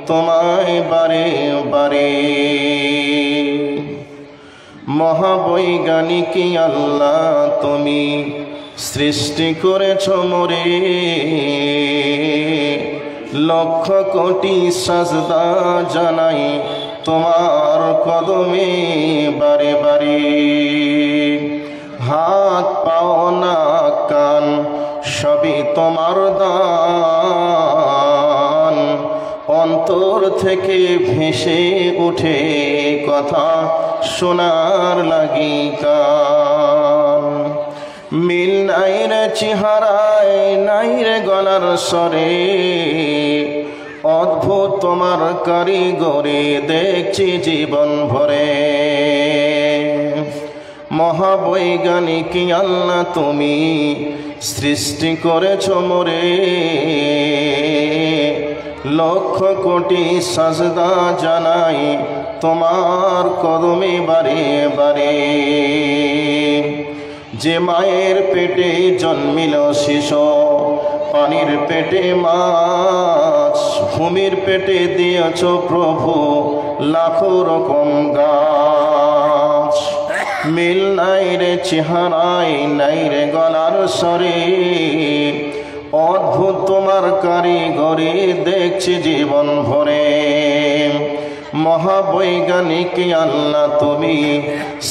তোমায় বারে বারে। মহাবৈজ্ঞানিক আল্লাহ তুমি সৃষ্টি করেছ মোরে, লক্ষ কোটি সাজদা জানাই তোমার কদমে বারে বারে। হাত পাও নাক কান সবই তোমার দান, অন্তর থেকে ভেসে উঠে কথা শোনার লাগি কান। মিল নাই রে চেহারায় নাই রে গলার স্বরে, অদ্ভুত তোমার কারিগরি দেখছি জীবন ভরে। মহাবৈজ্ঞানিক আল্লাহ তুমি সৃষ্টি করেছ মোরে, লক্ষ কোটি সাজদা জানাই তোমার কদমে বারে বারে। যে মায়ের পেটে জন্মিল শিশু, পানির পেটে মাছ, ভূমির পেটে দিয়েছ প্রভু লাখো রকম গাছ। মিল নাই রে চেহারায় নাই রে গলার স্বরে, অদ্ভুত তোমার কারিগরি দেখছি জীবন ভরে। মহাবৈজ্ঞানিক আল্লাহ তুমি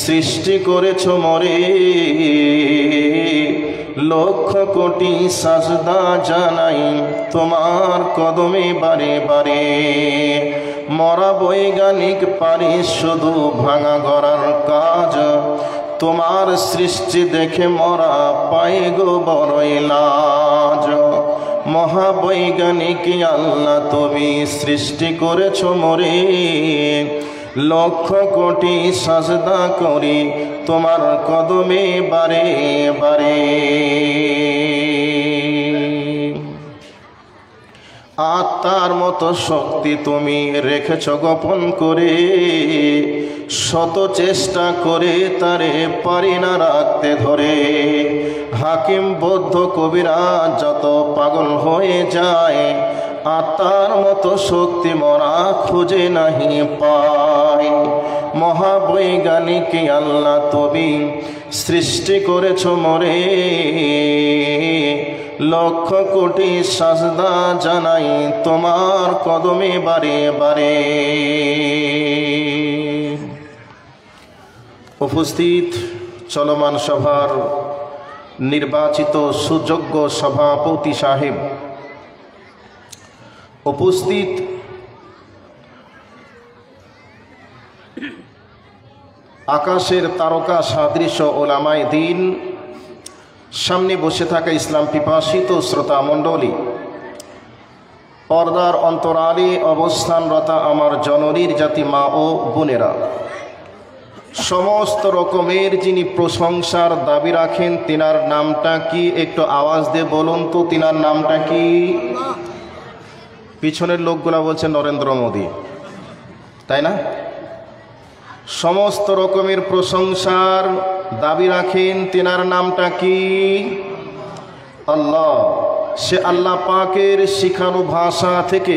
সৃষ্টি করেছ মোরে, লক্ষ কোটি সাজদা জানাই তোমার কদমে বারে বারে। মরা বৈজ্ঞানিক পারি শুধু ভাঙা গড়ার কাজ, তোমার সৃষ্টি দেখে মরা পাই গো বড়ই লাজ। মহাবৈজ্ঞানিক আল্লাহ তুমি সৃষ্টি করেছ মোরে, লক্ষ কোটি সাজদা করি তোমার কদমে বারে বারে। আত্মার মতো শক্তি তুমি রেখেছ গোপন করে, শত চেষ্টা করে তারে পারি না রাখতে ধরে। হাকিম বৌদ্ধ কবিরা যত পাগল হয়ে যায়, আত্মার মতো শক্তি মরা খুঁজে নাহি পায়। মহাবৈজ্ঞানিক আল্লাহ তুমি সৃষ্টি করেছ মোরে, লক্ষ কোটি সাজদা জানাই তোমার কদমে বারে বারে। উপস্থিত চলমান সভার নির্বাচিত সুযোগ্য সভাপতি সাহেব, উপস্থিত আকাশের তারকা সাদৃশ্য ওলামায়ে দ্বীন, সামনে বসে থাকা ইসলাম পিপাসিত শ্রোতা মণ্ডলী, পর্দার অন্তরালে অবস্থানরতা আমার জননীর জাতি মা ও বোনেরা, সমস্ত রকমের যিনি প্রশংসার দাবি রাখেন তিনার নামটা কি? একটু আওয়াজ দিয়ে বলুন তো, তিনার নামটা কি? পিছনের লোকগুলা বলছে নরেন্দ্র মোদী, তাই না? সমস্ত রকমের প্রশংসার দাবি রাখেন তিনার নামটা কি? আল্লাহ। সে আল্লাহ পাকের শিখানো ভাষা থেকে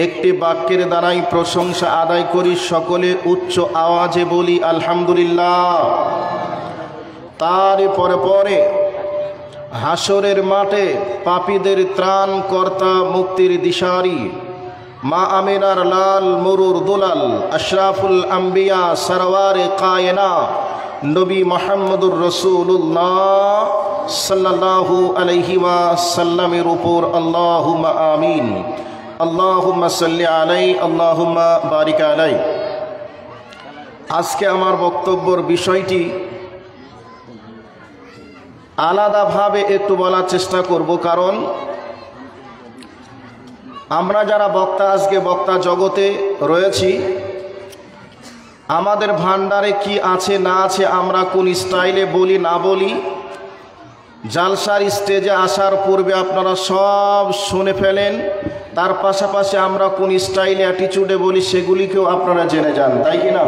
একটি বাক্যের দ্বারাই প্রশংসা আদায় করি, সকলে উচ্চ আওয়াজে বলি আলহামদুলিল্লাহ। তার পরে পরে হাসরের মাঠে পাপীদের ত্রাণ কর্তা, মুক্তির দিশারি, মা আমিনার লাল মরুর দুলাল, আশরাফুল আম্বিয়া সরওয়ারে কায়না নবী মুহাম্মদুর রাসূলুল্লাহ সাল্লাল্লাহু আলাইহি ওয়াসাল্লামের উপর আল্লাহুম্মা আমিন। আল্লাহুম্মা সাল্লি আলাই, আল্লাহুম্মা বারিক আলাই। আজকে আমার বক্তব্যের বিষয়টি আলাদাভাবে একটু বলার চেষ্টা করব, কারণ আমরা যারা বক্তা আজকে বক্তা জগতে রয়েছি, আমাদের ভান্ডারে কি আছে না আছে, আমরা কোন স্টাইলে বলি না বলি, জালসার স্টেজে আসার পূর্বে আপনারা সব শুনে ফেলেন। তার পাশাপাশি আমরা কোন স্টাইলে অ্যাটিটিউডে বলি সেগুলিকেও আপনারা জেনে যান, তাই কি না?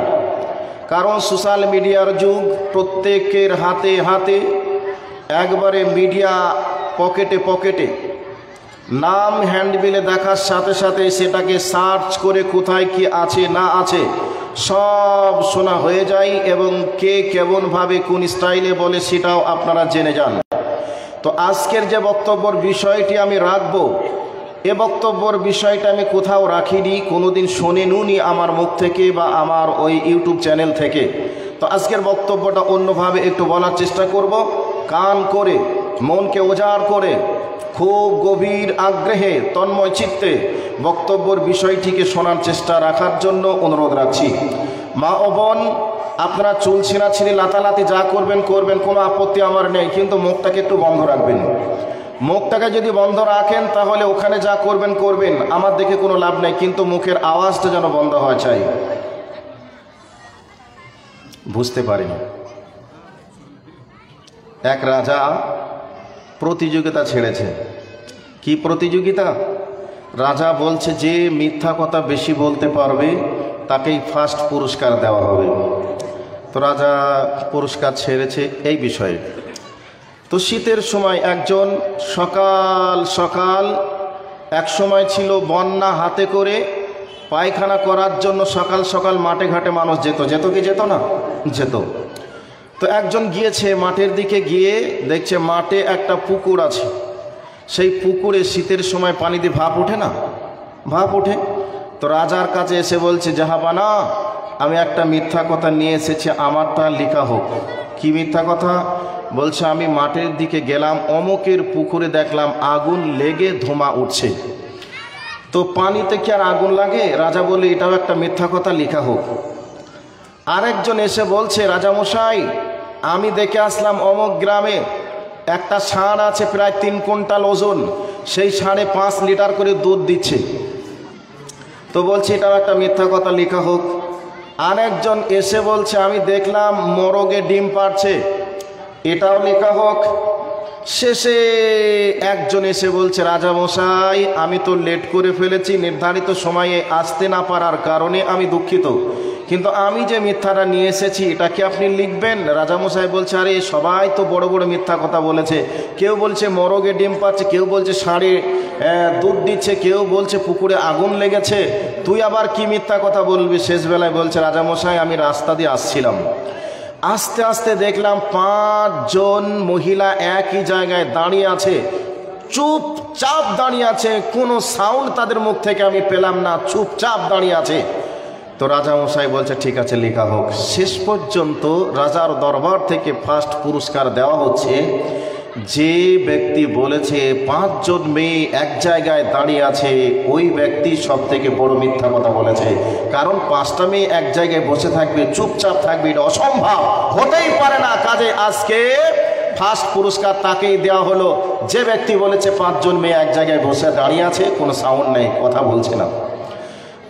কারণ সোশ্যাল মিডিয়ার যুগ, প্রত্যেকের হাতে হাতে একবারে মিডিয়া পকেটে পকেটে। নাম হ্যান্ডবিলে দেখার সাথে সাথে সেটাকে সার্চ করে কোথায় কি আছে না আছে সব শোনা হয়ে যায়, এবং কে কেমনভাবে কোন স্টাইলে বলে সেটাও আপনারা জেনে যান। তো আজকের যে বক্তব্যের বিষয়টি আমি রাখবো, এ বক্তব্যের বিষয়টা আমি কোথাও রাখিনি, কোনোদিন শোনেনুনি আমার মুখ থেকে বা আমার ওই ইউটিউব চ্যানেল থেকে। তো আজকের বক্তব্যটা অন্যভাবে একটু বলার চেষ্টা করব, কান করে মনকে উজাড় করে খুব গভীর আগ্রহে তন্ময় চিত্তে বক্তব্যের বিষয়টিকে শোনার চেষ্টা রাখার জন্য অনুরোধ রাখছি। মা ও বোন, আপনারা চুল ছিঁড়াছিঁড়ি লাতালাতি যা করবেন করবেন, কোনো আপত্তি আমার নেই, কিন্তু মুখটাকে একটু বন্ধ রাখবেন। মুখটাকে যদি বন্ধ রাখেন তাহলে ওখানে যা করবেন করবেন, আমার দেখে কোনো লাভ নেই, কিন্তু মুখের আওয়াজটা যেন বন্ধ হওয়া চাই। বুঝতে পারিনি। এক রাজা প্রতিযোগিতা ছেড়েছে। কি প্রতিযোগিতা? রাজা বলছে যে মিথ্যা কথা বেশি বলতে পারবে তাকেই ফার্স্ট পুরস্কার দেওয়া হবে। তো রাজা পুরস্কার ছেড়েছে এই বিষয়ে। তো শীতের সময় একজন সকাল সকাল, এক সময় ছিল বন্যা, হাতে করে পায়খানা করার জন্য সকাল সকাল মাঠে ঘাটে মানুষ যেত কি যেত না? যেত। তো একজন গিয়েছে মাঠের দিকে, গিয়ে দেখছে মাঠে একটা পুকুর আছে। সেই পুকুরে শীতের সময় পানি দিয়ে ভাপ ওঠে না? ভাপ ওঠে। তো রাজার কাছে এসে বলছে, জাহাপানা, আমি একটা মিথ্যা কথা নিয়ে এসেছি, আমারটা লেখা হোক। কি মিথ্যা কথা? বলছে আমি মাঠের দিকে গেলাম, অমুকের পুকুরে দেখলাম আগুন লেগে ধোঁয়া উঠছে। তো পানিতে কি আর আগুন লাগে? রাজা বলে এটাও একটা মিথ্যা কথা, লেখা হোক। আরেকজন এসে বলছে, রাজামশাই, আমি দেখে আসলাম অমুক গ্রামে একটা ষাঁড় আছে প্রায় 3 কুইন্টাল ওজন, সেই ষাঁড়ে 5 লিটার করে দুধ দিচ্ছে। তো বলছে এটাও একটা মিথ্যা কথা, লেখা হোক। আরেকজন এসে বলছে আমি দেখলাম মোরগে ডিম পাড়ছে, এটাও লেখা হোক। শেষে একজন এসে বলছে, রাজামশাই, আমি তো লেট করে ফেলেছি, নির্ধারিত সময়ে আসতে না পারার কারণে আমি দুঃখিত, কিন্তু আমি যে মিথ্যাটা নিয়ে এসেছি এটা কি আপনি লিখবেন? রাজামশাই বলছে, আরে সবাই তো বড় বড় মিথ্যা কথা বলেছে, কেউ বলছে মোরগে ডিম পাচ্ছে, কেউ বলছে ষাঁড়ে দুধ দিচ্ছে, কেউ বলছে পুকুরে আগুন লেগেছে, তুই আবার কি মিথ্যা কথা বলবি? শেষবেলায় বলছে, রাজামশাই, আমি রাস্তা দিয়ে আসছিলাম, আস্তে আস্তে দেখলাম 5 জন মহিলা একই জায়গায় দাঁড়িয়ে আছে, চুপচাপ দাঁড়িয়ে আছে, কোনো সাউন্ড তাদের মুখ থেকে আমি পেলাম না, চুপচাপ দাঁড়িয়ে আছে। তো রাজামশাই বলছে ঠিক আছে, লেখা হোক। শেষ পর্যন্ত রাজার দরবার থেকে ফার্স্ট পুরস্কার দেওয়া হচ্ছে যে ব্যক্তি বলেছে 5 জন মেয়ে এক জায়গায় দাঁড়িয়ে আছে, ওই ব্যক্তি সব থেকে বড় মিথ্যা কথা বলেছে। কারণ 5টা মেয়ে এক জায়গায় বসে থাকবে, চুপচাপ থাকবে, এটা অসম্ভব, হতেই পারে না। কাজে আজকে ফার্স্ট পুরস্কার তাকেই দেওয়া হলো যে ব্যক্তি বলেছে 5 জন মেয়ে এক জায়গায় বসে দাঁড়িয়ে আছে, কোনো সাউন্ড নেই, কথা বলছে না।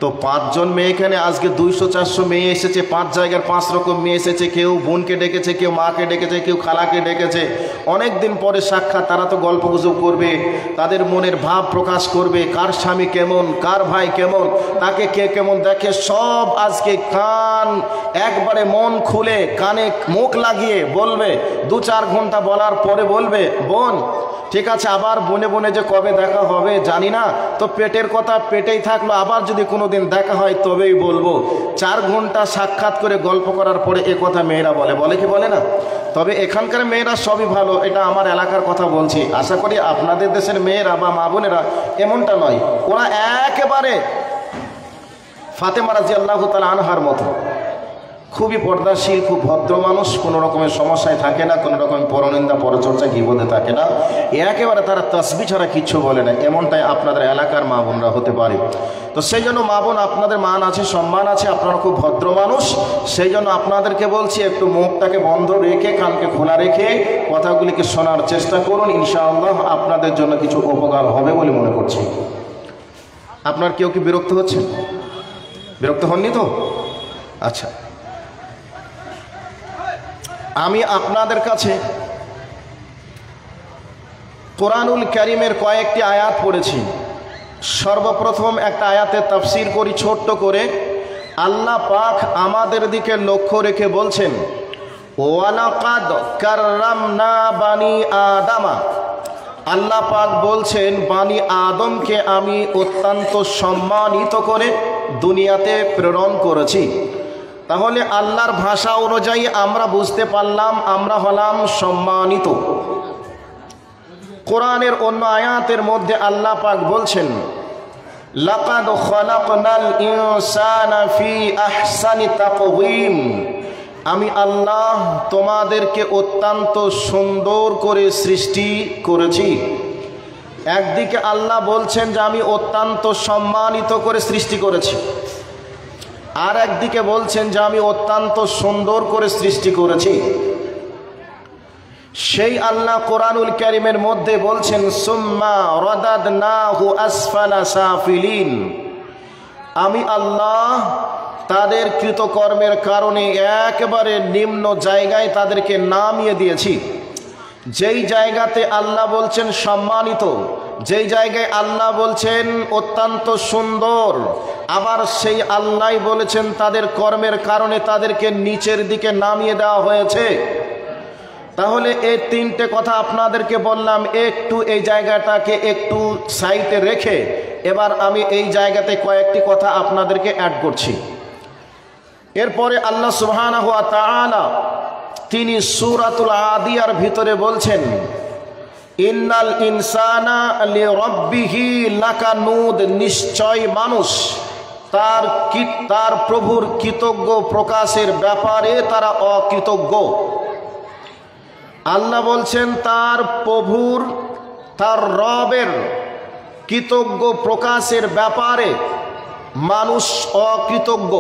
তো 5 জন মেয়ে, এখানে আজকে 200-400 মেয়ে এসেছে, 5 জায়গার 5 রকম মেয়ে এসেছে, কেউ বোনকে ডেকেছে, কেউ মাকে ডেকেছে, কেউ খালাকে ডেকেছে। অনেক দিন পরে সাক্ষাৎ, তারা তো গল্প গুজব করবে, তাদের মনের ভাব প্রকাশ করবে, কার স্বামী কেমন, কার ভাই কেমন, তাকে কে কেমন দেখে, সব আজকে কান একবারে মন খুলে কানে মুখ লাগিয়ে বলবে। 2-4 ঘন্টা বলার পরে বলবে, বোন ঠিক আছে, আবার বনে বনে যে কবে দেখা হবে জানি না, তো পেটের কথা পেটেই থাকলো, আবার যদি কোনো দিন দেখা হয় তবেই বলবো। 4 ঘন্টা সাক্ষাৎ করে গল্প করার পরে এ কথা মেয়েরা বলে কি বলে না? তবে এখানকার মেয়েরা সবই ভালো, এটা আমার এলাকার কথা বলছি, আশা করি আপনাদের দেশের মেয়েরা বা মা বোনেরা এমনটা নয়। ওরা একেবারে ফাতেমা রাদিয়াল্লাহু তাআলা আনহার মতো খুবই পর্দাশীল, খুব ভদ্র মানুষ, কোনো রকমের সমস্যায় থাকে না, কোনো রকমের পরনিন্দা পরচর্চা গীবতে থাকে না, একেবারে তারা তাসবিহ ছাড়া কিচ্ছু বলে না। এমনটাই আপনাদের এলাকার মা বোনরা হতে পারে। তো সেই জন্য মা বোন, আপনাদের মান আছে, সম্মান আছে, আপনারা খুব ভদ্র মানুষ, সেই জন্য আপনাদেরকে বলছি একটু মুখটাকে বন্ধ রেখে কানকে খোলা রেখে কথাগুলিকে শোনার চেষ্টা করুন, ইনশাআল্লাহ আপনাদের জন্য কিছু উপকার হবে বলে মনে করছি। আপনার কেউ কি বিরক্ত হচ্ছে? বিরক্ত হননি তো? আচ্ছা, আমি আপনাদের কাছে কোরআনুল কারীমের কয়েকটি আয়াত পড়েছি। সর্বপ্রথম একটা আয়াতের তাফসীর করি ছোট্ট করে। আল্লাহ পাক আমাদের দিকে লক্ষ্য রেখে বলছেন, ওয়ালাকাদ কাররামনা বানি আদামা, আল্লাহ পাক বলছেন বানি আদমকে আমি অত্যন্ত সম্মানিত করে দুনিয়াতে প্রেরণ করেছি। তাহলে আল্লাহর ভাষা অনুযায়ী আমরা বুঝতে পারলাম আমরা হলাম সম্মানিত। কোরআনের অন্য আয়াতের মধ্যে আল্লাহ পাক বলছেন লাকাদ খালাকনাল ইনসানা ফি আহসানি তাকওয়িম, আমি আল্লাহ তোমাদেরকে অত্যন্ত সুন্দর করে সৃষ্টি করেছি। একদিকে আল্লাহ বলছেন যে আমি অত্যন্ত সম্মানিত করে সৃষ্টি করেছি, আর একদিকে বলছেন যে আমি অত্যন্ত সুন্দর করে সৃষ্টি করেছি। সেই আল্লাহ কোরআনুল কারীমের মধ্যে বলছেন সুম্মা রাদাদনাহু আসফালা সাফিলিন, আমি আল্লাহ তাদের কৃতকর্মের কারণে একেবারে নিম্ন জায়গায় তাদেরকে নামিয়ে দিয়েছি। যেই জায়গাতে আল্লাহ বলছেন সম্মানিত, যেই জায়গায় আল্লাহ বলছেন অত্যন্ত সুন্দর, আবার সেই আল্লাহ বলেছেন তাদের কর্মের কারণে তাদেরকে নিচের দিকে নামিয়ে দেওয়া হয়েছে। তাহলে এই তিনটে কথা আপনাদেরকে বললাম, একটু এই জায়গাটাকে একটু সাইডে রেখে এবার আমি এই জায়গাতে কয়েকটি কথা আপনাদেরকে অ্যাড করছি। এরপরে আল্লাহ সুবহানাহু ওয়া তাআলা তিনি সূরাতুল আদিয়ার ভিতরে বলছেন ইন্নাল ইনসানা লিরাব্বিহি লাকানুদ, নিশ্চয় মানুষ তার প্রভুর কৃতজ্ঞ প্রকাশের ব্যাপারে তারা অকৃতজ্ঞ। আল্লাহ বলছেন তার প্রভুর, তার রবের কৃতজ্ঞ প্রকাশের ব্যাপারে মানুষ অকৃতজ্ঞ।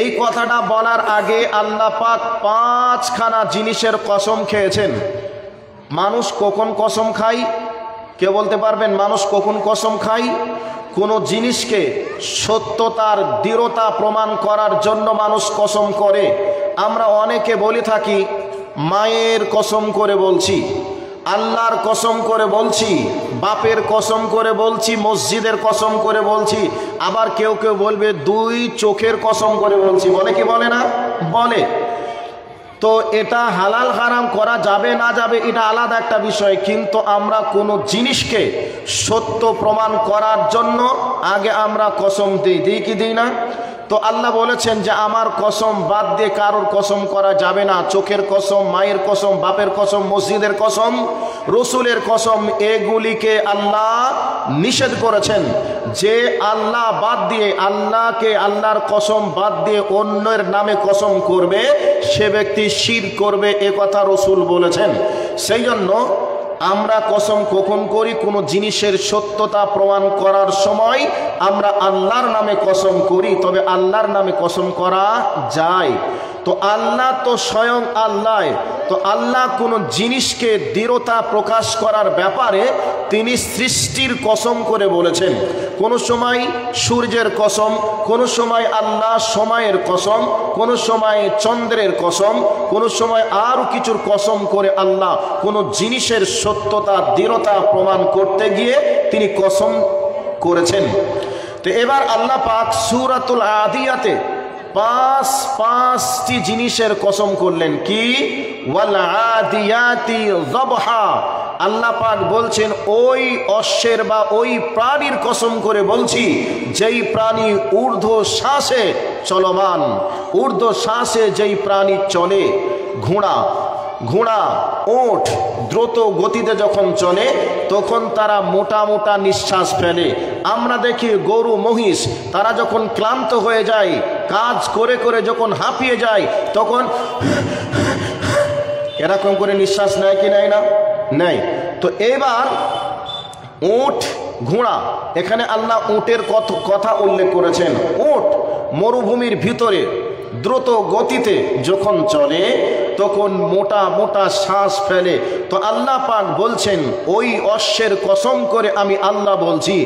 এই কথাটা বলার আগে আল্লাহ পাক 5খানা জিনিসের কসম খেয়েছেন। মানুষ কখন কসম খায়? কে বলতে পারবেন মানুষ কখন কসম খায়? কোনো জিনিসকে সত্যতার দৃঢ়তা প্রমাণ করার জন্য মানুষ কসম করে। আমরা অনেকে বলে থাকি মায়ের কসম করে বলছি, আল্লাহর কসম করে বলছি, বাপের কসম করে বলছি, মসজিদের কসম করে বলছি, আবার কেউ কেউ বলবে 2 চোখের কসম করে বলছি। বলে কি বলে না? বলে। তো এটা হালাল হারাম করা যাবে না যাবে এটা আলাদা একটা বিষয়, কিন্তু আমরা কোনো জিনিসকে সত্য প্রমাণ করার জন্য আগে আমরা কসম দিই কি দিই না? তো আল্লাহ বলেছেন যে আমার কসম বাদ দিয়ে কারোর কসম করা যাবে না। চোখের কসম, মায়ের কসম, বাপের কসম, মসজিদের কসম, রসুলের কসম, এগুলিকে আল্লাহ নিষেধ করেছেন। যে আল্লাহ বাদ দিয়ে, আল্লাহর কসম বাদ দিয়ে অন্যের নামে কসম করবে সে ব্যক্তি শিরক করবে, এ কথা রসুল বলেছেন। সেই জন্য আমরা কসম কখন করি? কোনো জিনিসের সত্যতা প্রমাণ করার সময় আমরা আল্লাহর নামে কসম করি, তবে আল্লাহর নামে কসম করা যায়। তো আল্লাহ তো স্বয়ং আল্লাহ, তো আল্লাহ কোনো জিনিসকে দৃঢ়তা প্রকাশ করার ব্যাপারে তিনি সৃষ্টির কসম করে বলেছেন। কোনো সময় সূর্যের কসম, কোনো সময় আল্লাহ সময়ের কসম, কোনো সময় চন্দ্রের কসম, কোনো সময় আরও কিছুর কসম করে আল্লাহ কোনো জিনিসের সত্যতা দৃঢ়তা প্রমাণ করতে গিয়ে তিনি কসম করেছেন। তো এবার আল্লাহ পাক সূরাতুল আদিয়াতে 5টি জিনিসের কসম করলেন। কি? ওয়াল আদিয়াতি যবহা, আল্লাহ পাক বলছেন ওই অশ্বের বা ওই প্রাণীর কসম করে বলছি যেই প্রাণী ঊর্ধ্ব শ্বাসে চলমান, ঊর্ধ্ব শ্বাসে যেই প্রাণী চলে। ঘোড়া, ওট দ্রুত গতিতে যখন চলে তখন তারা মোটা মোটা নিঃশ্বাস ফেলে। আমরা দেখি গরু, মহিষ তারা যখন ক্লান্ত হয়ে যায়, কাজ করে করে যখন হাঁপিয়ে যায়, তখন এরকম করে নিঃশ্বাস নেয় কি নেয় না? নেয়। তো এবার উট, ঘোড়া, এখানে আল্লাহ উটের কথা উল্লেখ করেছেন। উট মরুভূমির ভিতরে দ্রুত গতিতে যখন চলে তখন মোটা মোটা শ্বাস ফেলে। তো আল্লাহ পাক বলছেন ওই অশ্বের কসম করে আমি আল্লাহ বলছি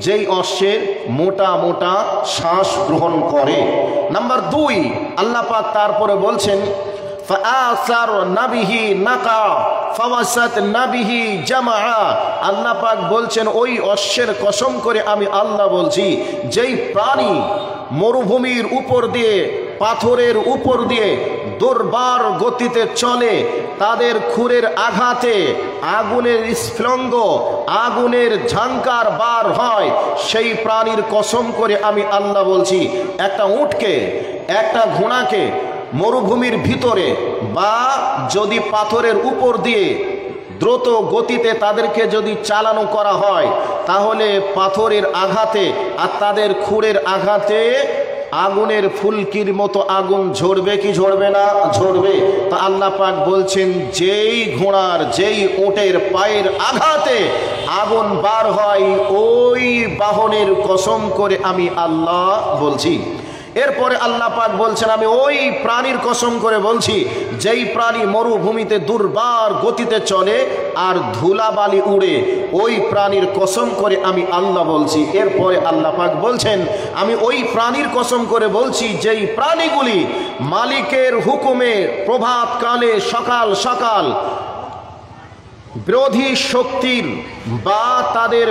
যেই অশ্বের মোটা মোটা শ্বাস গ্রহণ করে। নাম্বার 2, আল্লাহ পাক তারপরে বলছেন আল্লাহ পাক বলছেন ওই অশ্বের কসম করে আমি আল্লাহ বলছি যেই প্রাণী মরুভূমির উপর দিয়ে, পাথরের উপর দিয়ে দুর্বার গতিতে চলে, তাদের খুরের আঘাতে আগুনের স্ফুলিঙ্গ, আগুনের ঝাঙ্কার বার হয়, সেই প্রাণীর কসম করে আমি আল্লাহ বলছি, একটা উটকে, একটা ঘোড়াকে মরুভূমির ভিতরে বা যদি পাথরের উপর দিয়ে দ্রুত গতিতে তাদেরকে যদি চালানো করা হয়, তাহলে পাথরের আঘাতে আর তাদের খুরের আঘাতে আগুনের ফুলকির মতো আগুন ঝরবে কি ঝরবে না? ঝরবে। তা আল্লাহ পাক বলছেন, যেই ঘোড়ার, যেই উটের পায়ের আঘাতে আগুন বার হয়, ওই বাহনের কসম করে আমি আল্লাহ বলছি। এরপরে আল্লাহ পাক বলছেন, আমি ওই প্রাণীর কসম করে বলছি, যেই প্রাণী মরুভূমিতে দুর্বার গতিতে চলে আর ধুলাবালি উড়ে, ওই প্রাণীর কসম করে আমি আল্লাহ বলছি। এরপরে আল্লাহ পাক বলছেন, আমি ওই প্রাণীর কসম করে বলছি, যেই প্রাণীগুলি মালিকের হুকুমে প্রভাতকালে সকাল সকাল বিরোধী শক্তির বা তাদের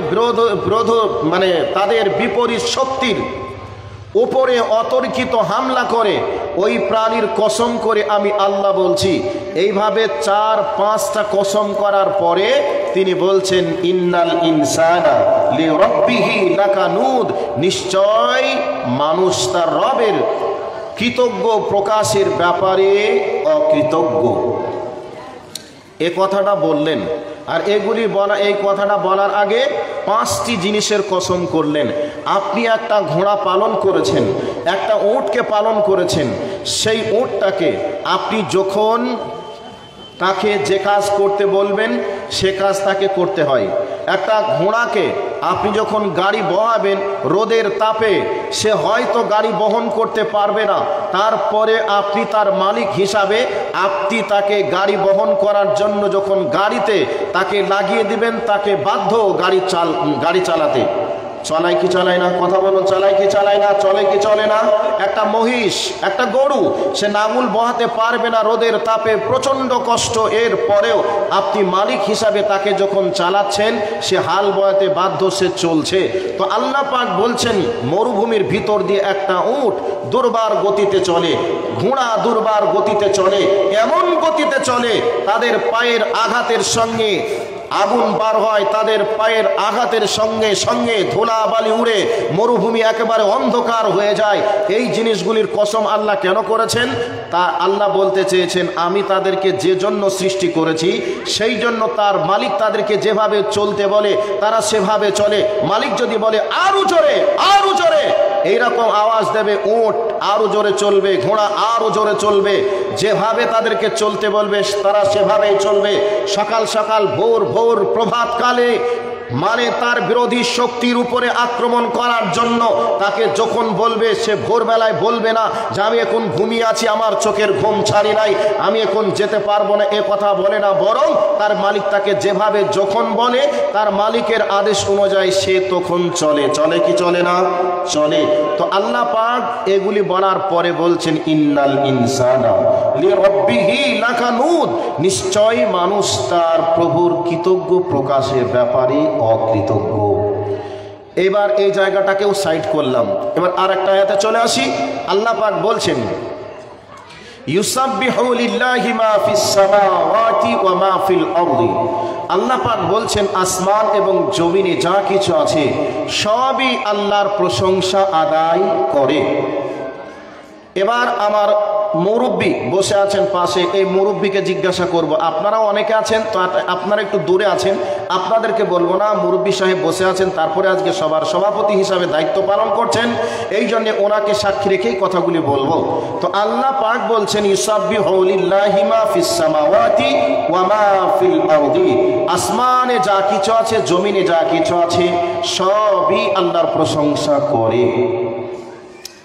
তাদের বিপরীত শক্তির উপরে অতর্কিত হামলা করে, ওই প্রাণীর কসম করে আমি আল্লাহ বলছি। এইভাবে 4-5টা কসম করার পরে তিনি বলছেন, ইন্নাল ইনসানা লিরাব্বিহি লাকানুদ, নিশ্চয় মানুষ তার রবের কৃতজ্ঞ প্রকাশের ব্যাপারে অকৃতজ্ঞ। এ কথাটা বললেন। আর এই কথাটা বলার আগে 5টি জিনিসের কসম করলেন। আপনি একটা ঘোড়া পালন করেছেন, একটা উটকে পালন করেছেন, সেই উটটাকে আপনি যখন তাকে যে কাজ করতে বলবেন সে কাজ তাকে করতে হয়। একটা ঘোড়াকে আপনি যখন গাড়ি বহাবেন রোদের তাপে, সে হয়তো গাড়ি বহন করতে পারবে না, তারপরে আপনি তার মালিক হিসাবে আপনি তাকে গাড়ি বহন করার জন্য যখন গাড়িতে তাকে লাগিয়ে দিবেন, তাকে বাধ্য গাড়ি চালাতে। চলায় কি চালায় না? কথা বলো, চালায় কি চালায় না? চলে কি চলে না? একটা মহিষ, একটা গরু, সে নাঙল বহাতে পারবে না রোদের তাপে, প্রচণ্ড কষ্ট, এর পরেও আপনি মালিক হিসাবে তাকে যখন চালাচ্ছেন, সে হাল বয়াতে বাধ্য, সে চলছে। তো আল্লাহ পাক বলছেন, মরুভূমির ভিতর দিয়ে একটা উট দুর্বার গতিতে চলে, ঘোড়া দুর্বার গতিতে চলে, এমন গতিতে চলে তাদের পায়ের আঘাতের সঙ্গে আগুন বার হয়, তাদের পায়ের আঘাতের সঙ্গে সঙ্গে ধুলাবালি উড়ে মরুভূমি একেবারে অন্ধকার হয়ে যায়। এই জিনিসগুলির কসম আল্লাহ কেন করেছেন? তা আল্লাহ বলতে চেয়েছেন, আমি তাদেরকে যে জন্য সৃষ্টি করেছি, সেই জন্য তার মালিক তাদেরকে যেভাবে চলতে বলে তারা সেভাবে চলে। মালিক যদি বলে আরো জোরে, আরো জোরে, এইরকম আওয়াজ দেবে, উট আরো জোরে চলবে, ঘোড়া আরো জোরে চলবে। যেভাবে তাদেরকে চলতে বলবে তারা সেভাবেই চলবে। সকাল সকাল ভোর ভোর প্রভাতকালে, মানে তার বিরোধী শক্তির উপরে আক্রমণ করার জন্য তাকে যখন বলবে, সে ভোরবেলায় বলবে না যে আমি এখন ঘুমিয়ে আছি, আমার চোখের ঘুম ছাড়ি নাই, আমি এখন যেতে পারবো না, এ কথা বলে না। বরং তার মালিক তাকে যেভাবে যখন বলে, তার মালিকের আদেশ অনুযায়ী সে তখন চলে। চলে কি চলে না? চলে। তো আল্লাহ পাক এগুলি বলার পরে বলছেন, ইন্নাল ইনসানা লিরাব্বিহি লাকানুদ, নিশ্চয় মানুষ তার প্রভুর কৃতজ্ঞ প্রকাশের ব্যাপারে অকৃতজ্ঞ। এবার এই জায়গাটাকেও সাইড করলাম। এবার আর একটা আয়াতে চলে আসি। আল্লাহ পাক বলছেন, ইউসাব্বিহু লিল্লাহি মা ফিস সামাওয়াতি ওয়া মা ফিল আরদি, আল্লাহ পাক বলছেন, আসমান এবং জমিনে যা কিছু আছে সবই আল্লাহর প্রশংসা আদায় করে। এবার আমার মুরব্বী বসে আছেন পাশে, এই মুরব্বীকে জিজ্ঞাসা করব, আপনারাও অনেকে আছেন তো, আপনারা একটু দূরে আছেন, আপনাদেরকে বলবো না, মুরব্বী সাহেব বসে আছেন, তারপরে আজকে সবার সভাপতি হিসাবে দায়িত্ব পালন করছেন, এই জন্যে ওনাকে সাক্ষী রেখেই কথাগুলি বলবো। তো আল্লাহ পাক বলছেন, ইউসাব্বিহু লিল্লাহি মা ফিস সামাওয়াতি ওয়া মা ফিল আরদি, আসমানে যা কিছু আছে, জমিনে যা কিছু আছে, সবই আল্লাহর প্রশংসা করে।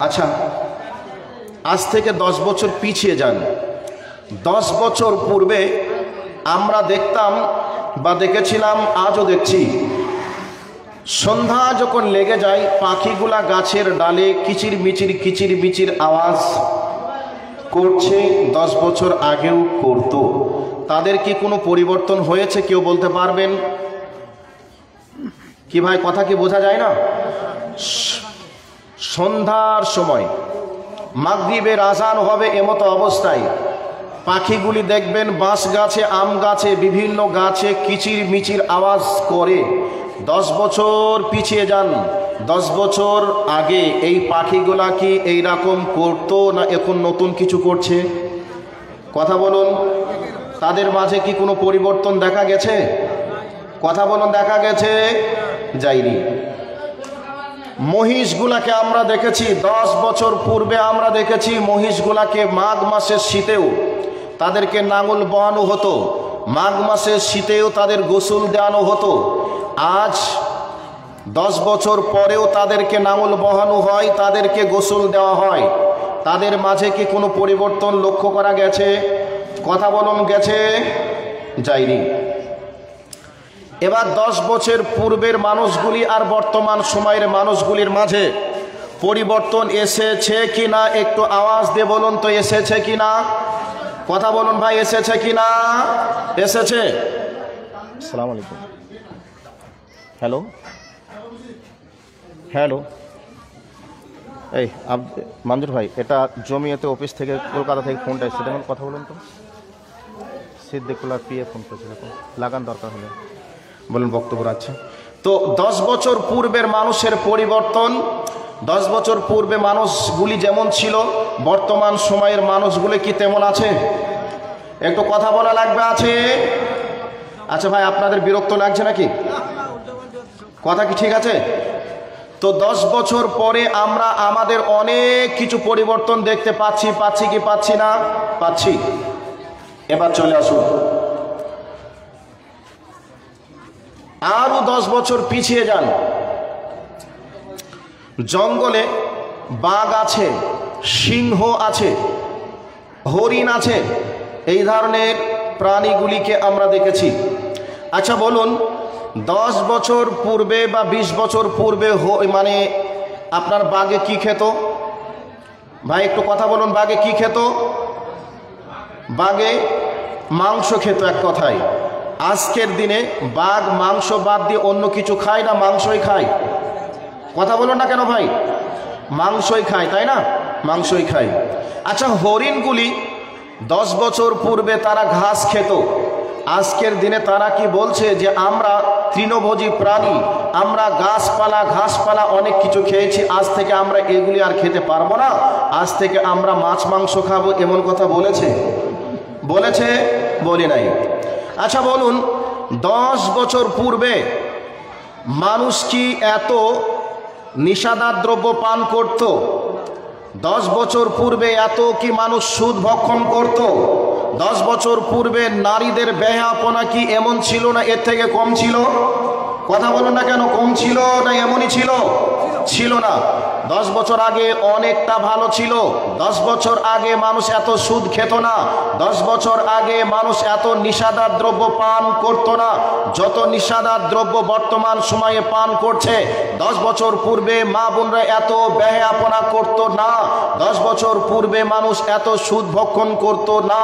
আচ্ছা, আজ থেকে 10 বছর পিছিয়ে যান। 10 বছর পূর্বে আমরা দেখতাম বা দেখেছিলাম, আজও দেখছি, সন্ধ্যা যখন লেগে যায় পাখিগুলা গাছের ডালে কিচির মিচির আওয়াজ করছে। 10 বছর আগেও করত। তাদের কি কোনো পরিবর্তন হয়েছে কেউ বলতে পারবেন কি ভাই? কথা কি বোঝা যায় না? সন্ধ্যার সময় মাগরিবের আজান হবে, এমতো অবস্থায় পাখিগুলি দেখবেন বাঁশ গাছে, আম গাছে, বিভিন্ন গাছে কিচির মিচির আওয়াজ করে। 10 বছর পিছিয়ে যান, 10 বছর আগে এই পাখিগুলা কি এইরকম করতো না এখন নতুন কিছু করছে? কথা বলুন, তাদের মাঝে কি কোনো পরিবর্তন দেখা গেছে? কথা বলুন, দেখা গেছে? যায়নি। মহিষগুলাকে আমরা দেখেছি 10 বছর পূর্বে, আমরা দেখেছি মহিষগুলাকে মাঘ মাসের শীতেও তাদেরকে নাঙল বহানো হতো, মাঘ মাসের শীতেও তাদের গোসল দেওয়ানো হতো। আজ 10 বছর পরেও তাদেরকে নাঙল বহানো হয়, তাদেরকে গোসল দেওয়া হয়। তাদের মাঝে কি কোনো পরিবর্তন লক্ষ্য করা গেছে? কথা বলুন, গেছে? যায়নি। এবার 10 বছর পূর্বের মানুষগুলি আর বর্তমান সময়ের মানুষগুলির মাঝে পরিবর্তন এসেছে কি না একটু আওয়াজ দিয়ে বলুন তো, এসেছে কি না? কথা বলুন ভাই, এসেছে কি না? এসেছে। আসসালামু আলাইকুম। হ্যালো হ্যালো, এই মঞ্জুর ভাই, এটা জমিয়তে অফিস থেকে, কলকাতা থেকে ফোনটা এসেছে, দেখুন কথা বলুন তো। সিদ্দিকুল্লাহ পিএ ফোন করেছে, দেখুন লাগান দরকার হলে বলুন, বক্তব্য আছে। তো 10 বছর পূর্বের মানুষের পরিবর্তন, 10 বছর পূর্বে মানুষগুলি যেমন ছিল বর্তমান সময়ের মানুষগুলি কি তেমন আছে? একটু কথা বলা লাগবে, আছে? আচ্ছা ভাই, আপনাদের বিরক্ত লাগছে নাকি? কথা কি ঠিক আছে? তো 10 বছর পরে আমরা আমাদের অনেক কিছু পরিবর্তন দেখতে পাচ্ছি কি পাচ্ছি না? পাচ্ছি। এবার চলে আসুন, আরো 10 বছর পিছিয়ে যান। জঙ্গলে বাঘ আছে, সিংহ আছে, হরিণ আছে, এই ধরনের প্রাণীগুলিকে আমরা দেখেছি। আচ্ছা বলুন, 10 বছর পূর্বে বা 20 বছর পূর্বে মানে আপনার বাঘে কি খেত? ভাই একটু কথা বলুন, বাঘে কি খেত? বাঘে মাংস খেত, এক কথায়। আজকের দিনে বাঘ মাংস বাদ দিয়ে অন্য কিছু খায় না মাংসই খায়? কথা বলুন না কেন ভাই? মাংসই খায়, তাই না? মাংসই খায়। আচ্ছা, হরিণগুলি 10 বছর পূর্বে তারা ঘাস খেত, আজকের দিনে তারা কি বলছে যে আমরা তৃণভোজী প্রাণী, আমরা ঘাসপালা অনেক কিছু খেয়েছি, আজ থেকে আমরা এগুলি আর খেতে পারবো না, আজ থেকে আমরা মাছ মাংস খাবো, এমন কথা বলেছে? বলেছে? বলে নাই। আচ্ছা বলুন, 10 বছর পূর্বে মানুষ কি এত নিষাদার দ্রব্য পান করত? 10 বছর পূর্বে এত কি মানুষ সুদ ভক্ষণ করত? 10 বছর পূর্বে নারীদের বেহাপনা কি এমন ছিল না এর থেকে কম ছিল? কথা বলুন না কেন, কম ছিল না এমনই ছিল? ছিল না। 10 বছর আগে অনেকটা ভালো ছিল। 10 বছর আগে মানুষ এত সুদ খেত না, 10 বছর আগে মানুষ এত নিষাদার দ্রব্য পান করত না যত নিষাদার দ্রব্য বর্তমান সময়ে পান করছে। 10 বছর পূর্বে মা বোনরা এত বেহাপনা করত না, 10 বছর পূর্বে মানুষ এত সুদ ভক্ষণ করত না।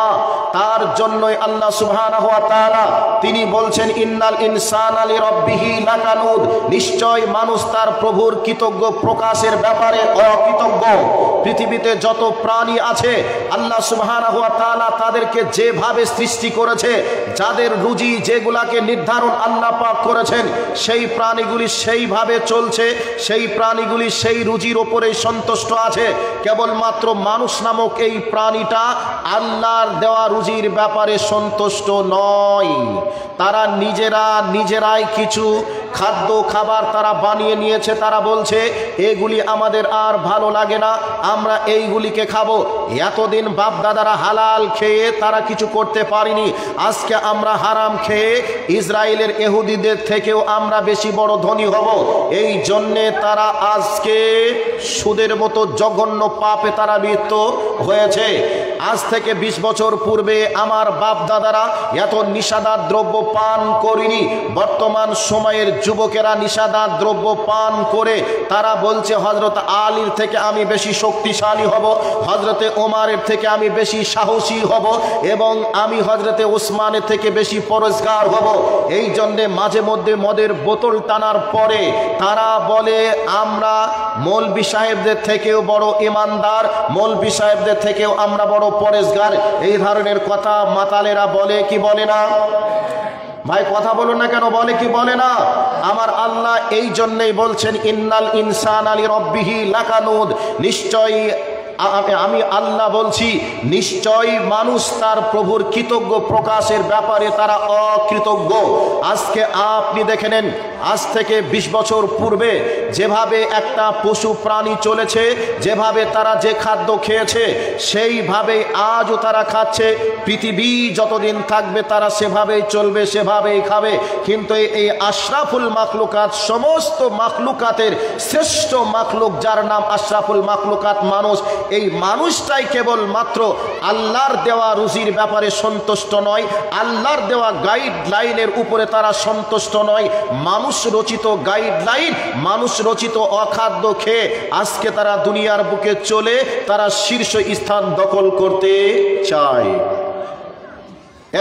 তার জন্যই আল্লাহ সুবহানাহু ওয়া তাআলা তিনি বলছেন, ইন্নাল ইনসানা লিরাব্বিহি লাকানুদ, নিশ্চয় মানুষ তার প্রভুর কৃতজ্ঞ প্রকাশের ব্যাপারে অকৃতজ্ঞ। পৃথিবীতে যত প্রাণী আছে আল্লাহ সুবহানাহু ওয়া তাআলা তাদেরকে যেভাবে সৃষ্টি করেছে, যাদের রুজি যেগুলাকে নির্ধারণ আল্লাহ পাক করেছেন, সেই প্রাণীগুলি সেইভাবে চলছে, সেই প্রাণীগুলি সেই রুজির ওপরেই সন্তুষ্ট আছে। কেবলমাত্র মানুষ নামক এই প্রাণীটা আল্লাহর দেওয়া রুজির ব্যাপারে সন্তুষ্ট নয়। তারা নিজেরাই কিছু খাদ্য খাবার তারা বানিয়ে নিয়েছে, তারা বলছে এগুলি আমাদের আর ভালো লাগে না, আমরা এইগুলিকে খাবো। এতদিন বাপ দাদারা হালাল খেয়ে তারা কিছু করতে পারিনি, আজকে আমরা হারাম খেয়ে ইসরায়েলের ইহুদিদের থেকেও আমরা বেশি বড় ধনী হব। এই জন্যে তারা আজকে সুদের মতো জঘন্য পাপে তারা লিপ্ত হয়েছে। আজ থেকে 20 বছর পূর্বে আমার বাপ দাদারা এত নিষাদার দ্রব্য পান করিনি। বর্তমান সময়ের যুবকেরা নিষাদার দ্রব্য পান করে তারা বলছে হযরত আলীর থেকে আমি বেশি শক্তিশালী হব, হযরতে ওমরের থেকে আমি বেশি সাহসী হব, এবং আমি হযরতে ওসমানের থেকে বেশি পরহেজগার হব। এই জন্যে মাঝে মধ্যে মদের বোতল টানার পরে তারা বলে আমরা মৌলভী সাহেবদের থেকেও বড় ইমানদার, মৌলভী সাহেবদের থেকেও আমরা বড় পরেশগার, এই ধরনের কথা মাতালেরা বলে কি বলে না? ভাই কথা বলুন না কেন, বলে কি বলে না? আমার আল্লাহ এই জন্যই বলছেন ইন্নাল ইনসানা লিরাব্বিহি লাকানুদ, নিশ্চয়ই আমি আল্লাহ বলছি নিশ্চয়ই মানুষ তার প্রভুর কৃতজ্ঞ প্রকাশের ব্যাপারে তারা অকৃতজ্ঞ। আজকে আপনি দেখে নেন, আজ থেকে 20 বছর পূর্বে যেভাবে একটা পশু প্রাণী চলেছে, যেভাবে তারা যে খাদ্য খেয়েছে সেইভাবেই আজও তারা খাচ্ছে। পৃথিবী যতদিন থাকবে তারা সেভাবেই চলবে, সেভাবেই খাবে। কিন্তু এই আশরাফুল মাখলুকাত, সমস্ত মাখলুকাতের শ্রেষ্ঠ মাখলুক যার নাম আশরাফুল মাখলুকাত মানুষ, এই মানুষটাই কেবলমাত্র আল্লাহর দেওয়া রুজির ব্যাপারে সন্তুষ্ট নয়, আল্লাহর দেওয়া গাইডলাইনের উপরে তারা সন্তুষ্ট নয়। মানুষ রচিত গাইডলাইন, মানুষ রচিত অখাদ্য খেয়ে আজকে তারা দুনিয়ার বুকে চলে তারা শীর্ষ স্থান দখল করতে চায়।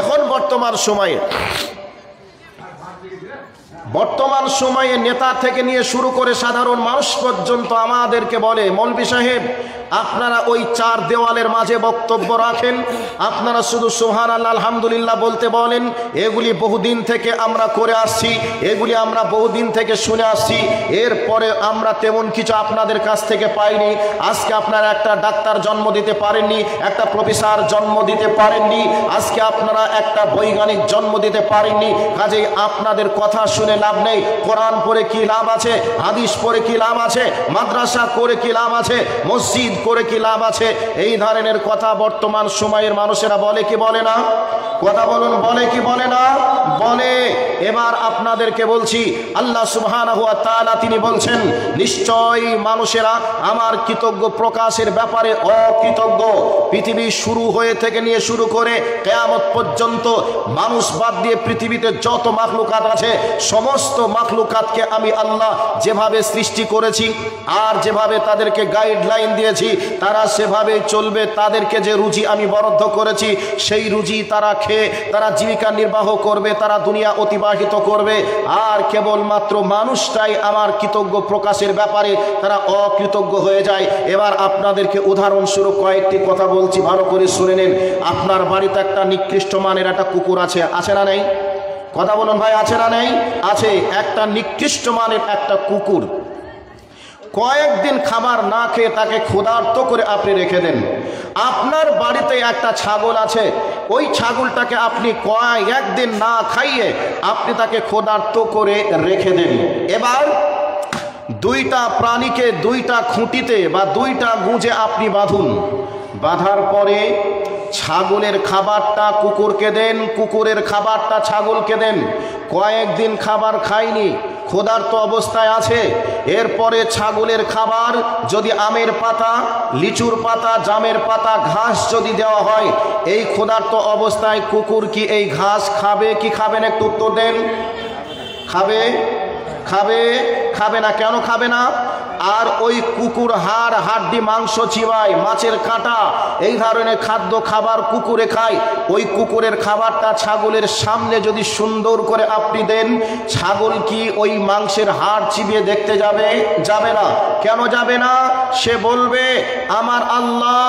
এখন বর্তমান সময়ে নেতা থেকে নিয়ে শুরু করে সাধারণ মানুষ পর্যন্ত আমাদেরকে বলে, মৌলভী সাহেব আপনারা ওই 4 দেওয়ালের মাঝে বক্তব্য রাখেন, আপনারা শুধু সুবহানাল্লাহ আলহামদুলিল্লাহ বলতে বলেন। এগুলি বহুদিন থেকে আমরা করে আসছি, এগুলি আমরা বহুদিন থেকে শুনে আসছি, এরপরে আমরা তেমন কিছু আপনাদের কাছ থেকে পাইনি। আজকে আপনারা একটা ডাক্তার জন্ম দিতে পারেননি, একটা প্রফেসর জন্ম দিতে পারেননি, আজকে আপনারা একটা বৈজ্ঞানিক জন্ম দিতে পারেননি। কাজেই আপনাদের কথা শুনে লাভ নেই। কোরআন পড়ে কি লাভ আছে, হাদিস পড়ে কি লাভ আছে, মাদ্রাসা করে কি লাভ আছে, মসজিদ করে কি লাভ আছে? এই ধরনের কথা বর্তমান সময়ের মানুষেরা বলে কি বলে না? কথা বলুন, বলে কি বলে না? বলে। এবার আপনাদেরকে বলছি, আল্লাহ সুবহানাহু ওয়া তাআলা তিনি বলছেন নিশ্চয়ই মানুষেরা আমার কৃতজ্ঞ প্রকাশের ব্যাপারে অকৃতজ্ঞ। পৃথিবী শুরু হয়ে থেকে নিয়ে শুরু করে কিয়ামত পর্যন্ত মানুষ বাদ দিয়ে পৃথিবীতে যত মাখলুকাত আছে সমস্ত মাখলুকাতকে আমি আল্লাহ যেভাবে সৃষ্টি করেছি আর যেভাবে তাদেরকে গাইডলাইন দিয়েছি তারা সেভাবে চলবে। তাদেরকে যে রুজি আমি বরাদ্দ করেছি সেই রুজি তারা খেয়ে তারা জীবিকা নির্বাহ করবে, তারা দুনিয়া অতিবাহিত করবে। আর কেবলমাত্র মানুষটাই আমার কৃতজ্ঞ প্রকাশের ব্যাপারে তারা অকৃতজ্ঞ হয়ে যায়। এবার আপনাদেরকে উদাহরণস্বরূপ কয়েকটি কথা বলছি, ভালো করে শুনে নেন। আপনার বাড়িতে একটা নিকৃষ্ট মানের একটা কুকুর আছে, আছে না নেই? কথা বলুন ভাই, আছে না নেই? আছে। একটা নিকৃষ্ট মানের একটা কুকুর কয়েকদিন খাবার না খেয়ে তাকে ক্ষুধার্ত করে আপনি রেখে দেন। আপনার বাড়িতে একটা ছাগল আছে, ওই ছাগলটাকে আপনি কয়েকদিন না খাইয়ে আপনি তাকে ক্ষুধার্ত করে রেখে দেন। এবার দুইটা প্রাণীকে দুইটা খুঁটিতে বা দুইটা গুঁজে আপনি বাঁধুন। বাঁধার পরে ছাগলের খাবারটা কুকুরকে দেন, কুকুরের খাবারটা ছাগলকে দেন। কয়েকদিন খাবার খায়নি, ক্ষুধার্ত অবস্থায় আছে। এরপরে ছাগলের খাবার যদি আমের পাতা, লিচুর পাতা, জামের পাতা, ঘাস যদি দেওয়া হয়, এই ক্ষুধার্ত অবস্থায় কুকুর কি এই ঘাস খাবে কি খাবে না? একটু উত্তর দেন। খাবে? খাবে? খাবে না। কেন খাবে না? আর ওই কুকুর হাড়, হাড্ডি, মাংস চিবায়, মাছের কাঁটা, এই ধরনের খাদ্য খাবার কুকুরে খায়। ওই কুকুরের খাবারটা ছাগলের সামনে যদি সুন্দর করে আপনি দেন, ছাগল কি ওই মাংসের হাড় চিবিয়ে দেখতে যাবে? যাবে না। কেন যাবে না? সে বলবে আমার আল্লাহ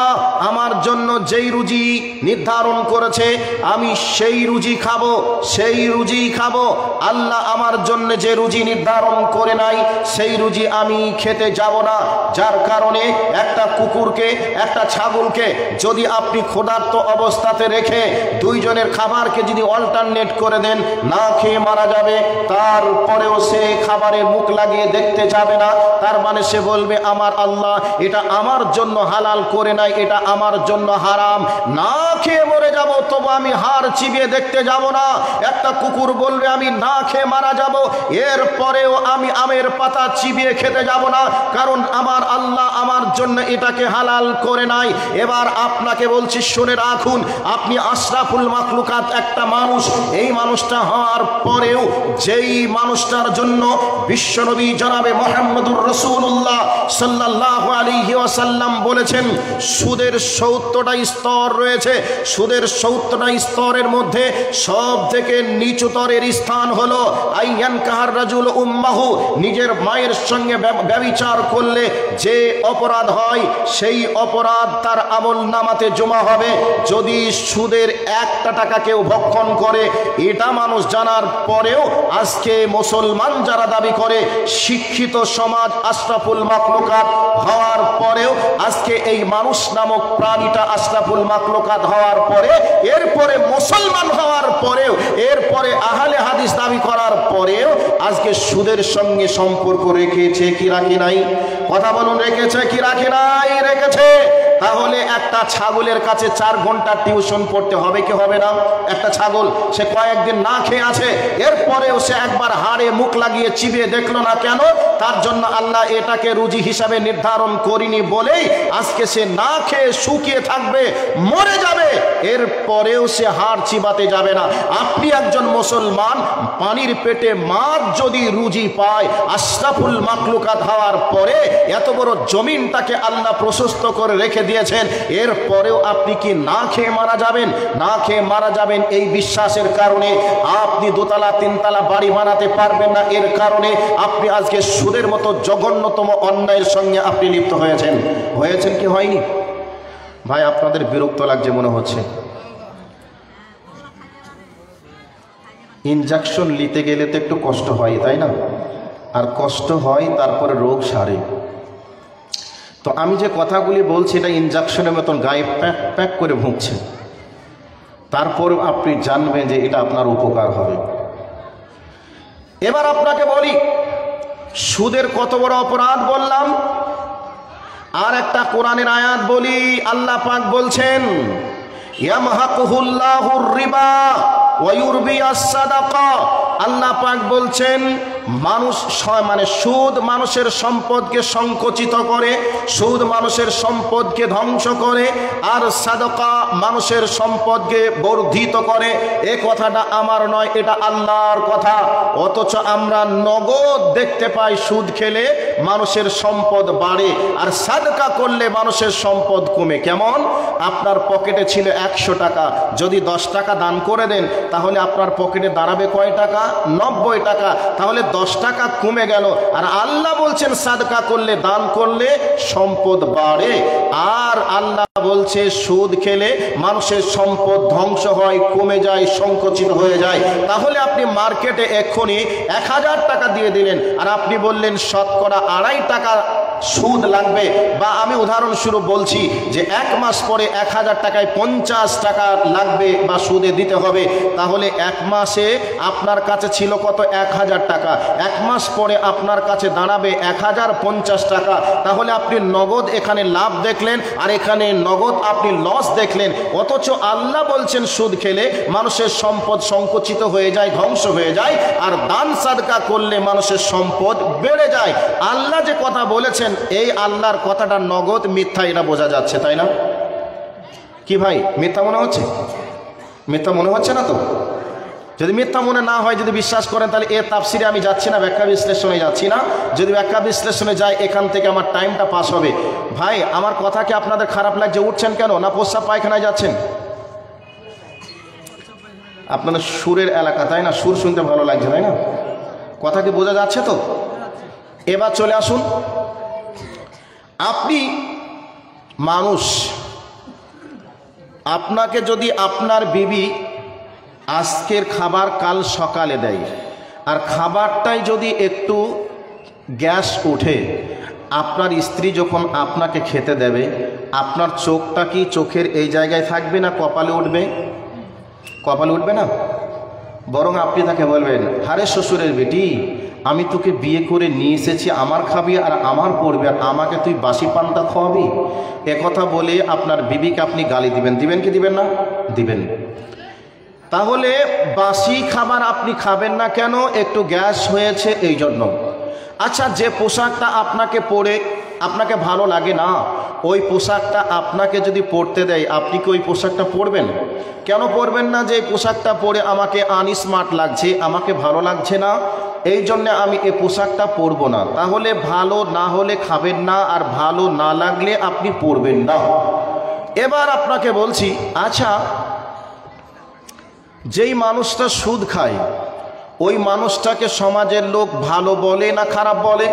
আমার জন্য যেই রুজি নির্ধারণ করেছে আমি সেই রুজি খাবো, সেই রুজি খাবো। আল্লাহ আমার জন্য যে রুজি নির্ধারণ করে নাই সেই রুজি আমি খেতে যাব না। যার কারণে একটা কুকুরকে, একটা ছাগলকে যদি আপনি ক্ষুধার্ত অবস্থাতে রেখে দুইজনের খাবারকে যদি অল্টারনেট করে দেন, না খেয়ে মারা যাবে, তারপরেও সে খাবারে মুখ লাগিয়ে দেখতে যাবে না। তার মানে সে বলবে আমার আল্লাহ এটা আমার জন্য হালাল করে নাই, এটা আমার জন্য হারাম। না খেয়ে মরে যাব তবু আমি হাড় চিবিয়ে দেখতে যাব না। একটা কুকুর বলবে আমি না খেয়ে মারা যাব, এরপরেও আমি আমের পাতা চিবিয়ে খেতে যাব না, কারণ আমার আল্লাহ আমার জন্য এটাকে হালাল করে নাই। এবার আপনাকে বলছি শুনে রাখুন, আপনি আশরাফুল মাখলুকাত একটা মানুষ, এই মানুষটা হওয়ার পরেও যেই মানুষটার জন্য বিশ্বনবী জনাবে মুহাম্মদুর রাসূলুল্লাহ সাল্লাল্লাহু আলাইহি ওয়াসাল্লাম বলেছেন সুদের 70টা স্তর রয়েছে। সুদের 70টা স্তরের মধ্যে সব থেকে নিচুতরের স্থান হলো আইয়ান কাহার রাজুল উম্মাহু, নিজের মায়ের সঙ্গে ব্যভিচার করলে যে অপরাধ হয় সেই অপরাধ তার আমল নামাতে জমা হবে। যদি সুদের 1 টাকা কেউ ভক্ষণ করে, এটা মানুষ জানার পরেও আজকে মুসলমান যারা দাবি করে, শিক্ষিত সমাজ আশরাফুল মাখলুকাত হওয়ার পরেও, আজকে এই মানুষ নামক প্রাণীটা আশরাফুল মাখলুকাত হওয়ার পরে, এরপরে মুসলমান হওয়ার পরেও, এরপরে আহলে হাদিস দাবি করার পরেও আজকে সুদের সঙ্গে সম্পর্ক রেখেছে কি রাখি নাই? কথা বলুন, রেখেছে কি রাখি নাই? রেখেছে। তাহলে একটা ছাগলের কাছে 4 ঘন্টা টিউশন পড়তে হবে কি হবে না? একটা ছাগল সে কয়েকদিন না খেয়ে আছে, এরপরেও সে একবার হাড়ে মুখ লাগিয়ে চিবিয়ে দেখলো না, কেন? তার জন্য আল্লাহ এটাকে রুজি হিসাবে নির্ধারণ করিনি বলেই আজকে সে না খেয়ে শুকিয়ে থাকবে, মরে যাবে, এরপরেও সে হাড় চিবাতে যাবে না। আপনি একজন মুসলমান, পানির পেটে মাছ যদি রুজি পায় আশরাফুল মাখলুকাত হওয়ার পরে, এত বড় জমিনটাকে আল্লাহ প্রশস্ত করে রেখে দিয়েছেন, এরপরেও আপনি কি না খেয়ে মারা যাবেন? না খেয়ে মারা যাবেন এই বিশ্বাসের কারণে আপনি 2 তলা 3 তলা বাড়ি বানাতে পারবেন না। এর কারণে আপনি আজকে সুদের মতো জঘন্যতম অন্যায়ের সঙ্গে আপনি লিপ্ত হয়েছেন। হয়েছেন কি হয়নি? ভাই আপনাদের বিরক্ত লাগছে মনে হচ্ছে। ইনজেকশন নিতে গেলে তো একটু কষ্ট হয়, তাই না? আর কষ্ট হয়, তারপরে রোগ সারে। তো আমি যে কথাগুলি বলছি এটা ইনজেকশনের মতন গায়ে প্যাক প্যাক করে ভুগছে, তারপরেও আপনি জানবেন যে এটা আপনার উপকার হবে। এবার আপনাকে বলি, সুদের কত বড় অপরাধ বললাম, আর একটা কোরআনের আয়াত বলি। আল্লাহ পাক বলছেন ইয়ামহাকুহুল্লাহুর রিবা ওয়া ইউরবিয়াস সাদাকা। আল্লাহ পাক বলছেন মানুষ মানে সুদ মানুষের সম্পদকে সংকুচিত করে, সুদ মানুষের সম্পদকে ধ্বংস করে, আর সাদাকা মানুষের সম্পদকে বর্ধিত করে। এ কথাটা আমার নয়, এটা আল্লাহর কথা। অথচ আমরা নগদ দেখতে পাই সুদ খেলে মানুষের সম্পদ বাড়ে, আর সাদকা করলে মানুষের সম্পদ কমে। কেমন? আপনার পকেটে ছিল 100 টাকা, যদি 10 টাকা দান করে দেন তাহলে আপনার পকেটে দাঁড়াবে কয় টাকা? 90 টাকা। তাহলে 10 টাকা কমে গেল। আর আল্লাহ বলছেন সাদকা করলে, দান করলে সম্পদ বাড়ে। আর আল্লাহ বলছে সুদ খেলে মানুষের সম্পদ ধ্বংস হয়, কমে যায়, সংকুচিত হয়ে যায়। তাহলে আপনি মার্কেটে এক্ষুনি 1000 টাকা দিয়ে দিলেন, আর আপনি বললেন শতকরা 2.5 টাকা সুদ লাগবে, বা আমি উদাহরণস্বরূপ বলছি যে 1 মাস পরে 1000 টাকায় 50 টাকা লাগবে বা সুদে দিতে হবে। তাহলে 1 মাসে আপনার কাছে ছিল কত? 1000 টাকা। 1 মাস পরে আপনার কাছে দাঁড়াবে 1050 টাকা। তাহলে আপনি নগদ এখানে লাভ দেখলেন, আর এখানে নগদ আপনি লস দেখলেন। অথচ আল্লাহ বলছেন সুদ খেলে মানুষের সম্পদ সংকুচিত হয়ে যায়, ধ্বংস হয়ে যায়, আর দান সাদকা করলে মানুষের সম্পদ বেড়ে যায়। আল্লাহ যে কথা বলেছেন, এই আল্লাহর কথাটা নগদ মিথ্যা, এটা বোঝা যাচ্ছে, তাই না? কি ভাই, মিথ্যা মনে হচ্ছে? মিথ্যা মনে হচ্ছে না তো? যদি মিথ্যা মনে না হয়, যদি বিশ্বাস করেন, তাহলে এ তাফসিরে আমি যাচ্ছি না, ব্যাখ্যা বিশ্লেষণে যাচ্ছি না। যদি ব্যাখ্যা বিশ্লেষণে যাই, এখান থেকে আমার টাইমটা পাস হবে। ভাই আমার কথা কি আপনাদের খারাপ লাগছে? উঠছেন কেন? না প্রস্রাব পায়খানায় যাচ্ছেন? আপনাদের সুরের এলাকা, তাই না? সুর শুনতে ভালো লাগছে, তাই না? কথা কি বোঝা যাচ্ছে তো? এবার চলে আসুন, আপনি মানুষ, আপনাকে যদি আপনার বিবি আজকের খাবার কাল সকালে দেয়, আর খাবারটাই যদি একটু গ্যাস ওঠে, আপনার স্ত্রী যখন আপনাকে খেতে দেবে, আপনার চোখটা কি চোখের এই জায়গায় থাকবে না কপালে উঠবে? কপালে উঠবে না? বরং আপনি তাকে বলবেন, হারে শ্বশুরের বেটি, আমি তোকে বিয়ে করে নিয়ে এসেছি, আমার খাবি আর আমার পড়বে, আর আমাকে তুই বাসি পান্তা খাওয়াবি? একথা বলে আপনার বিবিকে আপনি গালি দিবেন। দিবেন কি দিবেন না? দিবেন। তাহলে বাসি খাবার আপনি খাবেন না কেন? একটু গ্যাস হয়েছে এই জন্য। আচ্ছা, যে পোশাকটা আপনাকে পরে আপনাকে ভালো লাগে না, ওই পোশাকটা আপনাকে যদি পরতে দেয়, আপনি কি ওই পোশাকটা পরবেন? কেন পরবেন না? যে পোশাকটা পরে আমাকে আনস্মার্ট লাগছে, আমাকে ভালো লাগছে না, এই জন্য আমি এই পোশাকটা পরবো না। তাহলে ভালো না হলে খাবেন না, আর ভালো না লাগলে আপনি পরবেন না। এবার আপনাকে বলছি, আচ্ছা যেই মানুষটা সুদ খায় ওই মানুষটাকে সমাজের লোক ভালো বলে না খারাপ বলে?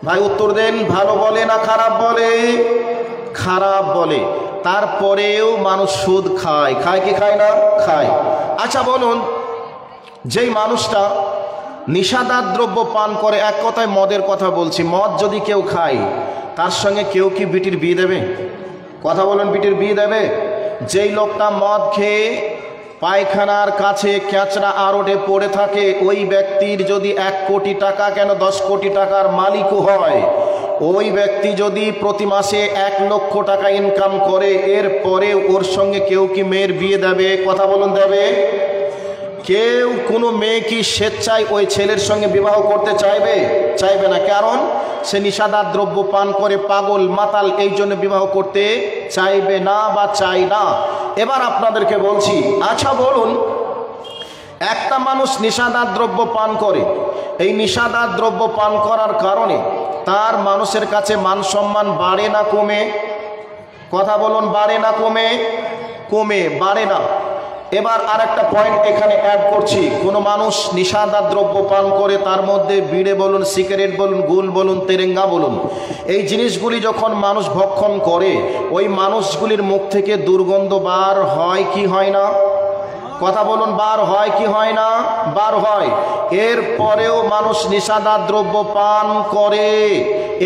ভাই উত্তর দেন, ভালো বলে না খারাপ বলে? খারাপ বলে। তারপরেও মানুষ সুদ খায়, খায় কি খায় না? খায়। আচ্ছা বলুন, যেই মানুষটা নিশাদার দ্রব্য পান করে, এক কথায় মদের কথা বলছি, মদ যদি কেউ খায় তার সঙ্গে কেউ কি বিটির বিয়ে দেবে? কথা বলুন, বিটির বিয়ে দেবে? যেই লোকটা মদ খেয়ে পায়খানার কাছে ক্যাচড়া আড়টে পড়ে থাকে, ওই ব্যক্তির যদি 1 কোটি টাকা কেন 10 কোটি টাকার মালিকও হয়, ওই ব্যক্তি যদি প্রতি মাসে 1 লক্ষ টাকা ইনকাম করে, এরপরে ওর সঙ্গে কেউ কি মেয়ের বিয়ে দেবে? কথা বলুন, দেবে? কেউ কোনো মেয়ে কি স্বেচ্ছায় ওই ছেলের সঙ্গে বিবাহ করতে চাইবে? চাইবে না। কারণ সে নিশাদার দ্রব্য পান করে পাগল মাতাল, এই জন্য বিবাহ করতে চাইবে না বা চাই না। এবার আপনাদেরকে বলছি, আচ্ছা বলুন, একটা মানুষ নিশাদার দ্রব্য পান করে, এই নিশাদার দ্রব্য পান করার কারণে তার মানুষের কাছে মান সম্মান বাড়ে না কমে? কথা বলুন, বাড়ে না কমে? কমে, বাড়ে না। এবার আর একটা পয়েন্ট এখানে অ্যাড করছি, কোনো মানুষ নিশাদার দ্রব্য পান করে, তার মধ্যে বিড়ে বলুন, সিগারেট বলুন, গুল বলুন, তেরেঙ্গা বলুন, এই জিনিসগুলি যখন মানুষ ভক্ষণ করে, ওই মানুষগুলির মুখ থেকে দুর্গন্ধ বার হয় কি হয় না? কথা বলুন, বার হয় কি হয় না? বার হয়। এরপরেও মানুষ নিশাদার দ্রব্য পান করে।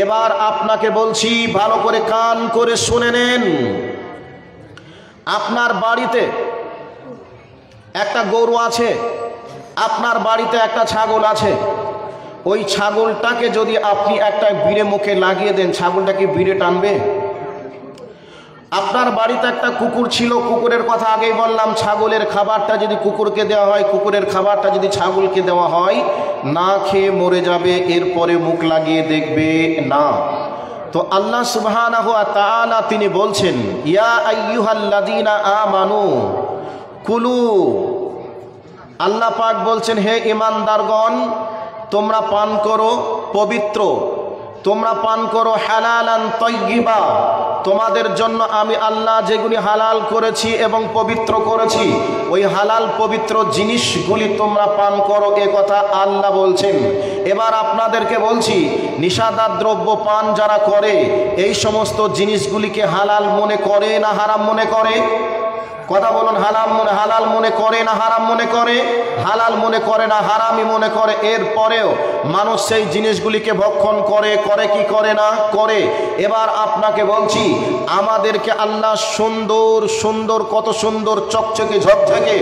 এবার আপনাকে বলছি, ভালো করে কান করে শুনে নেন। আপনার বাড়িতে একটা গরু আছে, আপনার বাড়িতে একটা ছাগল আছে, ওই ছাগলটাকে যদি আপনি একটা বিড়ে মুখে লাগিয়ে দেন, ছাগলটা কি বিড়ে টানবে? আপনার বাড়িতে একটা কুকুর ছিল, কুকুরের কথা আগেই বললাম, ছাগলের খাবারটা যদি কুকুরকে দেওয়া হয়, কুকুরের খাবারটা যদি ছাগলকে দেওয়া হয়, না খেয়ে মরে যাবে, এরপরে মুখ লাগিয়ে দেখবে না। তো আল্লাহ সুবহানাহু ওয়া তাআলা তিনি বলছেন, ইয়া আইয়ুহাল্লাযীনা আমানু কুলু, আল্লাহ পাক বলছেন, হে ঈমানদারগণ, তোমরা পান করো পবিত্র, তোমরা পান করো হালালান তাইয়্যিবা, তোমাদের জন্য আমি আল্লাহ যেগুলি হালাল করেছি এবং পবিত্র করেছি, ওই হালাল পবিত্র জিনিসগুলি তোমরা পান করো, এ কথা আল্লাহ বলছেন। এবার আপনাদেরকে বলছি, নিশাদার দ্রব্য পান যারা করে, এই সমস্ত জিনিসগুলিকে হালাল মনে করে না হারাম মনে করে? কথা বলুন, হালাল মনে করে না হারাম মনে করে? হালাল মনে করে না হারামই মনে করে। এরপরেও মানুষ সেই জিনিসগুলিকে ভক্ষণ করে, করে কি করে না? করে। এবার আপনাকে বলছি, আমাদেরকে আল্লাহ সুন্দর সুন্দর, কত সুন্দর চকচকে ঝকঝকে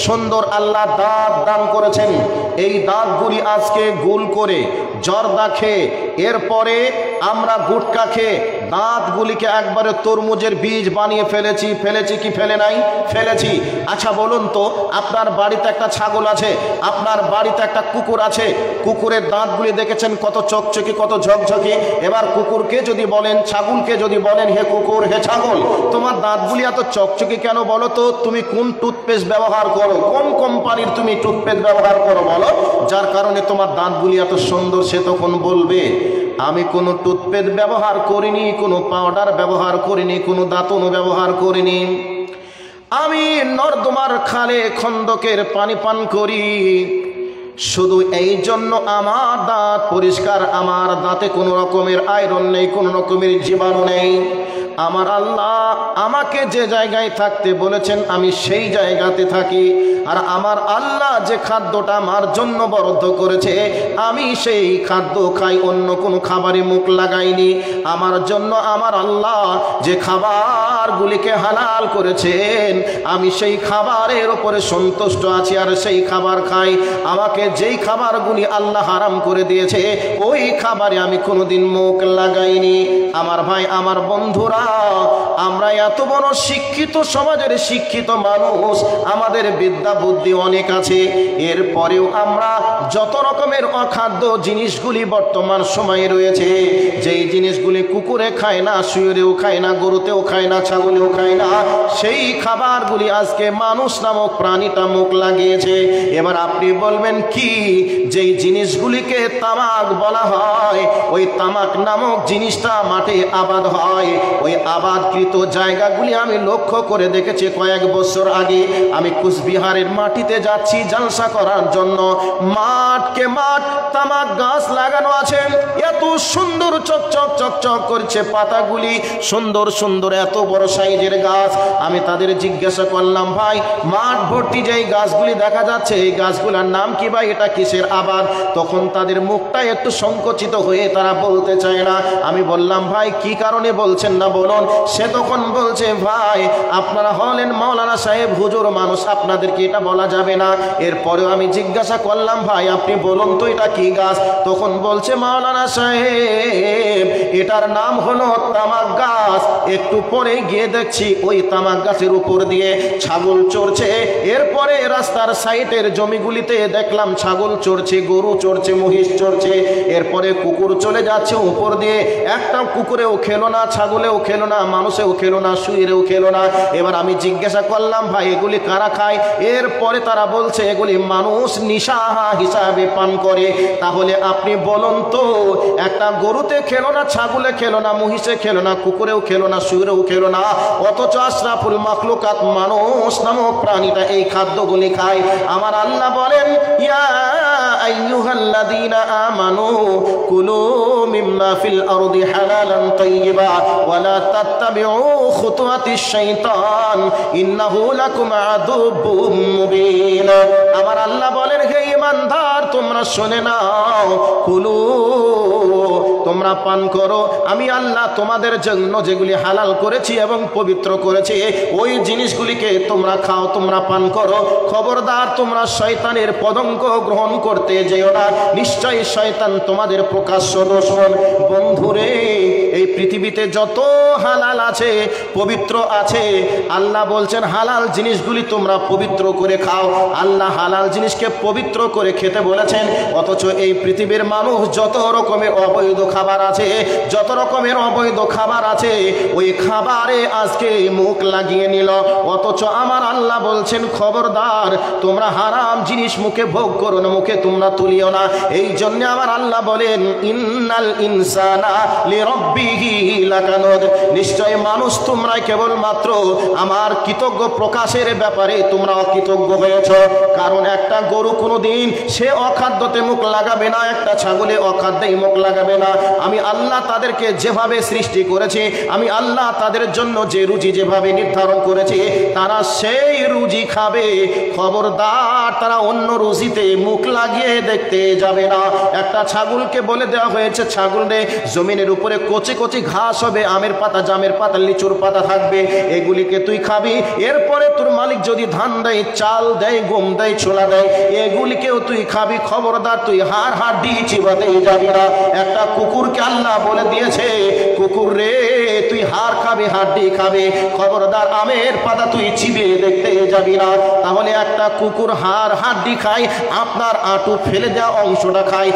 সুন্দর আল্লাহ দাঁত দান করেছেন। এই দাঁতগুলি আজকে গোল করে জর্দা খেয়ে, এরপরে আমরা গুটকা খেয়ে দাঁতগুলিকে একবারে তরমুজের বীজ বানিয়ে ফেলেছি। ফেলেছি কি ফেলে নাই? ফেলেছি। আচ্ছা বলুন তো, আপনার বাড়িতে একটা ছাগল আছে, আপনার বাড়িতে একটা কুকুর আছে, কুকুরের দাঁতগুলি দেখেছেন কত চকচকে, কত ঝকঝকে। এবার কুকুরকে যদি বলেন, ছাগলকে যদি বলেন, হে কুকুর, হে ছাগল, তোমার দাঁতগুলি এত চকচকে কেন বলো তো? তুমি কোন টুথপেস্ট ব্যবহার করো, কোন কোম্পানির তুমি টুথপেস্ট ব্যবহার করো বলো, যার কারণে তোমার দাঁতগুলি এত সুন্দর? সে তখন বলবে, আমি কোনো টুথপেস্ট ব্যবহার করিনি, কোনো পাউডার ব্যবহার করিনি, কোনো দাঁতন ব্যবহার করিনি, আমি নর্দমার খালে খন্দকের পানি পান করি, শুধু এই জন্য আমার দাঁত পরিষ্কার, আমার দাঁতে কোনো রকমের আয়রন নেই, কোনো রকমের জীবাণু নেই। আমার আল্লাহ আমাকে যে জায়গায় থাকতে বলেছেন আমি সেই জায়গাতে থাকি, আর আমার আল্লাহ যে খাদ্যটা আমার জন্য বরাদ্দ করেছে আমি সেই খাদ্য খাই, অন্য কোনো খাবারে মুখ লাগাইনি। আমার জন্য আমার আল্লাহ যে খাবারগুলিকে হালাল করেছেন আমি সেই খাবারের উপরে সন্তুষ্ট আছি আর সেই খাবার খাই। আমাকে যেই খাবারগুলি আল্লাহ হারাম করে দিয়েছে ওই খাবারে আমি কোনোদিন মুখ লাগাইনি। আমার ভাই, আমার বন্ধুরা, আমরা এত বড় শিক্ষিত সমাজের শিক্ষিত মানুষ, আমাদের বিদ্যা বুদ্ধি অনেক আছে, এরপরেও আমরা যত রকমের অখাদ্য জিনিসগুলি বর্তমান সময়ে রয়েছে, যেই জিনিসগুলি কুকুরে খায় না, শুয়োরেও খায় না, গরুতেও খায় না, ছাগলেও খায় না, সেই খাবারগুলি আজকে মানুষ নামক প্রাণীটা মুখ লাগিয়েছে। এবার আপনি বলবেন কি, যেই জিনিসগুলিকে তামাক বলা হয়, ওই তামাক নামক জিনিসটা মাঠে আবাদ হয়। ওই আবাদকৃত জায়গাগুলি আমি লক্ষ্য করে দেখেছি। কয়েক বছর আগে আমি কুচবিহারের মাটিতে যাচ্ছি জলসা করার জন্য। মাঠকে মাঠ তামাক গাছ লাগানো আছে, এত সুন্দর চকচক চকচক করছে পাতাগুলি, সুন্দর সুন্দর এত বড় সাইজের গাছ। আমি তাদের জিজ্ঞাসা করলাম, ভাই মাঠ ভর্তি যেই গাছগুলি দেখা যাচ্ছে, এই গাছগুলোর নাম কি ভাই, এটা কিসের আবাদ? তখন তাদের মুখটা একটু সংকুচিত হয়ে তারা বলতে চায় না। আমি বললাম, ভাই কি কারণে বলছেন না বলুন। সে তখন বলছে, ভাই আপনারা হলেন মাওলানা সাহেব, হুজুর মানুষ, আপনাদেরকে এটা বলা যাবে না। এরপরেও আমি জিজ্ঞাসা করলাম, ভাই আপনি বলুন তো এটা কি গাছ? তখন বলছে, মাওলানা সাহেব এটার নাম হলো তামাক গাছ। একটু পরে গিয়ে দেখছি ওই তামাক গাছের উপর দিয়ে ছাগল চড়ছে। এরপরে রাস্তার সাইডের জমিগুলিতে দেখলাম ছাগল চড়ছে, গরু চড়ছে, মহিষ চড়ছে। এরপরে কুকুর চলে যাচ্ছে উপর দিয়ে। একটা কুকুরেও খেলো না, ছাগলেও খেলো না, মানুষেও খেলো না, শুয়োরেও খেলো না। এবার আমি জিজ্ঞাসা করলাম, ভাই এগুলি কারা খায়? এরপরে তারা বলছে এগুলি মানুষ নিশা হিসাবে পান করে। তাহলে আপনি বলুন তো, একটা গরুতে খেলো না, ছাগলে খেলো না, মহিষে খেলো না, কুকুরেও খেলো না, শুয়োরেও খেলো না, অথচ আশরাফুল মাখলুকাত মানুষ নামক প্রাণীটা এই খাদ্যগুলি খায়। আমার আল্লাহ বলেন, ইয়া আইয়ুহাল্লাযীনা আমানু কুলু মিম্মা ফিল আরদি হালালান তাইয়্যিবা ওয়া লা তাত্তাবিউ খুতুওয়াতিশ শাইতান ইন্নাহু লাকুম আদুব্বুম মুবিন। আমার আল্লাহ বলেন, হে ঈমানদার তোমরা শুনে নাও, কুলু তোমরা পান করো, আমি আল্লাহ তোমাদের জন্য যেগুলি হালাল করেছি এবং পবিত্র করেছি ওই জিনিসগুলিকে তোমরা খাও, তোমরা পান করো। খবরদার তোমরা শয়তানের পদঙ্ক গ্রহণ করতে যেও না, নিশ্চয়ই শয়তান তোমাদের প্রকাশ্য দুশমন। বন্ধুরে, এই পৃথিবীতে যত হালাল আছে, পবিত্র আছে, আল্লাহ বলছেন হালাল জিনিসগুলি তোমরা পবিত্র করে খাও। আল্লাহ হালাল জিনিসকে পবিত্র করে খেতে বলেছেন। অথচ এই পৃথিবীর মানুষ যত রকমের অবৈধ খাবার আছে, যত রকমের অবৈধ খাবার আছে, ওই খাবারে আজকে মুখ লাগিয়ে নিল। অথচ আমার আল্লাহ বলছেন, খবরদার তোমরা হারাম জিনিস মুখে ভোগ করো না, মুখে তোমরা তুলিও না। এই জন্য আমার আল্লাহ বলেন, ইন্নাল ইনসানা লিরাব্বিহি লাকানুদ, নিশ্চয় মানুষ তোমরা কেবলমাত্র আমার কৃতজ্ঞ প্রকাশের ব্যাপারে তোমরা অকৃতজ্ঞ হয়েছ। কারণ একটা গরু কোনোদিন সে অখাদ্যতে মুখ লাগাবে না, একটা ছাগলে অখাদ্যেই মুখ লাগাবে না। আমি আল্লাহ তাদেরকে যেভাবে সৃষ্টি করেছি, আমি আল্লাহ তাদের জন্য যে রুজি যেভাবে নির্ধারণ করেছি, তারা সেই রুজি খাবে। খবরদার তারা অন্য রুজিতে মুখ লাগিয়ে দেখতে যাবে না। একটা ছাগলকে বলে দেওয়া হয়েছে, ছাগল রে জমিনের উপরে কচি কচি ঘাস হবে, আমের পাতা, জামের পাতা, লিচুর পাতা থাকবে, এগুলিকে তুই খাবি। এরপরে তোর মালিক যদি ধান দেয়, চাল দেয়, গম দেয়, ছোলা দেয়, এগুলিকেও তুই খাবি। খবরদার তুই হাড়ি চিবাতে যাবি না। একটা কুকুরকে আল্লাহ বলে দিয়েছে, কুকুর রে তুই হাড় খাবে, হাড্ডি খাবে, খবরদার আমের পাতা তুই চিবিয়ে দেখতে যাবি না। তাহলে একটা কুকুর হাড় হাড্ডি খায়, আপনার আঁটু ফেলে দেওয়া অংশটা খায়,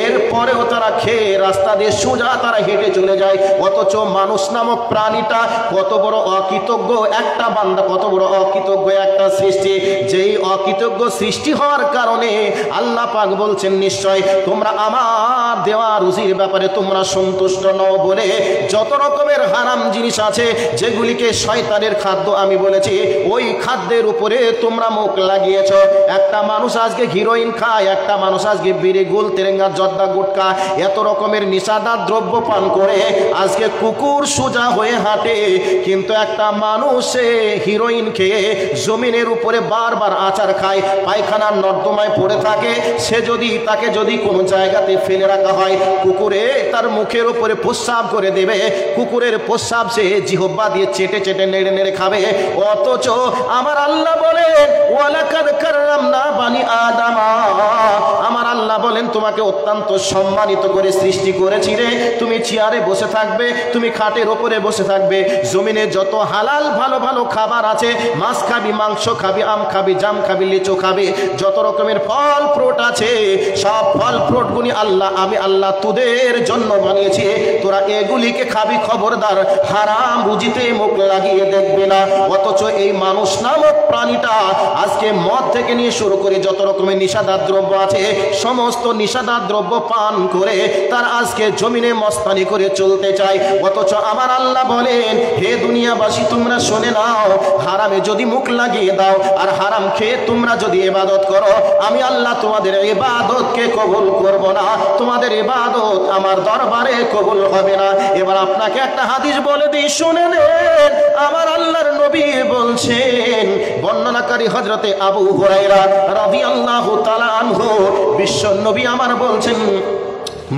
এরপরেও তারা খেয়ে রাস্তা দিয়ে সোজা তারা হেঁটে চলে যায়। অথচ মানুষ নামক প্রাণীটা কত বড় অকৃতজ্ঞ একটা বান্দা, কত বড় অকৃতজ্ঞ একটা সৃষ্টি। যেই অকৃতজ্ঞ সৃষ্টি হওয়ার কারণে আল্লাহ পাক বলছেন, নিশ্চয় তোমরা আমার দেওয়া রুজির ব্যাপারে তোমরা সন্তুষ্ট নও বলে যত রকমের হারাম জিনিস আছে, যেগুলিকে শয়তানের খাদ্য আমি বলেছি, ওই খাদ্যের উপরে তোমরা মুখ লাগিয়েছ। একটা মানুষ আজকে হিরোইন খায়, একটা মানুষ আজকে বিড়ি, গুল, তেরেঙ্গা, জর্দা, গুটকা, এত রকমের নিশাদার দ্রব্য পান করে আজকে কুকুর সোজা হয়ে হাঁটে। কিন্তু একটা মানুষ হিরোইন খেয়ে জমিনের উপরে বারবার আচার খায়, পায়খানার নর্দমায় পড়ে থাকে, সে যদি তাকে যদি কোনো জায়গাতে ফেলে রাখা হয়, কুকুরে তার মুখের উপরে প্রস্রাব করে দেবে, কুকুরের প্রস্রাব সে জিহ্বা দিয়ে চেটে চেটে নেড়ে নেড়ে খাবে। অথচ আমার আল্লাহ বলেন ওয়ালাকাদ কাররামনা বানি আদম, আমার আল্লাহ বলেন তোমাকে অত্যন্ত সম্মানিত করে সৃষ্টি করেছি রে। তুমি চেয়ারে বসে থাকবে, তুমি খাটের ওপরে বসে থাকবে, জমিনে যত হালাল ভালো ভালো খাবার আছে, মাছ খাবি, মাংস খাবি, আম খাবি, জাম খাবি, লিচু খাবি, যত রকমের ফল ফ্রুট আছে সব ফল ফ্রুটগুলি আমি আল্লাহ তোদের জন্য বানিয়েছি, তোরা এগুলিকে খাবি, খবরদার হারাম রুজিতে মুখ লাগিয়ে দেখবে না। অথচ এই মানুষ নামক প্রাণীটা আজকে মদ থেকে নিয়ে শুরু করে যত রকমের নিষাদার দ্রব্য আছে সমস্ত নিষাদার দ্রব্য পান করে তার আজকে জমিনে মস্তানি করে চলতে চায়। অথচ আমার আল্লাহ বলেন হে দুনিয়াবাসী তোমরা শুনে নাও, হারামে যদি মুখ লাগিয়ে দাও আর হারাম খেয়ে তোমরা যদি ইবাদত করো, আমি আল্লাহ তোমাদের ইবাদতকে কবুল করব না, তোমাদের ইবাদত আমার দরবারে কবুল হবে না। এবার আপনাকে একটা হাদিস বলে দিই, শুনে নেন। আমার আল্লাহর নবী বলছেন, বর্ণনাকারী হযরতে আবু হুরায়রা রাদিয়াল্লাহু তাআলা আনহু, বিশ্ব নবী আমার বলছেন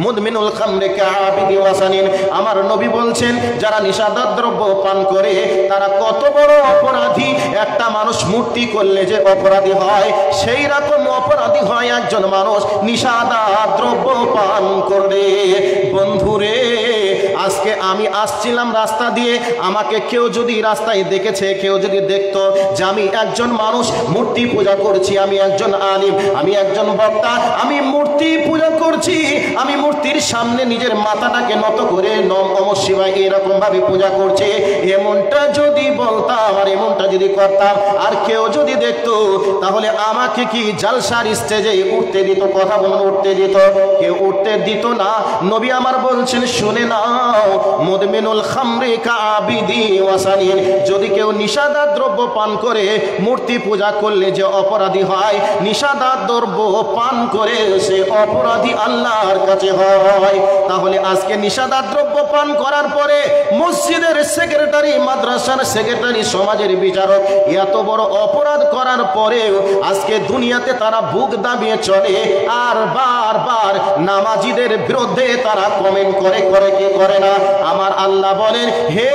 মুদমিনুল খামরে কাবিদি ওয়াসানিন, আমার নবী বলছেন যারা নিষাদার দ্রব্য পান করে তারা কত বড় অপরাধী। একটা মানুষ মূর্তি করলে যে অপরাধী হয় সেই রকম অপরাধী হয় একজন মানুষ নিষাদার দ্রব্য পান করলে। বন্ধুরে, আজকে আমি আসছিলাম রাস্তা দিয়ে, আমাকে কেউ যদি রাস্তায় দেখেছে, কেউ যদি দেখতো যে আমি একজন মানুষ মূর্তি পূজা করছি, আমি একজন আলিম, আমি একজন বক্তা, আমি মূর্তি পূজা করছি, আমি মূর্তির সামনে নিজের মাথাটাকে নত করে নম নম শিবায় এরকম ভাবে পূজা করছে, এমনটা যদি বলতাম আর এমনটা যদি করতাম আর কেউ যদি দেখতো, তাহলে আমাকে কি জালসার স্টেজে উঠতে দিত? কথা বলুন, উঠতে দিত? কেউ উঠতে দিত না। নবী আমার বলছেন শুনে নাও, মুদমিনুল খামরি কাবিদি ওয়াসানিন, যদি কেউ নিষাদার দ্রব্য পান করে মূর্তি পূজা করলে যে অপরাধী হয়, নিষাদার দ্রব্য পান করে সে অপরাধী আল্লাহর কাছে হয়। তাহলে আজকে নিষাদার দ্রব্য পান করার পরে মসজিদের সেক্রেটারি, মাদ্রাসার সেক্রেটারি, সমাজের বিচারক এত বড় অপরাধ করার পরেও আজকে দুনিয়াতে তারা বুক দাবিয়ে চলে আর বারবার নামাজিদের বিরুদ্ধে তারা কমেন্ট করে কি করে না। আমার আল্লাহ বলেন হে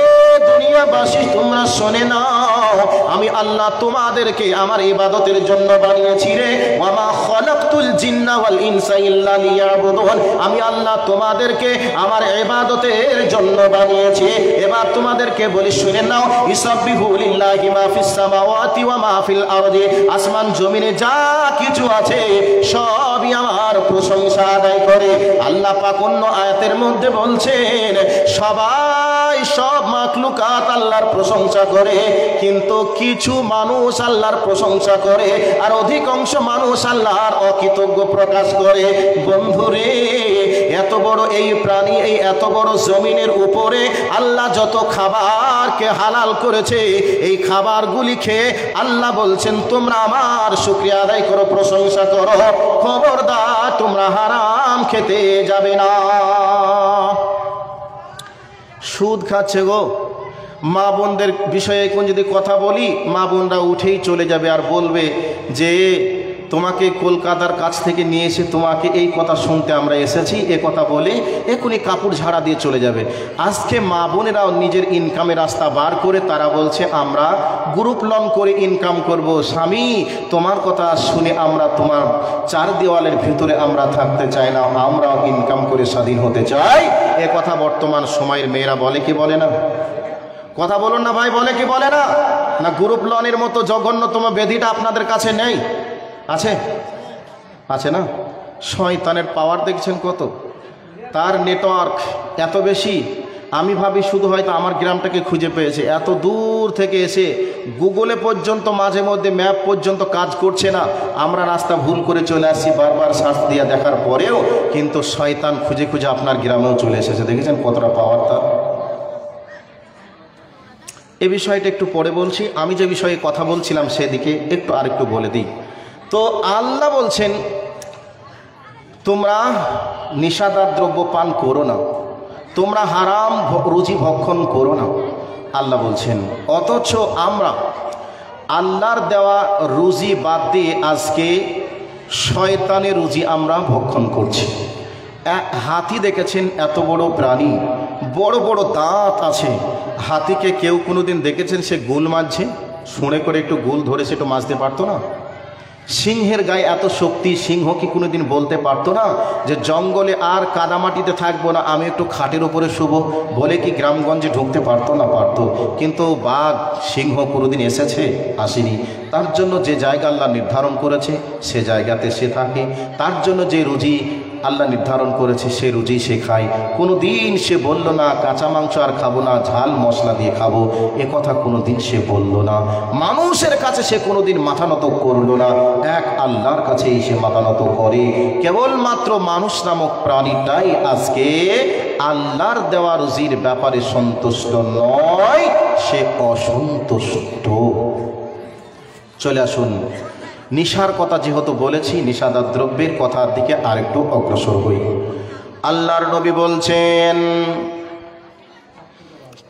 দুনিয়াবাসী তোমরা শুনে নাও, আমি আল্লাহ তোমাদেরকে আমার ইবাদতের জন্য বানিয়েছি রে। ওয়ামা খালাকতুল জিন্না ওয়াল ইনসা ইল্লা লিয়াবুদুন, আমি আল্লাহ তোমাদেরকে আমার ইবাদতের জন্য বানিয়েছি। এবার তোমাদেরকে বলি শুনে নাও, ইসাব্বিহু লিল্লাহি মা ফিস সামাওয়াতি ওয়া মা ফিল আরদি, আসমান জমিনে যা কিছু আছে সবই আমার প্রশংসা আদায় করে। আল্লাহ পাক অন্য আয়াতের মধ্যে বলছেন সবাই সব মাখলুকাত আল্লাহর প্রশংসা করে, কিন্তু কিছু মানুষ আল্লাহর প্রশংসা করে আর অধিকাংশ মানুষ আল্লাহর অকৃতজ্ঞ প্রকাশ করে। বন্ধুরে, এত বড় এই প্রাণী, এই এত বড় জমিনের উপরে আল্লাহ যত খাবারকে হালাল করেছে, এই খাবারগুলি খেয়ে আল্লাহ বলছেন তোমরা আমার শুকরিয়া আদায় করো, প্রশংসা করো, খবরদার তোমরা হারাম খেতে যাবে না। সুদ খাচ্ছে গো। মা বোনদের বিষয়ে এখন যদি কথা বলি, মা বোনরা উঠেই চলে যাবে আর বলবে যে তোমাকে কলকাতার কাছ থেকে নিয়ে এসে তোমাকে এই কথা শুনতে আমরা এসেছি, এ কথা বলে এখনই কাপড় ঝাড়া দিয়ে চলে যাবে। আজকে মা বোনেরাও নিজের ইনকামের রাস্তা বার করে তারা বলছে আমরা গ্রুপ লোন করে ইনকাম করব। স্বামী, তোমার কথা শুনে আমরা তোমার চার দেওয়ালের ভিতরে আমরা থাকতে চাই না, আমরাও ইনকাম করে স্বাধীন হতে চাই। এ কথা বর্তমান সময়ের মেয়েরা বলে কি বলে না? কথা বলুন না ভাই, বলে কি বলে না? না গ্রুপ লোনের মতো জঘন্যতম ব্যাধিটা আপনাদের কাছে নেই? আছে? আছে না? শয়তানের পাওয়ার দেখছেন কত, তার নেটওয়ার্ক এত বেশি। আমি ভাবি শুধু হয়তো আমার গ্রামটাকে খুঁজে পেয়েছে, এত দূর থেকে এসে গুগলে পর্যন্ত মাঝে মধ্যে ম্যাপ পর্যন্ত কাজ করছে না। আমরা রাস্তা ভুল করে চলে আসছি বারবার সার্চ দিয়ে দেখার পরেও, কিন্তু শয়তান খুঁজে খুঁজে আপনার গ্রামেও চলে এসেছে। দেখেছেন কতটা পাওয়ার তার? এ বিষয়টা একটু পরে বলছি। আমি যে বিষয়ে কথা বলছিলাম সেদিকে একটু আরেকটু বলে দিই। তো আল্লাহ বলছেন তোমরা নিষাদার দ্রব্য পান করো না, তোমরা হারাম রুজি ভক্ষণ করো না, আল্লাহ বলছেন। অথচ আমরা আল্লাহর দেওয়া রুজি বাদ দিয়ে আজকে শয়তানের রুজি আমরা ভক্ষণ করছি। হাতি দেখেছেন, এত বড় প্রাণী, বড় বড় দাঁত আছে। হাতিকে কেউ কোনোদিন দেখেছেন সে গুল মারছে? শুনে করে একটু গুল ধরে সে একটু মাজতে পারতো না? সিংহের গায়ে এত শক্তি, সিংহ কি কোনোদিন বলতে পারতো না যে জঙ্গলে আর কাদামাটিতে থাকবো না, আমি একটু খাটের উপরে শুবো? বলে কি গ্রামগঞ্জে ঢুকতে পারতো না? পারতো। কিন্তু বাঘ সিংহ কোনোদিন এসেছে? আসেনি। তার জন্য যে জায়গা আল্লাহ নির্ধারণ করেছে সে জায়গাতে সে থাকে। তার জন্য যে রুজি আল্লাহ নির্ধারণ করেছে সে রুজি সে খায়। কোনো দিন সে বলল না কাঁচা মাংস আর খাবো না, ঝাল মশলা দিয়ে খাবো, এ কথা কোনো দিন সে বলল না। মানুষের কাছে সে কোনো দিন মাথা নত করলো না, এক আল্লাহর কাছেই সে মাথা নত করে। কেবলমাত্র মানুষ নামক প্রাণীটাই আজকে আল্লাহর দেওয়া রুজির ব্যাপারে সন্তুষ্ট নয়, সে অসন্তুষ্ট। চলে আসুন, নিশার কথা যেহেতু বলেছি, নিশাদার দ্রব্যের কথার দিকে আরেকটু অগ্রসর হই। আল্লাহর নবী বলছেন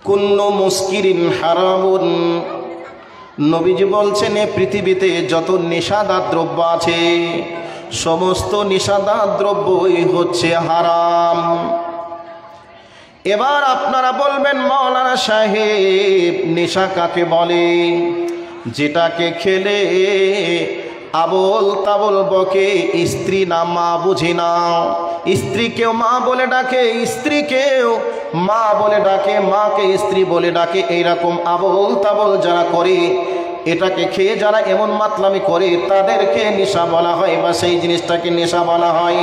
কুল্লু মুস্কিরিন হারামুন। নবীজি বলছেন এ পৃথিবীতে যত নেশাদার দ্রব্য আছে সমস্ত নেশাদার দ্রব্যই হচ্ছে হারাম। এবার আপনারা বলবেন মাওলানা সাহেব নেশা কাকে বলে? যেটাকে খেলে আবল তাবল বকে, স্ত্রী না মা বুঝি না, স্ত্রীকেও মা বলে ডাকে, স্ত্রীকেও মা বলে ডাকে, মাকে স্ত্রী বলে ডাকে, এইরকম আবল তাবল যারা করে, এটাকে খেয়ে যারা এমন মাতলামি করে তাদেরকে নেশা বলা হয়, বা সেই জিনিসটাকে নেশা বলা হয়।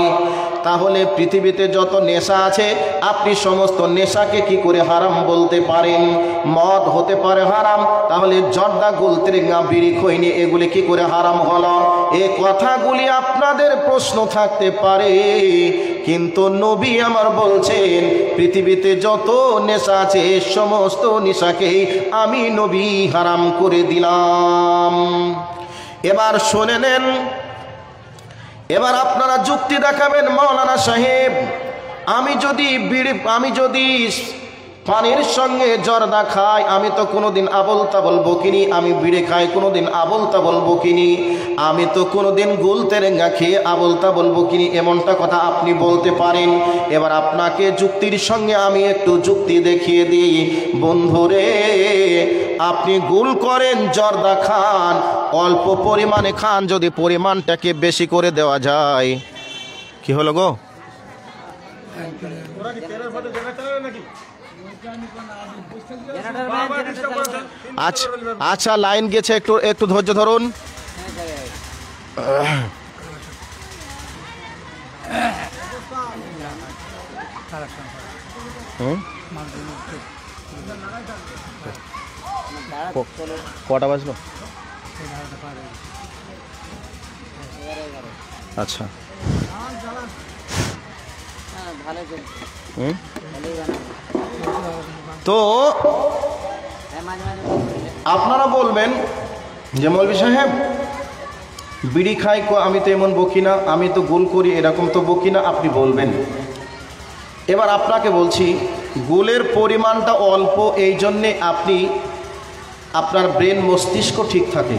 তাহলে পৃথিবীতে যত নেশা আছে আপনি সমস্ত নেশাকে কি করে হারাম বলতে পারেন? মদ হতে পারে হারাম, তাহলে জর্দা গোলতেরেঙ্গা বিড়ি খৈনি এগুলি কি করে হারাম হলো? এ কথাগুলি আপনাদের প্রশ্ন থাকতে পারে, কিন্তু নবী আমার বলছেন পৃথিবীতে যত নেশা আছে সমস্ত নেশাকেই আমি নবী হারাম করে দিলাম। এবার শুনে নেন, এবার আপনারা যুক্তি দেখাবেন মাওলানা সাহেব, আমি যদি পানির সঙ্গে জর্দা খাই আমি তো কোনোদিন আবল তাবল বকিনি, আমি বিড়ি খাই কোনোদিন আবল তাবল বকিনি, আমি তো কোনোদিন গুল তেরেঙ্গা খেয়ে আবল তাবল বকিনি, এমনটা কথা আপনি বলতে পারেন। এবার আপনাকে যুক্তির সঙ্গে আমি একটু যুক্তি দেখিয়ে দিই। বন্ধুরে, আপনি গুল করেন, জর্দা খান, অল্প পরিমাণে খান, যদি পরিমাণটাকে বেশি করে দেওয়া যায়, কি হলো গো? আচ্ছা লাইন গেছে, একটু ধৈর্য ধরুন। কটা বাজলো? আচ্ছা, তো আপনারা বলবেন যে মৌলভী সাহেব বিড়ি খাই আমি তো এমন বকি না, আমি তো গুল করি এরকম তো বকি না, আপনি বলবেন। এবার আপনাকে বলছি গুলের পরিমাণটা অল্প, এই জন্যে আপনার ব্রেন মস্তিষ্ক ঠিক থাকে।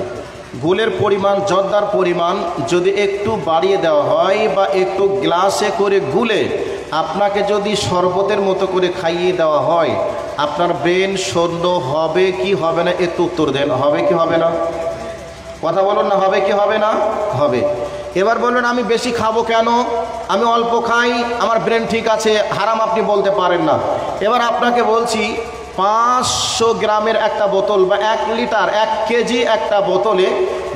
গুলের পরিমাণ, জর্দার পরিমাণ যদি একটু বাড়িয়ে দেওয়া হয় বা একটু গ্লাসে করে গুলে আপনাকে যদি শরবতের মতো করে খাইয়ে দেওয়া হয়, আপনার ব্রেন শূন্য হবে কি হবে না? একটু উত্তর দেন, হবে কি হবে না? কথা বলুন না, হবে কি হবে না? হবে। এবার বলুন আমি বেশি খাবো কেন? আমি অল্প খাই, আমার ব্রেন ঠিক আছে, হারাম আপনি বলতে পারেন না। এবার আপনাকে বলছি 500 গ্রামের একটা বোতল বা 1 লিটার 1 কেজি একটা বোতলে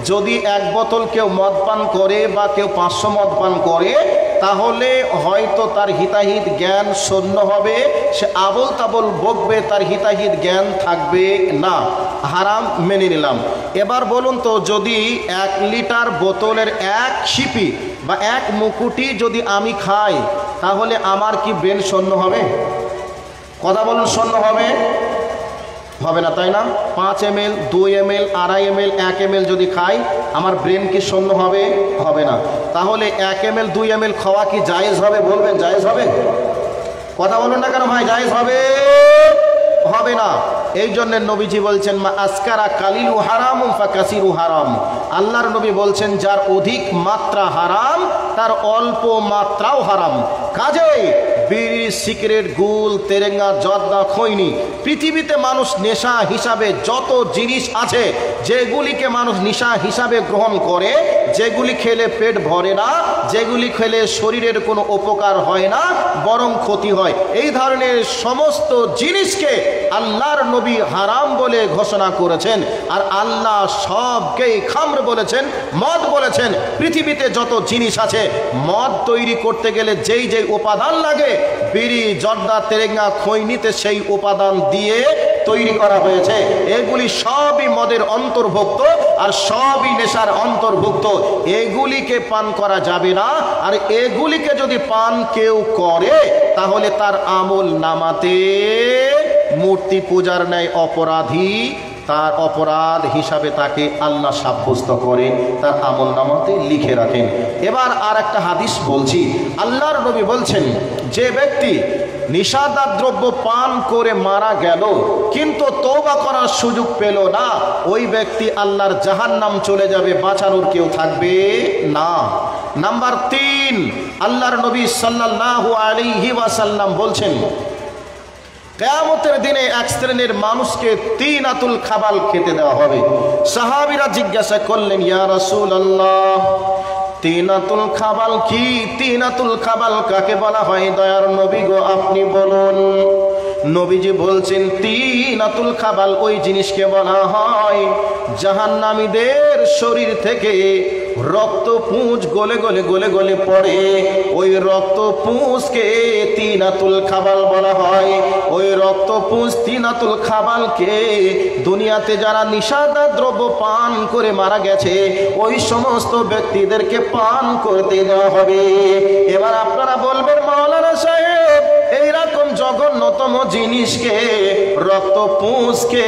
যদি 1 বোতল কেউ মদ পান করে বা কেউ 500 মদ পান করে, তাহলে হয়তো তার হিতাহিত জ্ঞান শূন্য হবে, সে আবল তাবল বকবে, তার হিতাহিত জ্ঞান থাকবে না, হারাম মেনে নিলাম। এবার বলুন তো, যদি 1 লিটার বোতলের 1 সিপি বা 1 মুকুটি যদি আমি খাই, তাহলে আমার কি ব্রেন শূন্য হবে? কথা বলুন, শূন্য হবে? হবে না, তাই না? 5 ml, 2 ml, 2.5 ml, 1 ml যদি খাই, আমার ব্রেন কি শূন্য হবে? হবে না। তাহলে 1 ml, 2 ml খাওয়া কি জায়েজ হবে? বলবেন জায়েজ হবে? কথা বলুন না কেন ভাই, জায়েজ হবে? হবে না। এই জন্য নবীজি বলছেন মা আসকারা কালিলু হারাম ফা কাসিরু হারাম। আল্লাহর নবী বলছেন যার অধিক মাত্রা হারাম তার অল্প মাত্রাও হারাম। কাজেই বিড়ি, সিগারেট, গুল, তেরেঙ্গা, জর্দা, খৈনি, পৃথিবীতে মানুষ নেশা হিসাবে যত জিনিস আছে যেগুলিকে মানুষ নেশা হিসাবে গ্রহণ করে, যেগুলি খেলে পেট ভরে না, যেগুলি খেলে শরীরের কোনো উপকার হয় না বরং ক্ষতি হয়, এই ধরনের সমস্ত জিনিসকে আল্লাহর নবী হারাম বলে ঘোষণা করেছেন। আর আল্লাহ সবকেই খামর বলেছেন, মদ বলেছেন। পৃথিবীতে যত জিনিস আছে মদ তৈরি করতে গেলে যেই যেই উপাদান লাগে, বিড়ি, জর্দা, তেরেঙ্গা, খৈনিতে সেই উপাদান দিয়ে তৈরি করা হয়েছে। এগুলি সবই মদের অন্তর্ভুক্ত আর সবই নেশার অন্তর্ভুক্ত। এগুলিকে পান করা যাবে না। আর এগুলিকে যদি পান কেউ করে তাহলে তার আমল নামাতে মূর্তি পূজার ন্যায় অপরাধী, তার অপরাধ হিসাবে তাকে আল্লাহ সাব্যস্ত করেন, তার আমল নামাতে লিখে রাখেন। এবার আর একটা হাদিস বলছি। আল্লাহর নবী বলছেন, যে ব্যক্তি নিশাদার দ্রব্য পান করে মারা গেল কিন্তু তওবা করার সুযোগ পেল না, ওই ব্যক্তি আল্লাহর জাহান্নাম চলে যাবে, বাঁচানোর কেউ থাকবে না। নাম্বার 3, আল্লাহর নবী সাল্লাল্লাহু আলাইহি ওয়াসাল্লাম বলছেন, কিয়ামতের দিনে এক শ্রেণীর মানুষকে তিনাতুল খাবাল খেতে দেওয়া হবে। সাহাবীরা জিজ্ঞাসা করলেন, ইয়া রাসূলুল্লাহ, তিনাতুল খাবাল কি? তিনাতুল খাবাল কাকে বলা হয় দয়ার নবী গো, আপনি বলুন। নবীজি বলছেন, তিনাতুল খাবাল ওই জিনিসকে বলা হয় জাহান্নামীদের শরীর থেকে রক্ত পুঁজ গলে গলে গলে গলে পড়ে, ওই রক্ত পুঁজকে তিনাতুল খাবাল বলা হয়। ওই রক্ত পুঁজ তিনাতুল খাবালকে দুনিয়াতে যারা নিশাদার দ্রব্য পান করে মারা গেছে ওই সমস্ত ব্যক্তিদেরকে পান করতে দেওয়া হবে। এবার আপনারা বলবেন, মাওলানা সাহেব, এইরকম জঘন্যতম জিনিসকে, রক্ত পুঁজকে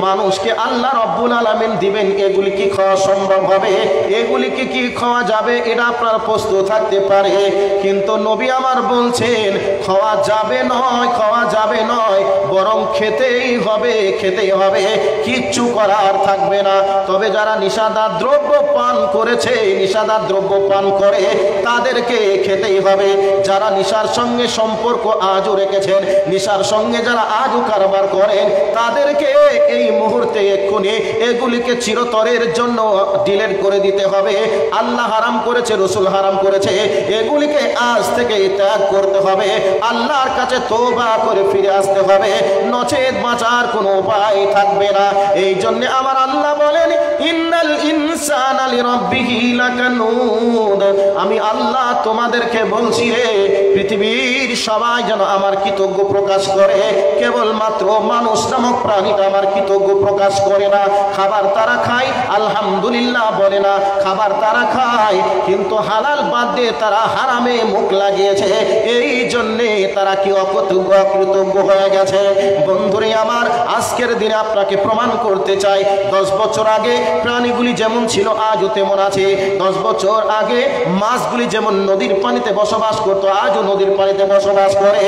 মানুষকে আল্লাহ রব্বুল আলামিন দিবেন, এগুলি কি খাওয়া সম্ভব হবে? এগুলিকে কি খাওয়া যাবে? এটা আপনার প্রশ্ন থাকতে পারে, কিন্তু নবী আমার বলছেন খাওয়া যাবে নয়, খাওয়া যাবে নয়, বরং খেতেই হবে, খেতেই হবে, কিচ্ছু করার থাকবে না। তবে যারা নিশাদার দ্রব্য পান করেছে, নিশাদার দ্রব্য পান করে, তাদেরকে খেতেই হবে। যারা নিশার সঙ্গে সম্পর্ক আজও রেখেছেন, নিশার সঙ্গে যারা আজও কারবার করেন, তাদেরকে এই মুহূর্তে এক্ষুনি এগুলিকে চিরতরের জন্য ডিলিট করে দিতে হবে। আল্লাহ হারাম করেছে, রসুল হারাম করেছে, এগুলিকে আজ থেকে ত্যাগ করতে হবে। আল্লাহর কাছে তওবা করে ফিরে আসতে হবে, নচেত বাঁচার কোনো উপায় থাকবে না। এই জন্য আমার আল্লাহ বলেন, ইন্নাল ইনসানা লিরাব্বিহি লাকানুদ। আমি আল্লাহ তোমাদেরকে বলছি রে, পৃথিবীর সবাই যেন আমার কৃতজ্ঞ প্রকাশ করে, কেবলমাত্র মানুষ নামক প্রাণীটা আমার কৃতজ্ঞ প্রকাশ করে না। খাবার তারা খায়, আলহামদুলিল্লাহ বলে না। খাবার তারা খায় কিন্তু হালাল বাদ দিয়ে তারা হারামে মুখ লাগিয়েছে, এই জন্যে তারা কি অকৃতজ্ঞ হয়ে গেছে। বন্ধুরে আমার, আজকের দিনে আপনাকে প্রমাণ করতে চাই, 10 বছর আগে প্রাণীগুলি যেমন ছিল আজও তেমন আছে। 10 বছর আগে মাছগুলি যেমন নদীর পানিতে বসবাস করতো, আজও নদীর পানিতে বসবাস করে।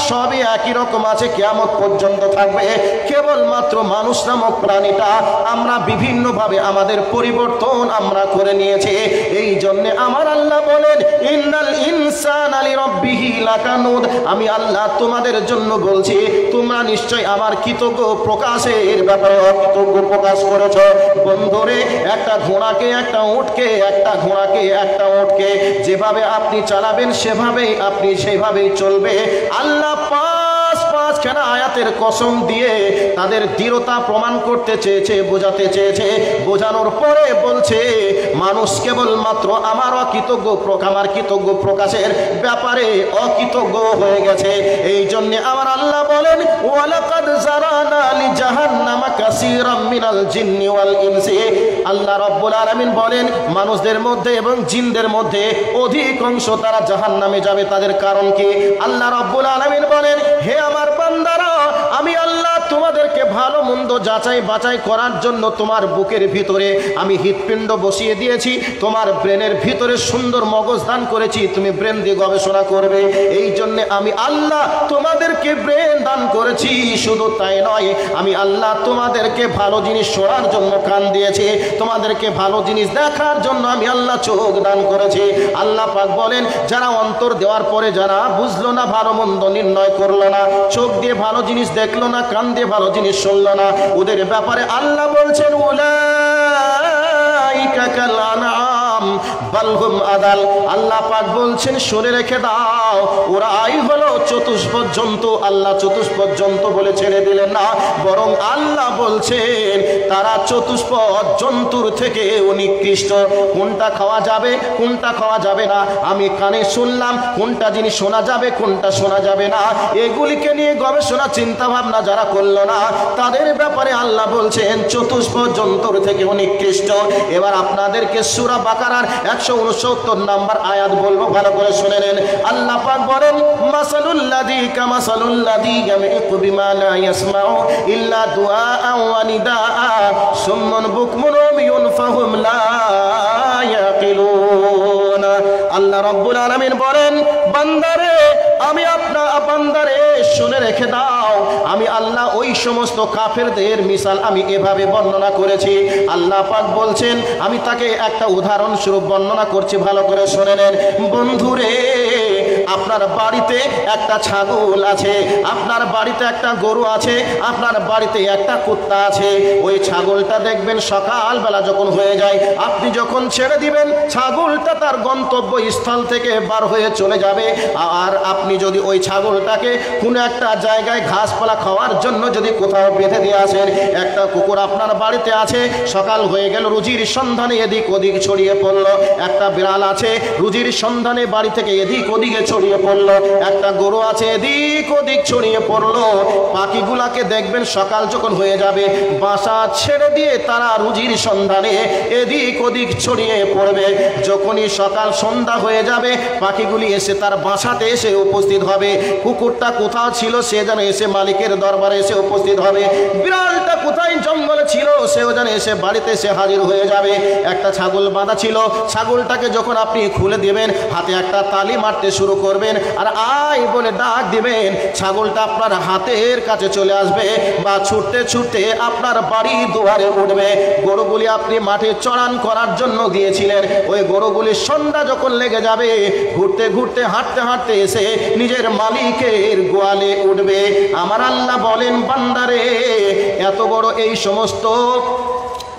সবই একই রকম আছে, কিয়ামত পর্যন্ত থাকবে। কেবলমাত্র মানুষ নামক প্রাণীটা আমরা বিভিন্নভাবে আমাদের পরিবর্তন আমরা করে নিয়েছি। এই জন্য আমার আল্লাহ বলেন, ইন্নাল ইনসানা লিরাব্বিহি লাকানুদ। আমি আল্লাহ তোমাদের জন্য বলছি, তোমরা নিশ্চয় আমার কৃতজ্ঞ প্রকাশের ব্যাপারে অকৃতজ্ঞ প্রকাশ করেছ। বন্ধুরে, একটা ঘোড়াকে, একটা উটকে, একটা ঘোড়াকে, একটা উটকে যেভাবে আপনি চালাবেন সেভাবেই আপনি সেভাবেই চলবে। আল্লাহ পাঁচখানা আয়াতের কসম দিয়ে তাদের দৃঢ়তা প্রমাণ করতে চেয়েছে, বোঝাতে চেয়েছে। বোঝানোর পরে বলছে, মানুষ কেবলমাত্র আমার কৃতজ্ঞ প্রকাশের ব্যাপারে অকৃতজ্ঞ হয়ে গেছে। এই জন্য আমার আল্লাহ বলেন, ওয়ালাকাদ জারানা লিজাহান্নামা কাসীরাম মিনাল জিন্নি ওয়াল ইনসি। আল্লাহ রাব্বুল আলামিন বলেন, মানুষদের মধ্যে এবং জিনদের মধ্যে অধিকাংশ তারা জাহান্নামে যাবে। তাদের কারণ কি? আল্লাহ রাব্বুল আলামিন বলেন, হে আমার বান্দারা, আমি আল্লাহ তোমাদেরকে ভালো মন্দ যাচাই বাছাই করার জন্য তোমার বুকের ভিতরে আমি হৃৎপিণ্ড বসিয়ে দিয়েছি, তোমার ব্রেনের ভিতরে সুন্দর মগজ দান করেছি, তুমি ব্রেন দিয়ে গবেষণা করবে। এই জন্যে আমি আল্লাহ তোমাদেরকে ব্রেন দান করেছি। শুধু তাই নয়, আমি আল্লাহ তোমাদেরকে ভালো জিনিস শোনার জন্য কান দিয়েছি, তোমাদেরকে ভালো জিনিস দেখার জন্য আমি আল্লাহ চোখ দান করেছি। আল্লাহ পাক বলেন, যারা অন্তর দেওয়ার পরে যারা বুঝলো না, ভালো মন্দ নির্ণয় করলো না, চোখ দিয়ে ভালো জিনিস দেখলো না, কান দিয়ে ভালো জিনিস শুনলো না, ওদের ব্যাপারে আল্লাহ বলছেন উলাইকা কাল আনআম বাল হুম আদাল। আল্লাহ পাক বলছেন, শুনে রেখে দাও, ওরাই হলো চতুষ্পদ জন্তু। আল্লাহ চতুষ্পদ জন্তু বলে ছেড়ে দিলেন না, বরং আল্লাহ বলছেন তারা চতুষ্পদ জন্তুর থেকে নিকৃষ্ট। কোনটা খাওয়া যাবে, কোনটা খাওয়া যাবে না, আমি কানে শুনলাম, কোনটা জিনিস শোনা যাবে, কোনটা শোনা যাবে না, এগুলিকে নিয়ে গবেষণা চিন্তা ভাবনা যারা করলো না, তাদের ব্যাপারে আল্লাহ বলছেন চতুষ্পদ জন্তুর থেকে নিকৃষ্ট। এবার আপনাদেরকে সূরা বাকারার 169 নম্বর আয়াত বলবো, ভালো করে শুনে নেন। আল্লাহ পাক বলেন, মাসালুল্লাযী কামাসালুল্লাযী ইয়ামিকু বিমা লা ইয়াসমাউ ইল্লা দুআআ ওয়া নিদাআ সুম্মুন বুকমুন উমিয়ুন ফাহুম লা ইয়াকিলুন। আল্লাহ রাব্বুল আলামিন বলেন, বান্দারে আমি বান্দারে শুনে রেখে দাও, আমি আল্লাহ ওই সমস্ত কাফেরদের মিসাল আমি এভাবে বর্ণনা করেছি। আল্লাহ পাক বলছেন, আমি তাকে একটা উদাহরণস্বরূপ বর্ণনা করছি, ভালো করে শুনে নেন। বন্ধুরে, আপনার বাড়িতে একটা ছাগল আছে, আপনার বাড়িতে একটা গরু আছে, আপনার বাড়িতে একটা কুত্তা আছে। ওই ছাগলটা দেখবেন সকালবেলা যখন হয়ে যায়, আপনি যখন ছেড়ে দিবেন, ছাগলটা তার গন্তব্য স্থল থেকে বার হয়ে চলে যাবে। আর আপনি যদি ওই ছাগলটাকে কোনো একটা জায়গায় ঘাসপালা খাওয়ার জন্য যদি কোথাও বেঁধে দিয়ে আসেন, একটা কুকুর আপনার বাড়িতে আছে, সকাল হয়ে গেল, রুজির সন্ধানে এদিক ওদিক ছড়িয়ে পড়লো। একটা বিড়াল আছে, রুজির সন্ধানে বাড়ি থেকে এদিক ওদিকে ছড়িয়ে পড়লো। একটা গরু আছে, এদিক ওদিক ছড়িয়ে পড়লো। পাখিগুলাকে দেখবেন সকাল যখন হয়ে যাবে, বাসা ছেড়ে দিয়ে তারা রুজির সন্ধানে এদিক ওদিক ছড়িয়ে পড়বে। যখনই সকাল সন্ধ্যা হয়ে যাবে, পাখিগুলি এসে তার বাসাতে এসে উপস্থিত হবে। কুকুরটা কোথাও ছিল, সে যেন এসে মালিকের দরবারে এসে উপস্থিত হবে। বিড়ালটা কোথায় জঙ্গলে ছিল, সেও যেন এসে বাড়িতে এসে হাজির হয়ে যাবে। একটা ছাগল বাঁধা ছিল, ছাগলটাকে যখন আপনি খুলে দেবেন, হাতে একটা তালি মারতে শুরু করবেন আর আয় বলে ডাক দিবেন, ছাগলটা আপনার হাতের কাছে চলে আসবে বা ছুটতে ছুটতে আপনার বাড়ি দুয়ারে উঠবে। গরুগুলি আপনি মাঠে চড়ান করার জন্য গিয়েছিলেন, ওই গরুগুলি সন্ধ্যা যখন লেগে যাবে, ঘুরতে ঘুরতে হাঁটতে হাঁটতে এসে নিজের মালিকের গোয়ালে উঠবে। আমার আল্লাহ বলেন, বান্দারে, এত বড় এই সমস্ত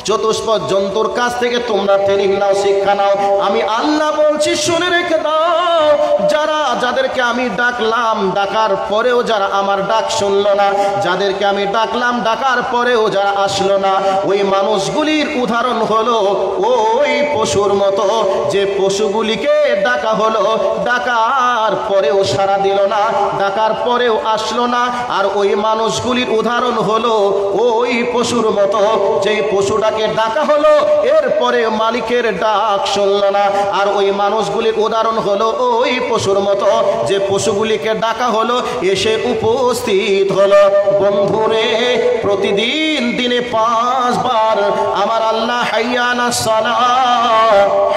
চতুষ্পদ জন্তুর কাছ থেকে তোমরা ট্রেনিং নাও, শিক্ষা নাও। আমি আল্লাহ বলছি, শুনে রেখে দাও, যাদেরকে আমি ডাকলাম, ডাকার পরেও যারা আমার ডাক শুনলো না, যাদেরকে আমি ডাকলাম, ডাকার পরেও যারা আসলো না, ওই মানুষগুলির উদাহরণ হলো ওই পশুর মতো, যে পশুগুলিকে ডাকা হলো, ডাকার পরেও সাড়া দিল না, ডাকার পরেও আসলো না। আর ওই মানুষগুলির উদাহরণ হলো ওই পশুর মতো, যেই পশুটাকে ডাকা হলো, এরপরে মালিকের ডাক শুনল না। আর ওই মানুষগুলির উদাহরণ হলো ওই পশুর মতো, যে পশুগুলিকে ডাকা হলো, এসে উপস্থিত হলো। বন্ধুরে, প্রতিদিন দিনে 5 বার আমার আল্লাহ হাইয়া আলাস সালাহ,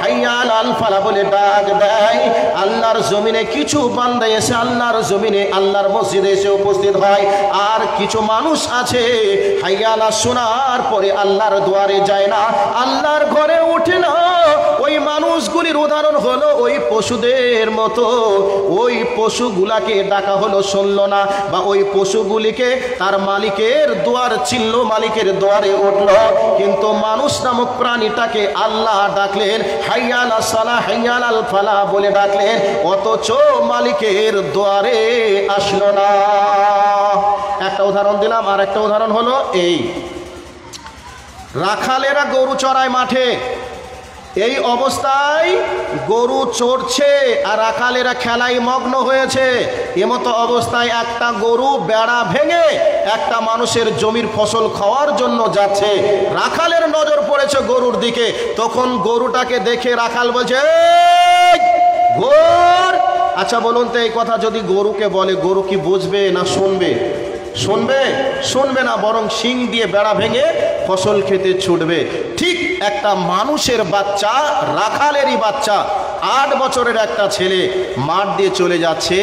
হাইয়া আলাল ফালাহ বলে ডাক দেয়। আল্লাহর জমিনে কিছু বান্দা এসে আল্লাহর জমিনে, আল্লাহর মসজিদে এসে উপস্থিত হয়। আর কিছু মানুষ আছে, হাইয়া আলাস শোনার পরে আল্লাহর দুয়ারে যায় না, আল্লাহর ঘরে ওঠে না। ওই মানুষগুলির উদাহরণ হলো ওই পশুদের মতো, ওই পশুগুলাকে ডাকা হলো, শুনল না, বা ওই পশুগুলিকে তার মালিকের দুয়ার ছিল, মালিকের দুয়ারে উঠল, কিন্তু মানুষ নামক প্রাণীটাকে আল্লাহ ডাকলেন, হাইয়া আলাস সালাহ, হাইয়া আলাল ফালাহ বলে ডাকলেন, অথচ মালিকের দুয়ারে আসলো না। একটা উদাহরণ দিলাম। আর একটা উদাহরণ হলো এই, রাখালেরা গরু চড়ায় মাঠে, এই অবস্থায় গরু চড়ছে আর রাখালেরা খেলায় মগ্ন হয়েছে। এমতো অবস্থায় একটা গরু বেড়া ভেঙে একটা মানুষের জমির ফসল খাওয়ার জন্য যাচ্ছে। রাখালের নজর পড়েছে গরুর দিকে, তখন গরুটাকে দেখে রাখাল বলছে, ঘোর। আচ্ছা বলুন তো, এই কথা যদি গরুকে বলে, গরু কি বুঝবে না শুনবে? শুনবে? শুনবে না, বরং শিং দিয়ে বেড়া ভেঙে ফসল খেতে ছুটবে। ঠিক একটা মানুষের বাচ্চা, রাখালেরই বাচ্চা, 8 বছরের একটা ছেলে মাঠ দিয়ে চলে যাচ্ছে,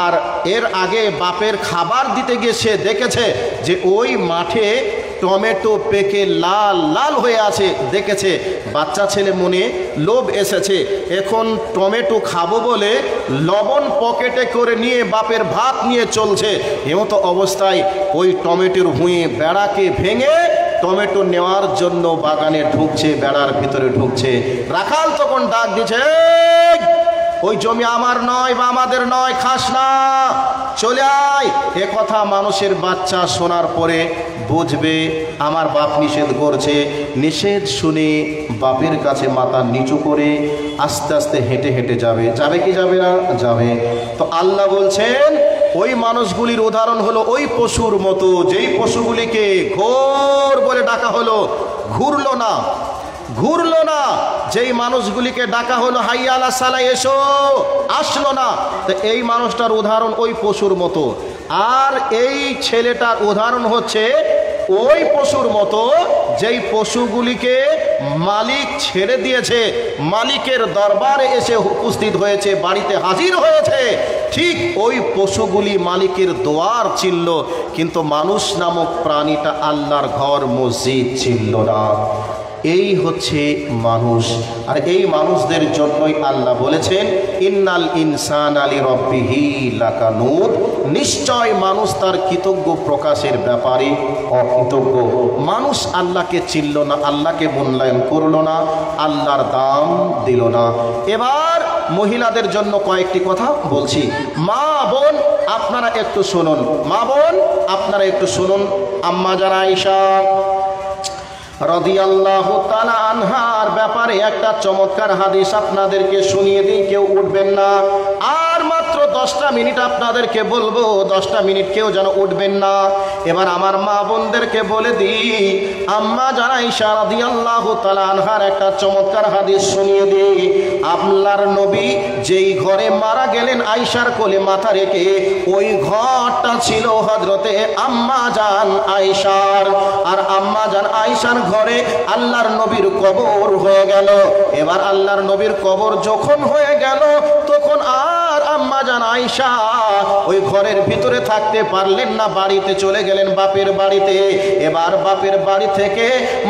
আর এর আগে বাপের খাবার দিতে গিয়ে সে দেখেছে যে ওই মাঠে টমেটো পেকে লাল লাল হয়ে আছে। দেখেছে, বাচ্চা ছেলে মনে লোভ এসেছে, এখন টমেটো খাবো বলে লবণ পকেটে করে নিয়ে বাপের ভাত নিয়ে চলছে। এমতো অবস্থায় ওই টমেটোর ভুঁয়ে বেড়াকে ভেঙে টমেটো নেওয়ার জন্য বাগানে ঢুকছে, বেড়ার ভিতরে ঢুকছে। রাখাল তখন ডাক দিচ্ছে, ওই জমি আমার নয় বা আমাদের নয়, খাস না, চলে আয়। এ কথা মানুষের বাচ্চা শোনার পরে বুঝবে আমার বাপ নিষেধ করছে। নিষেধ শুনে বাপের কাছে মাথা নিচু করে আস্তে আস্তে হেঁটে হেঁটে যাবে। যাবে কি যাবে না? যাবে। তো আল্লাহ বলছেন ওই মানুষগুলির উদাহরণ হলো ওই পশুর মতো, যেই পশুগুলিকে ঘোর বলে ডাকা হলো, ঘুরলো না, ঘুরলো না। যেই মানুষগুলিকে ডাকা হলো হাইয়া আলা সালাহ, এসো, আসলো না। তো এই মানুষটার উদাহরণ ওই পশুর মতো। আর এই ছেলেটার উদাহরণ হচ্ছে ওই পশুর মতো যেই পশুগুলিকে মালিক ছেড়ে দিয়েছে, মালিকের দরবারে এসে উপস্থিত হয়েছে, বাড়িতে হাজির হয়েছে। ঠিক ওই পশুগুলি মালিকের দোয়ার ছিল, কিন্তু মানুষ নামক প্রাণীটা আল্লাহর ঘর মসজিদ ছিল না। এই হচ্ছে মানুষ। আর এই মানুষদের জন্যই আল্লাহ বলেছেন ইন্নাল ইনসানা লিরাব্বিহি লাকানুদ, নিশ্চয় মানুষ তার কৃতজ্ঞ প্রকাশের ব্যাপারে অকৃতজ্ঞ। মানুষ আল্লাহকে চিনল না, আল্লাহকে মূল্যায়ন করল না, আল্লাহর দাম দিল না। এবার মহিলাদের জন্য কয়েকটি কথা বলছি। মা বোন আপনারা একটু শুনুন, মা বোন আপনারা একটু শুনুন। আম্মা জান আয়েশা রাদিয়াল্লাহু তাআলা আনহার ব্যাপারে একটা চমৎকার হাদিস আপনাদেরকে শুনিয়ে দিই, কেউ উঠবেন না। আর মাত্র 10টা মিনিট আপনাদেরকে বলবো, 10টা মিনিট কেউ যেন উঠবেন না। এবার আমার মা বোনদেরকে বলে দিই, আম্মা জান আয়েশা রাদিয়াল্লাহু তাআলা আনহার একটা চমৎকার হাদিস শুনিয়ে দিই। আল্লাহর নবী যেই ঘরে মারা গেলেন আয়েশার কোলে মাথা রেখে, ওই ঘরটা ছিল হযরতে আম্মা জান আয়েশার। আর আম্মা জান আয়েশার ঘরে আল্লাহর নবীর কবর হয়ে গেল। এবার আল্লাহর নবীর কবর যখন হয়ে গেল, তখন আর আম্মা জান আয়েশা ওই ঘরের ভিতরে থাকতে পারলেন না, বাড়িতে চলে গেলেন বাপের বাড়িতে। এবার বাপের বাড়ি থেকে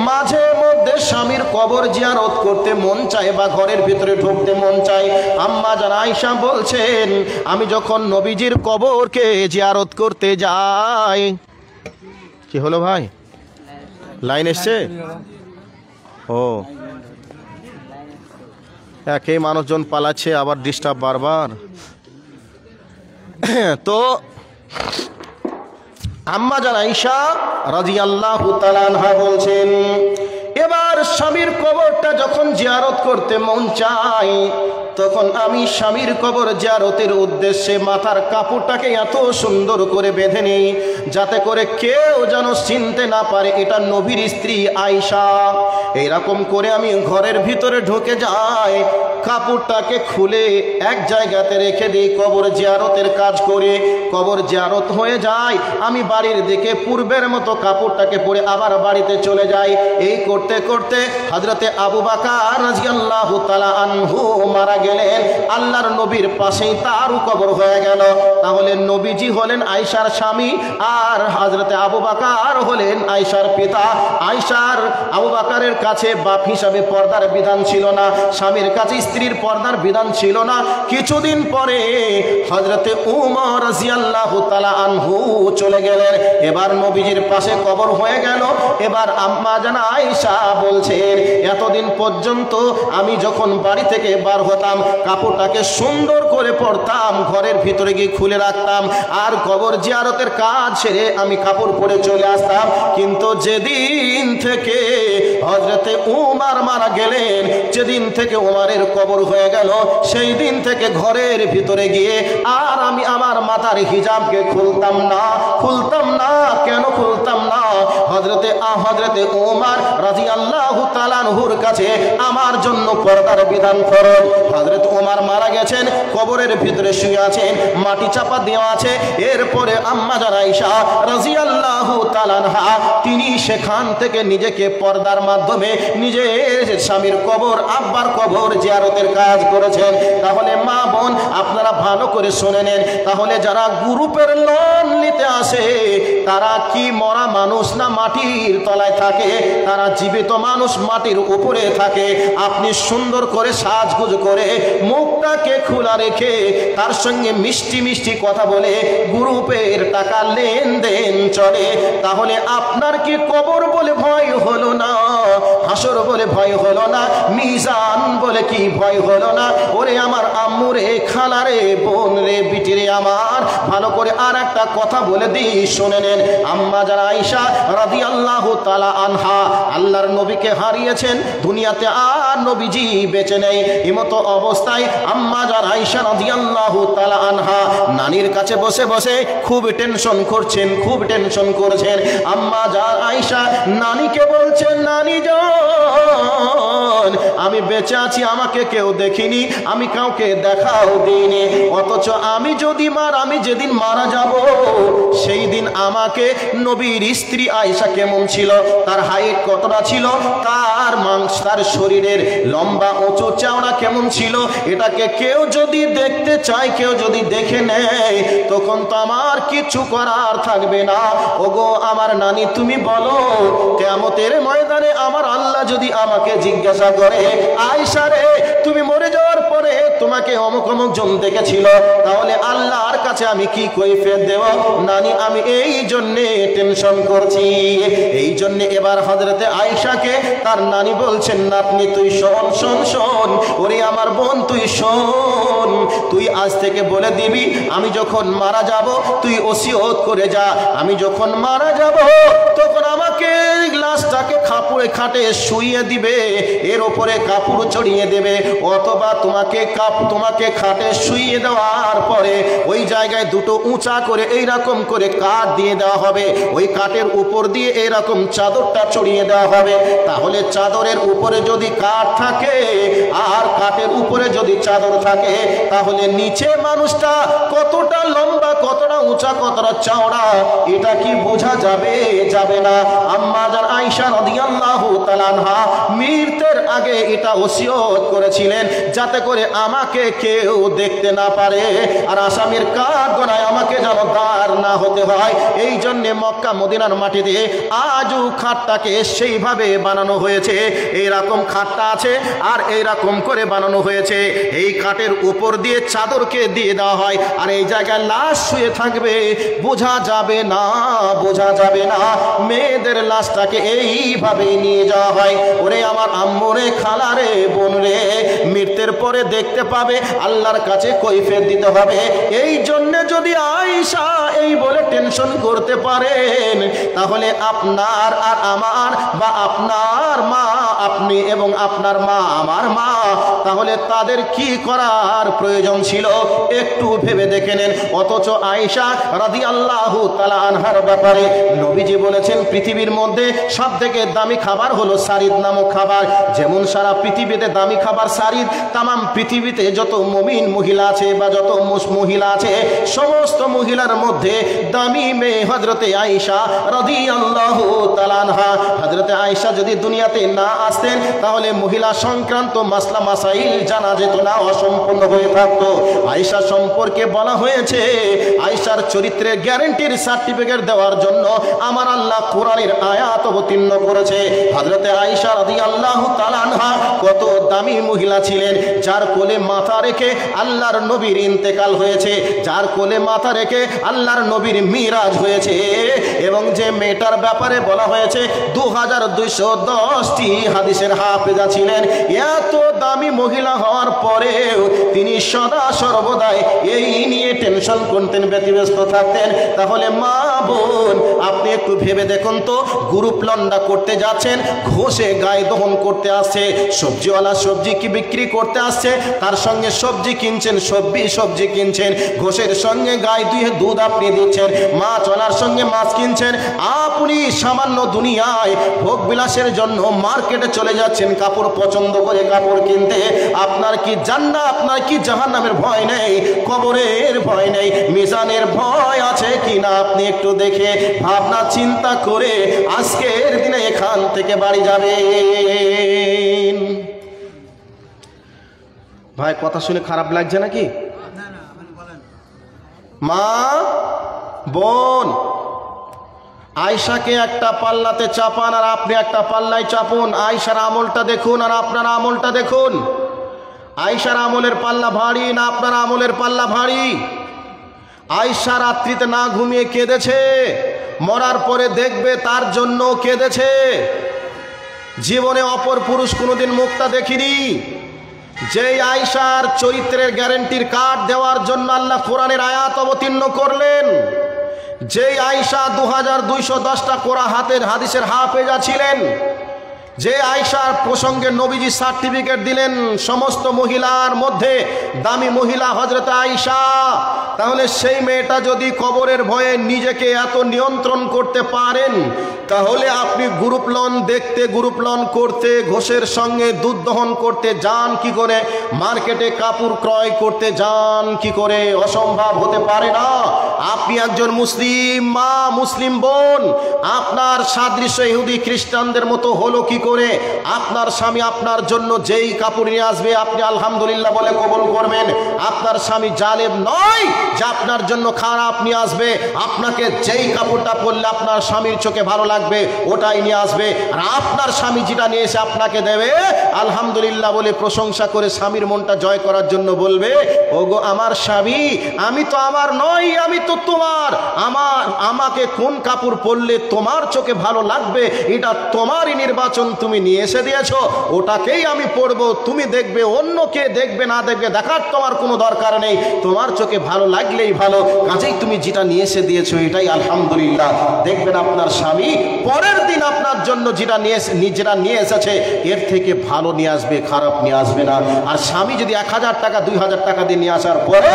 মাঝে মধ্যে স্বামীর কবর জিয়ারত করতে মন চায় বা ঘরের ভিতরে ঢুকতে মন চায়। আম্মা জান আয়েশা বলছেন, আমি যখন নবীজির কবরকে জিয়ারত করতে যাই, কি হলো ভাই, লাইন এসছে? ও, একই মানুষজন পালাচ্ছে, আবার ডিস্টার্ব বারবার। তো আম্মা জান আয়েশা রাদিয়াল্লাহু তাআলা আনহা বলছেন, এবার স্বামীর কবরটা যখন জিয়ারত করতে মন চায়, তখন আমি স্বামীর কবর জিয়ারতের উদ্দেশ্যে মাথার কাপড়টাকে এত সুন্দর করে বেঁধে নেই, যাতে করে কেউ যেন চিনতে না পারে এটা নবীর স্ত্রী আয়েশা। এইরকম করে আমি ঘরের ভিতরে ঢুকে যাই, কাপড়টাকে খুলে এক জায়গাতে রেখে দিই, কবর জিয়ারতের কাজ করে। কবর জিয়ারত হয়ে যায়, আমি বাড়ির দিকে পূর্বের মতো কাপড়টাকে পরে আবার বাড়িতে চলে যাই। এই করতে করতে হযরতে আবু বকর রাদিয়াল্লাহু তাআলা আনহু মারা গেলেন। আল্লাহর নবীর পাশেই তারও কবর হয়ে গেল। তাহলে নবীজি হলেন আয়েশার স্বামী, আর হযরতে আবু বকর হলেন আয়েশার পিতা। আয়েশার আবু বকরের কাছে বাপ হিসাবে পর্দার বিধান ছিল না, স্বামীর কাছে স্ত্রীর পর্দার বিধান ছিল না। কিছুদিন পরে হযরতে উমর রাদিয়াল্লাহু তাআলা আনহু চলে গেলেন। এবার নবীজির পাশে কবর হয়ে গেল। এবার আম্মা জান আয়েশা বলছেন, এতদিন পর্যন্ত আমি যখন বাড়ি থেকে বার হতাম, কাপড়টাকে সুন্দর করে পরতাম, ঘরের ভিতরে গিয়ে খুলে রাখতাম, আর কবর জিয়ারতের কাজ ছেড়ে আমি কাপড় পরে চলে আসতাম। কিন্তু যেদিন থেকে হযরতে উমর মারা গেলেন, যেদিন থেকে উমরের কবর হয়ে গেল সেই দিন থেকে ঘরের ভিতরে গিয়ে আর আমি আমার মাথার হিজাবকে খুলতাম না। কেন খুলতাম না? হযরতে উমর রাদিয়াল্লাহু তাআলা আনহুর কাছে আমার জন্য পর্দার বিধান ফরজ। হযরত উমর মারা গেছেন, কবরের ভিতরে শুয়ে আছেন, মাটি চাপা দেওয়া আছে। এরপরে আম্মা জান আয়েশা রাদিয়াল্লাহু তাআলা আনহা তিনি সেখান থেকে নিজেকে পর্দার মাধ্যমে নিজের স্বামীর কবর, আব্বার কবর জিয়ারতের কাজ করেছেন। তাহলে মা বোন আপনারা ভালো করে শুনে নেন, তাহলে যারা গ্রুপের লোন নিতে আসে তারা কি মরা মানুষ না মাটির তলায় থাকে? তারা জীবিত মানুষ, মাটির উপরে থাকে। আপনি সুন্দর করে সাজগুজ করে মুখটাকে খোলা রেখে তার সঙ্গে মিষ্টি মিষ্টি কথা বলে গ্রুপের টাকা লেনদেন চলে, তাহলে আপনার কি কবর বলে ভয় হলো না? হাসর বলে ভয় হলো না? মিজান বলে কি ভয় হলো না? ওরে আমার আম্মু রে, খালা রে, বোন রে, বিটি রে আমার, ভালো করে আর একটা কথা বলে দিই, শুনে নেন। আম্মা জান আয়েশা রাদিয়াল্লাহু তাআলা আনহা আল্লাহর নবীকে হারিয়েছেন, দুনিয়াতে আর নবীজি বেঁচে নেই। এমতো অবস্থায় আম্মা জান আয়েশা রাদিয়াল্লাহু তাআলা আনহা নানির কাছে বসে বসে খুব টেনশন করছেন। আম্মা জান আয়েশা নানিকে বলছেন, নানি জান আমি বেঁচে আছি, আমাকে কেউ দেখিনি, আমি কাউকে দেখাও দিইনি, অথচ আমি যেদিন মারা যাব সেই দিন আমাকে নবীর স্ত্রী আয়েশা কেমন ছিল, তার হাইট কতটা ছিল, তার শরীরের লম্বা উঁচু চওড়া কেমন ছিল, এটাকে কেউ যদি দেখতে চায়, কেউ যদি দেখে নেয়, তখন তো আমার কিছু করার থাকবে না। ওগো আমার নানি, তুমি বলো কিয়ামতের ময়দানে আমার আল্লাহ যদি আমাকে জিজ্ঞাসা করে, আয়েশা রে তুমি মরে যাওয়ার পরে তোমাকে অমুক অমুক জন দেখেছিল, তাহলে আল্লাহর কাছে আমি কি কৈফিয়ত দেব? নানি আমি এই জন্যে টেনশন করছি। এই জন্যে এবার হযরতে আয়েশাকে তার নানি বলছেন, নাতনি তুই শোন, ওরে আমার বোন তুই শোন, তুই আজ থেকে বলে দিবি আমি যখন মারা যাব তুই ওসিয়ত করে যা, আমি যখন মারা যাব তখন আমাকে গ্লাসটাকে খাটে শুইয়ে দিবে, এর উপরে কাপড় চড়িয়ে দেবে, অথবা তোমাকে খাটে শুইয়ে দেওয়ার পরে ওই জায়গায় দুটো উঁচা করে এইরকম করে কাঠ দিয়ে দেওয়া হবে, ওই কাঠের উপর দিয়ে এইরকম চাদরটা চড়িয়ে দেওয়া হবে। তাহলে চাদরের উপরে যদি কাঠ থাকে আর কাঠের উপরে যদি চাদর থাকে, তাহলে নিচে মানুষটা কতটা লম্বা, কতটা উঁচা, কতটা চওড়া, এটা কি বোঝা যাবে না? আম্মা জান আয়েশা রাদিয়াল্লাহু তাআলা আনহা মৃত্যুর আগে এটা ওসিয়ত করেছিলেন, যাতে করে আমাকে কেউ দেখতে না পারে আর আসামির কাঠগড়ায় আমাকে যেন দাঁড় না হতে হয়। এই জন্যে মক্কা মদিনার মাটিতে আজও খাটটাকে সেইভাবে বানানো হয়েছে, এইরকম খাটটা আছে আর এইরকম করে বানানো হয়েছে। এই খাটের উপর দিয়ে চাদরকে দিয়ে দেওয়া হয় আর এই জায়গায় লাশ শুয়ে থাকবে, বোঝা যাবে না। মেয়েদের লাশটাকে এইভাবে নিয়ে যাওয়া হয়। ওরে আমার আম্মু রে, খালা রে, বোন রে, মৃত্যুর পরে দেখতে পাবে, আল্লাহর কাছে কৈফিয়ত দিতে হবে। এই জন্য যদি আয়েশা এই বলে টেনশন করতে পারেন, তাহলে আপনার আর আমার বা আপনার মা, আপনি এবং আপনার মা আমার মা, তাহলে তাদের কি করার প্রয়োজন ছিল একটু ভেবে দেখে নেন। অথচ আয়েশা রাদিয়াল্লাহু তাআলা আনহার ব্যাপারে নবীজি বলেছেন, পৃথিবীর মধ্যে সবথেকে দামি খাবার হলো সারিদ নামক খাবার। যেমন সারা পৃথিবীতে দামি খাবার সারিদ, তামাম পৃথিবীতে যত মুমিন মহিলা আছে বা যত মহিলা আছে, সমস্ত মহিলার মধ্যে দামি মেয়ে হযরতে আয়েশা রাদিয়াল্লাহু তাআলা আনহা। হযরতে আয়েশা যদি দুনিয়াতে না আসতেন, তাহলে মহিলা সংক্রান্ত মাসলা মাসাইল জানা যেত না, অসম্পূর্ণ হয়ে থাকতো। আয়েশা সম্পর্কে বলা হয়েছে, আয়েশার চরিত্রের গ্যারান্টির সার্টিফিকেট দেওয়ার জন্য আমার আল্লাহ কোরআনের আয়াত অবতীর্ণ করেছে। হযরতে আয়েশা রাদিয়াল্লাহু তাআলা আনহা কত দামি মহিলা ছিলেন, যার কোলে মাথা রেখে আল্লাহর নবীর ইন্তেকাল হয়েছে, যার কোলে মাথা রেখে আল্লাহর নবীর মিরাজ হয়েছে। এবং যে মেয়েটার ব্যাপারে বলা হয়েছে 2210টি হাদিসের হাফেজা ছিলেন, এত দামি মহিলা হওয়ার পরেও তিনি সদা সর্বদাই এই নিয়ে টেনশন করতেন, ব্যতিব্যস্ত থাকতেন। তাহলে মা বোন, আপনি একটু ভেবে দেখুন তো, গ্রুপ লন্ডা করতে যাচ্ছেন, ঘষে গায়ে দহন করতে আসছে, সবজিওয়ালা সবজি কি বিক্রি করতে আসছে, তার সঙ্গে সবজি কিনছেন, সবজি কিনছেন, ঘষের সঙ্গে গায়ে দুয়ে দুধ আপনি দিচ্ছেন, মাছওয়ালার সঙ্গে মাছ কিনছেন। আপনি সামান্য দুনিয়ায় ভোগ বিলাসের জন্য মার্কেটে চলে যাচ্ছেন কাপড় পছন্দ করে কাপড় কিনতে। আপনার কি জান্নাত, আপনার কি জাহান্নামের ভয় নেই, কবরের ভয় নেই, মিজানের ভয় আছে কিনা আপনি একটু দেখে ভাবনা চিন্তা করে আজকের দিনে এখান থেকে বাড়ি যাবেন। ভাই কথা শুনে খারাপ লাগছে নাকি? মা বোন, আয়েশাকে একটা পাল্লাতে চাপান আর আপনি একটা পাল্লায় চাপুন। আয়েশার আমলটা দেখুন আর আপনার আমলটা দেখুন। আয়েশার আমলের পাল্লা ভারী না আপনার আমলের পাল্লা ভারী? আয়েশা রাত্রিতে না ঘুমিয়ে কেঁদেছে, মরার পরে দেখবে তার জন্য কেঁদেছে। জীবনে অপর পুরুষ কোনোদিন মুখটা দেখিনি। যেই আয়েশার চরিত্রের গ্যারান্টির কার্ড দেওয়ার জন্য আল্লাহ কোরআনের আয়াত অবতীর্ণ করলেন, যেই আয়েশা 2210টা কোরআন হাদিসের হাফেজা ছিলেন, যে আয়েশার প্রসঙ্গে নবীজি সার্টিফিকেট দিলেন সমস্ত মহিলার মধ্যে দামি মহিলা হযরত আয়েশা, তাহলে সেই মেয়েটা যদি কবরের ভয়ে নিজেকে এত নিয়ন্ত্রণ করতে পারেন, তাহলে আপনি গ্রুপ লন দেখতে, গ্রুপ লন করতে, ঘোষের সঙ্গে দুধ দহন করতে যান কি করে, মার্কেটে কাপড় ক্রয় করতে যান কি করে? অসম্ভব হতে পারে না। আপনি একজন মুসলিম মা, মুসলিম বোন, আপনার সাদৃশ্য ইহুদি খ্রিস্টানদের মতো হলো কি করে? আপনার স্বামী আপনার জন্য যেই কাপড় নিয়ে আসবে আপনি আলহামদুলিল্লাহ বলে কবুল করবেন। আপনার স্বামী জালেম নয় যে আপনার জন্য খারাপ নিয়ে আসবে। আপনাকে যেই কাপড়টা পরলে আপনার স্বামীর চোখে ভালো লাগবে ওটাই নিয়ে আসবে, আর আপনার স্বামী যেটা নিয়ে এসে আপনাকে দেবে আলহামদুলিল্লাহ বলে প্রশংসা করে স্বামীর মনটা জয় করার জন্য বলবে, ওগো আমার স্বামী, আমি তো আমার নই, আমি তো তোমার। আমাকে কোন কাপড় পরলে তোমার চোখে ভালো লাগবে এটা তোমারই নির্বাচন, তুমি নিয়ে এসে দিয়েছো, ওটাকেই আমি পরবো। তুমি দেখবে, অন্য কে দেখবে না দেখবে দেখার তোমার কোনো দরকার নেই, তোমার চোখে ভালো লাগলেই ভালো, কাজেই তুমি যেটা নিয়ে এসে দিয়েছো এটাই আলহামদুলিল্লাহ। দেখবেন আপনার স্বামী পরের দিন আপনার জন্য যেটা নিয়ে এসেছে এর থেকে ভালো নিয়ে আসবে, খারাপ নিয়ে আসবে না। আর স্বামী যদি 1000 টাকা 2000 টাকা দিয়ে নিয়ে আসার পরে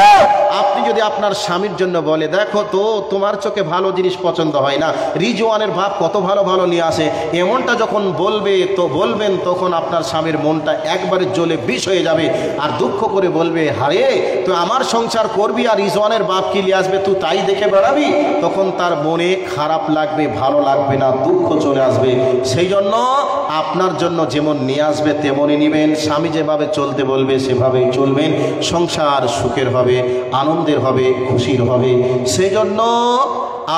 আপনি যদি আপনার স্বামীর জন্য বলে, দেখো তো তোমার চোখে ভালো জিনিস পছন্দ হয় না, রিজওয়ানের ভাব কত ভালো ভালো নিয়ে আসে, এমনটা যখন বলবেন তখন আপনার স্বামীর মনটা একবারে জ্বলে বিষ হয়ে যাবে, আর দুঃখ করে বলবে, হারে তুই আমার সংসার করবি আর রিজওয়ানের বাপ কি নিয়ে আসবে তুই তাই দেখে বেড়াবি। তখন তার মনে খারাপ লাগবে, ভালো লাগবে না, দুঃখ চলে আসবে। সেই জন্য আপনার জন্য যেমন নিয়ে আসবে তেমনই নেবেন, স্বামী যেভাবে চলতে বলবে সেভাবেই চলবেন, সংসার সুখের হবে, আনন্দের হবে, খুশির হবে। সেই জন্য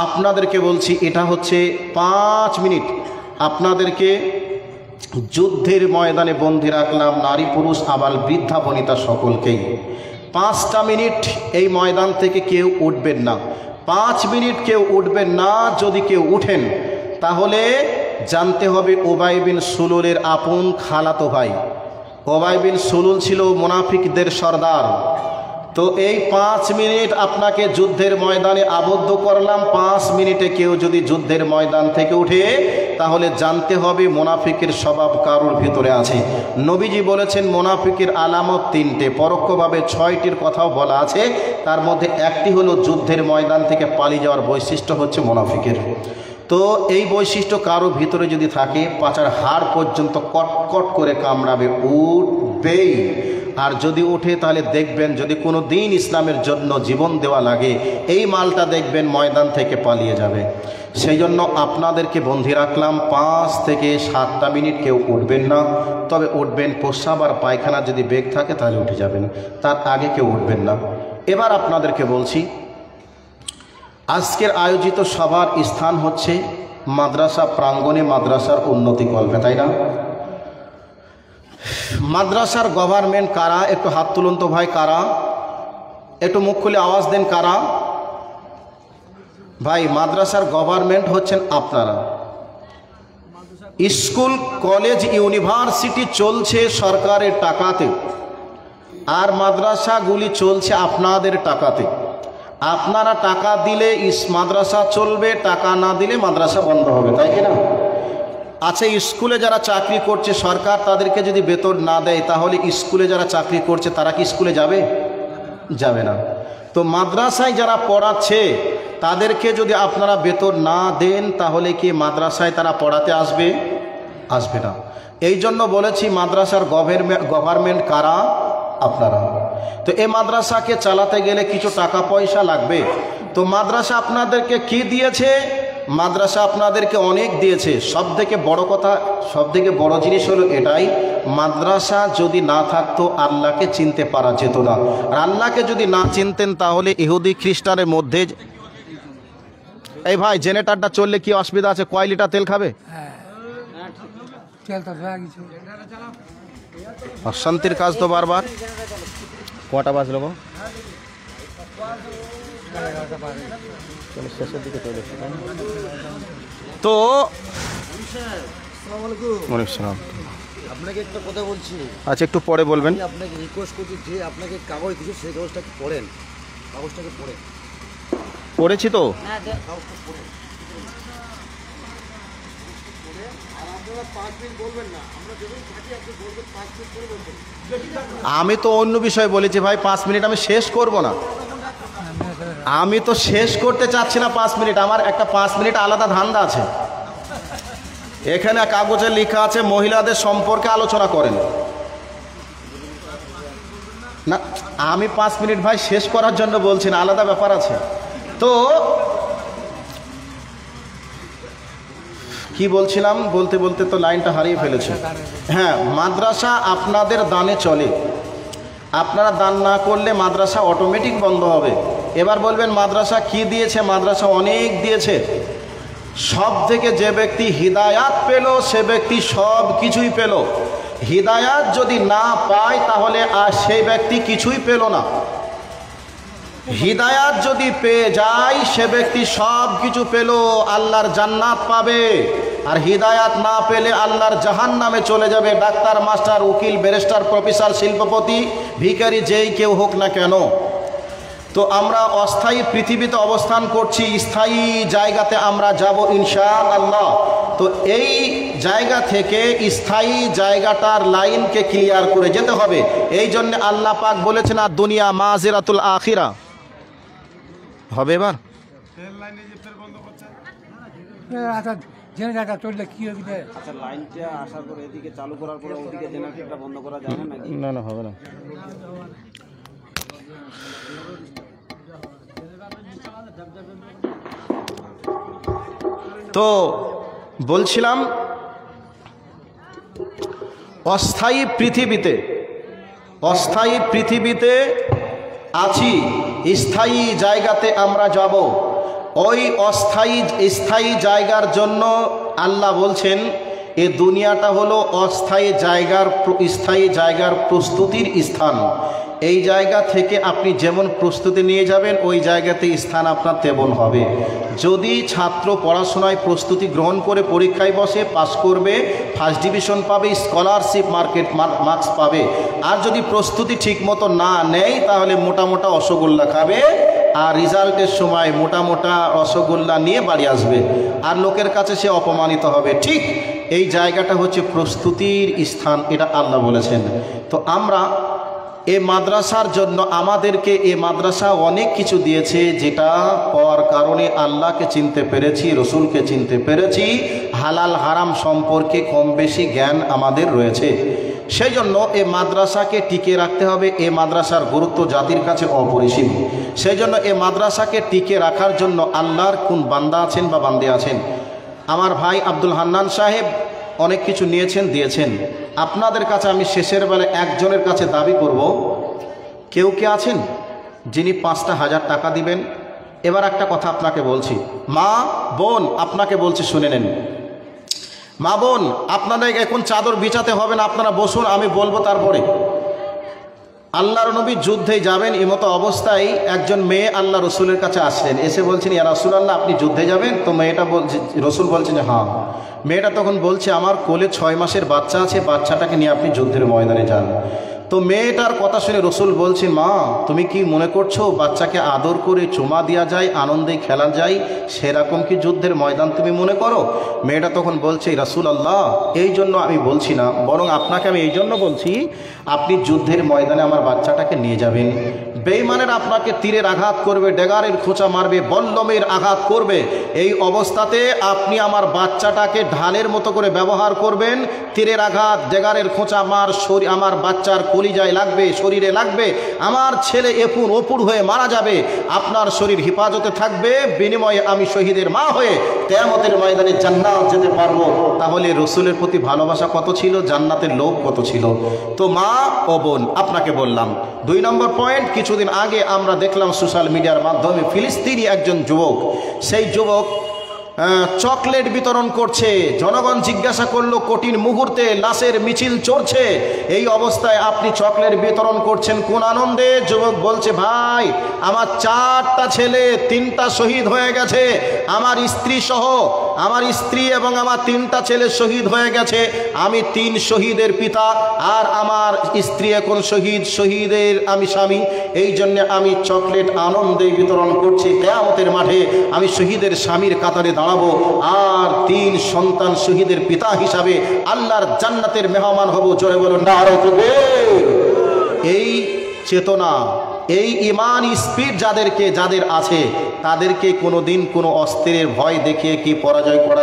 আপনাদেরকে বলছি, এটা হচ্ছে 5 মিনিট আপনাদেরকে যুদ্ধের ময়দানে বন্দী রাখলাম, নারী পুরুষ আবাল বৃদ্ধা বনিতা সকলকেই। 5টা মিনিট এই ময়দান থেকে কেউ উঠবেন না, 5 মিনিট কেউ উঠবেন না। যদি কেউ উঠেন তাহলে জানতে হবে উবাই বিন সুলুলের আপন খালাতো ভাই। উবাই বিন সুলুল ছিল মুনাফিকদের সর্দার। তো এই 5 মিনিট আপনাকে যুদ্ধের ময়দানে আবদ্ধ করলাম। 5 মিনিটে কেউ যদি যুদ্ধের ময়দান থেকে উঠে তাহলে জানতে হবে মুনাফিকের স্বভাব কারোর ভিতরে আছে। নবীজি বলেছেন মুনাফিকের আলামত 3টে, পরোক্ষভাবে 6টির কথাও বলা আছে। তার মধ্যে একটি হলো যুদ্ধের ময়দান থেকে পালিয়ে যাওয়ার বৈশিষ্ট্য হচ্ছে মুনাফিকের। তো এই বৈশিষ্ট্য কারো ভিতরে যদি থাকে পাছার হাড় পর্যন্ত কটকট করে কামড়াবে, উঠবেই। আর যদি ওঠে তাহলে দেখবেন যদি কোনো দিন ইসলামের জন্য জীবন দেওয়া লাগে এই মালটা দেখবেন ময়দান থেকে পালিয়ে যাবে। সেই জন্য আপনাদেরকে বন্দী রাখলাম 5 থেকে 7টা মিনিট কেউ উঠবেন না। তবে উঠবেন প্রস্রাব আর পায়খানা যদি বেগ থাকে তাহলে উঠে যাবেন, তার আগে কেউ উঠবেন না। এবার আপনাদেরকে বলছি, আজকের আয়োজিত সভার স্থান হচ্ছে মাদ্রাসা প্রাঙ্গণে, মাদ্রাসার উন্নতি করবে, তাই না? মাদ্রাসার গভর্নমেন্ট কারা? একটু হাত তুলুন তো ভাই, কারা? একটু মুখ খুলে আওয়াজ দেন, কারা? ভাই মাদ্রাসার গভর্নমেন্ট হচ্ছেন আপনারা। স্কুল কলেজ ইউনিভার্সিটি চলছে সরকারের টাকাতে, আর মাদ্রাসাগুলি চলছে আপনাদের টাকাতে। আপনারা টাকা দিলে মাদ্রাসা চলবে, টাকা না দিলে মাদ্রাসা বন্ধ হবে, তাই কি না? আচ্ছা, স্কুলে যারা চাকরি করছে সরকার তাদেরকে যদি বেতন না দেয়, তাহলে স্কুলে যারা চাকরি করছে তারা কি স্কুলে যাবে? যাবে না। তো মাদ্রাসায় যারা পড়াচ্ছে তাদেরকে যদি আপনারা বেতন না দেন, তাহলে কি মাদ্রাসায় তারা পড়াতে আসবে? আসবে না। এই জন্য বলেছি মাদ্রাসার গভর্নমেন্ট কারা? আপনারা। তো এই মাদ্রাসাকে চালাতে গেলে কিছু টাকা পয়সা লাগবে। তো মাদ্রাসা আপনাদেরকে কি দিয়েছে? মাদ্রাসা আপনাদেরকে অনেক দিয়েছে। সবথেকে বড় কথা, সবথেকে বড় জিনিস হলো এটাই, মাদ্রাসা যদি না থাকতো আল্লাহকে চিনতে পারা যেত না। আর আল্লাহকে যদি না চিনতেন তাহলে ইহুদি খ্রিস্টানের মধ্যে, এই ভাই জেনারেটরটা চললে কি অসুবিধা আছে? কয় লিটার তেল খাবে? অশান্তির কাজ তো বারবার। কটা বাজলো গো? শেষের দিকে চলে এসেছে। তো আপনাকে একটা কথা বলছি। আচ্ছা, একটু পরে বলবেন। আপনাকে রিকোয়েস্ট করছি যে আপনাকে কাগজ দিচ্ছে সেই কাগজটাকে পড়েন, কাগজটাকে পড়েন। পড়েছি তো। আমি তো অন্য বিষয় বলেছি ভাই, 5 মিনিট আমি শেষ করব না। আমি তো শেষ করতে চাচ্ছি না 5 মিনিট। আমার একটা 5 মিনিট আলাদা ধান্দা আছে। এখানে কাগজে লেখা আছে মহিলাদের সম্পর্কে আলোচনা করেন না। আমি 5 মিনিট ভাই শেষ করার জন্য বলছি না, আলাদা ব্যাপার আছে। তো কি বলছিলাম? বলতে বলতে তো লাইনটা হারিয়ে ফেলেছি। হ্যাঁ, মাদ্রাসা আপনাদের দানে চলে। আপনারা দান না করলে মাদ্রাসা অটোমেটিক বন্ধ হবে। এবার বলবেন মাদ্রাসা কি দিয়েছে? মাদ্রাসা অনেক দিয়েছে। সব থেকে যে ব্যক্তি হিদায়াত পেল সে ব্যক্তি সব কিছুই পেল। হিদায়াত যদি না পায় তাহলে আর সেই ব্যক্তি কিছুই পেল না। হিদায়াত যদি পেয়ে যায় সে ব্যক্তি সব কিছু পেল, আল্লাহর জান্নাত পাবে। আর হিদায়াত না পেলে আল্লাহর জাহান্নামে চলে যাবে। ডাক্তার, মাস্টার, উকিল, ব্যারিস্টার, প্রফেসর, শিল্পপতি, ভিখারি, যেই কেউ হোক না কেন। তো আমরা অস্থায়ী পৃথিবীতে অবস্থান করছি, স্থায়ী জায়গাতে আমরা যাব ইনশাআল্লাহ। তো এই জায়গা থেকে স্থায়ী জায়গাটার লাইনকে ক্লিয়ার করে যেতে হবে। এই জন্য আল্লাহ পাক বলেছেন আর দুনিয়া মাজিরাতুল আখিরা হবে। এবার জেনারেটর চললে কি হবে? আচ্ছা, লাইনটা আসার পরে এদিকে চালু করার পরে ওদিকে জেনারেটরটা বন্ধ করা যায় না নাকি? না না, হবে না। তো বলছিলাম অস্থায়ী পৃথিবীতে আছি, স্থায়ী জায়গাতে আমরা যাব। ওই স্থায়ী জায়গার জন্য আল্লাহ বলছেন এ দুনিয়াটা হলো স্থায়ী জায়গার প্রস্তুতির স্থান। এই জায়গা থেকে আপনি যেমন প্রস্তুতি নিয়ে যাবেন ওই জায়গাতে স্থান আপনার তেমন হবে। যদি ছাত্র পড়াশোনায় প্রস্তুতি গ্রহণ করে পরীক্ষায় বসে, পাস করবে, ফার্স্ট ডিভিশন পাবে, স্কলারশিপ মার্কস পাবে। আর যদি প্রস্তুতি ঠিকমতো না নেয় তাহলে মোটা মোটা রসগোল্লা খাবে, আর রেজাল্টের সময় মোটা মোটা রসগোল্লা নিয়ে বাড়ি আসবে, আর লোকের কাছে সে অপমানিত হবে। ঠিক এই জায়গাটা হচ্ছে প্রস্তুতির স্থান, এটা আল্লাহ বলেছেন। তো আমরা এ মাদ্রাসার জন্য আমাদেরকে এ মাদ্রাসা অনেক কিছু দিয়েছে, যেটা পাওয়ার কারণে আল্লাহকে চিনতে পেরেছি, রসুলকে চিনতে পেরেছি, হালাল হারাম সম্পর্কে কম বেশি জ্ঞান আমাদের রয়েছে। সেই জন্য এ মাদ্রাসাকে টিকে রাখতে হবে। এ মাদ্রাসার গুরুত্ব জাতির কাছে অপরিসীম। সেই জন্য এ মাদ্রাসাকে টিকে রাখার জন্য আল্লাহর কোন বান্দা আছেন বা বান্দে আছেন। আমার ভাই আব্দুল হান্নান সাহেব অনেক কিছু নিয়েছেন, দিয়েছেন। আপনাদের কাছে আমি শেষের বেলা একজনের কাছে দাবি করব, কেউ কে আছেন যিনি 5,000 টাকা দিবেন? এবার একটা কথা আপনাকে বলছি, মা বোন আপনাকে বলছি, শুনে নেন। মা বোন, আপনাদের এখন চাদর বিছাতে হবে না, আপনারা বসুন, আমি বলবো তারপরে। আল্লাহর নবী যুদ্ধে যাবেন, এমতো অবস্থায় একজন মেয়ে আল্লাহ রসুলের কাছে আসলেন, এসে বলছেন ইয়া রাসূলুল্লাহ আপনি যুদ্ধে যাবেন? তো মেয়েটা বলছে, রসুল বলছেন যে হ্যাঁ। মেয়েটা তখন বলছে আমার কোলে 6 মাসের বাচ্চা আছে, বাচ্চাটাকে নিয়ে আপনি যুদ্ধের ময়দানে যান। তো মেয়েটার কথা শুনে রসুল বলছে, মা তুমি কি মনে করছো বাচ্চাকে আদর করে চুমা দেওয়া যায়, আনন্দে খেলা যায়, সেরকম কি যুদ্ধের ময়দান তুমি মনে করো? মেয়েটা তখন বলছে, রাসূল আল্লাহ, এই জন্য আমি বলছি না, বরং আপনাকে আমি এই জন্য বলছি আপনি যুদ্ধের ময়দানে আমার বাচ্চাটাকে নিয়ে যাবেন। বেঈমানের আপনাকে তীরের আঘাত করবে, ডেগারের খোঁচা মারবে, বল্লমের আঘাত করবে, এই অবস্থাতে আপনি আমার বাচ্চাটাকে ঢালের মতো করে ব্যবহার করবেন। তীরের আঘাত, ডেগারের খোঁচা আমার বাচ্চার কলিজায় লাগবে, শরীরে লাগবে, আমার ছেলে এপুর ওপুর হয়ে মারা যাবে, আপনার শরীর হেফাজতে থাকবে, বিনিময়ে আমি শহীদের মা হয়ে কিয়ামতের ময়দানে জান্নাত যেতে পারবো। তাহলে রসুলের প্রতি ভালোবাসা কত ছিল, জান্নাতের লোভ কত ছিল। তো মা ও বোন, আপনাকে বললাম 2 নম্বর পয়েন্ট। কিছুদিন আগে আমরা দেখলাম সোশ্যাল মিডিয়ার মাধ্যমে ফিলিস্তিনি একজন যুবক, সেই যুবক চকলেট বিতরণ করছে। জনগণ জিজ্ঞাসা করলো, কঠিন মুহূর্তে লাশের মিছিল চলছে, এই অবস্থায় আপনি চকলেট বিতরণ করছেন কোন আনন্দে? যুবক বলছে, ভাই আমার 4টা ছেলে, 3টা শহীদ হয়ে গেছে, আমার স্ত্রী সহ, আমার স্ত্রী এবং আমার 3টা ছেলে শহীদ হয়ে গেছে, আমি 3 শহীদের পিতা, আর আমার স্ত্রী এখন শহীদ, শহীদের আমি স্বামী, এই জন্য আমি চকলেট আনন্দে বিতরণ করছি। কিয়ামতের মাঠে আমি শহীদের স্বামীর কাতারে দাঁড়াবো, আর 3 সন্তান শহীদের পিতা হিসাবে আল্লাহর জান্নাতের মেহমান হব। জোরে বলুন নারে তাকবীর। এই চেতনা, এই ঈমান স্পিড যাদের আছে, তাদেরকে কোনোদিন কোনো অস্ত্রের ভয় দেখিয়ে কি পরাজয় করা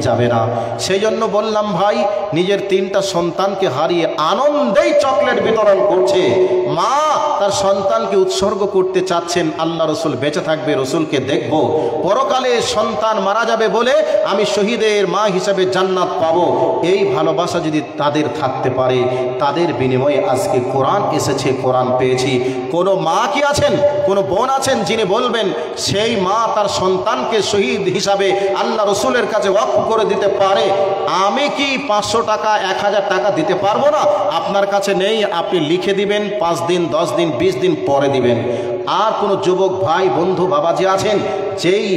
যাবে না। সেই জন্য বললাম ভাই, নিজের 3টা সন্তানকে হারিয়ে আনন্দেই চকলেট বিতরণ করছে। মা তার সন্তানকে উৎসর্গ করতে চাচ্ছেন, আল্লাহ রসুল বেঁচে থাকবে, রসুলকে দেখব, পরকালে সন্তান মারা যাবে বলে আমি শহীদের মা হিসাবে জান্নাত পাবো। এই ভালোবাসা যদি তাদের থাকতে পারে, তাদের বিনিময়ে আজকে কোরআন এসেছে, কোরআন পেয়েছি। কোনো মা কি আছেন, কোনো বোন আছেন যিনি বলবেন সেই মা তার সন্তানকে শহীদ হিসাবে আল্লাহ রসুলের কাছে ওয়াকফ করে দিতে পারে? আমি কি 500 টাকা, 1000 টাকা দিতে পারবো না? আপনার কাছে নেই, আপনি লিখে দিবেন, 5 দিন, 10 দিন, 20 দিন পরে দিবেন। আর কোনো যুবক ভাই, বন্ধু, বাবাজি আছেন, যেই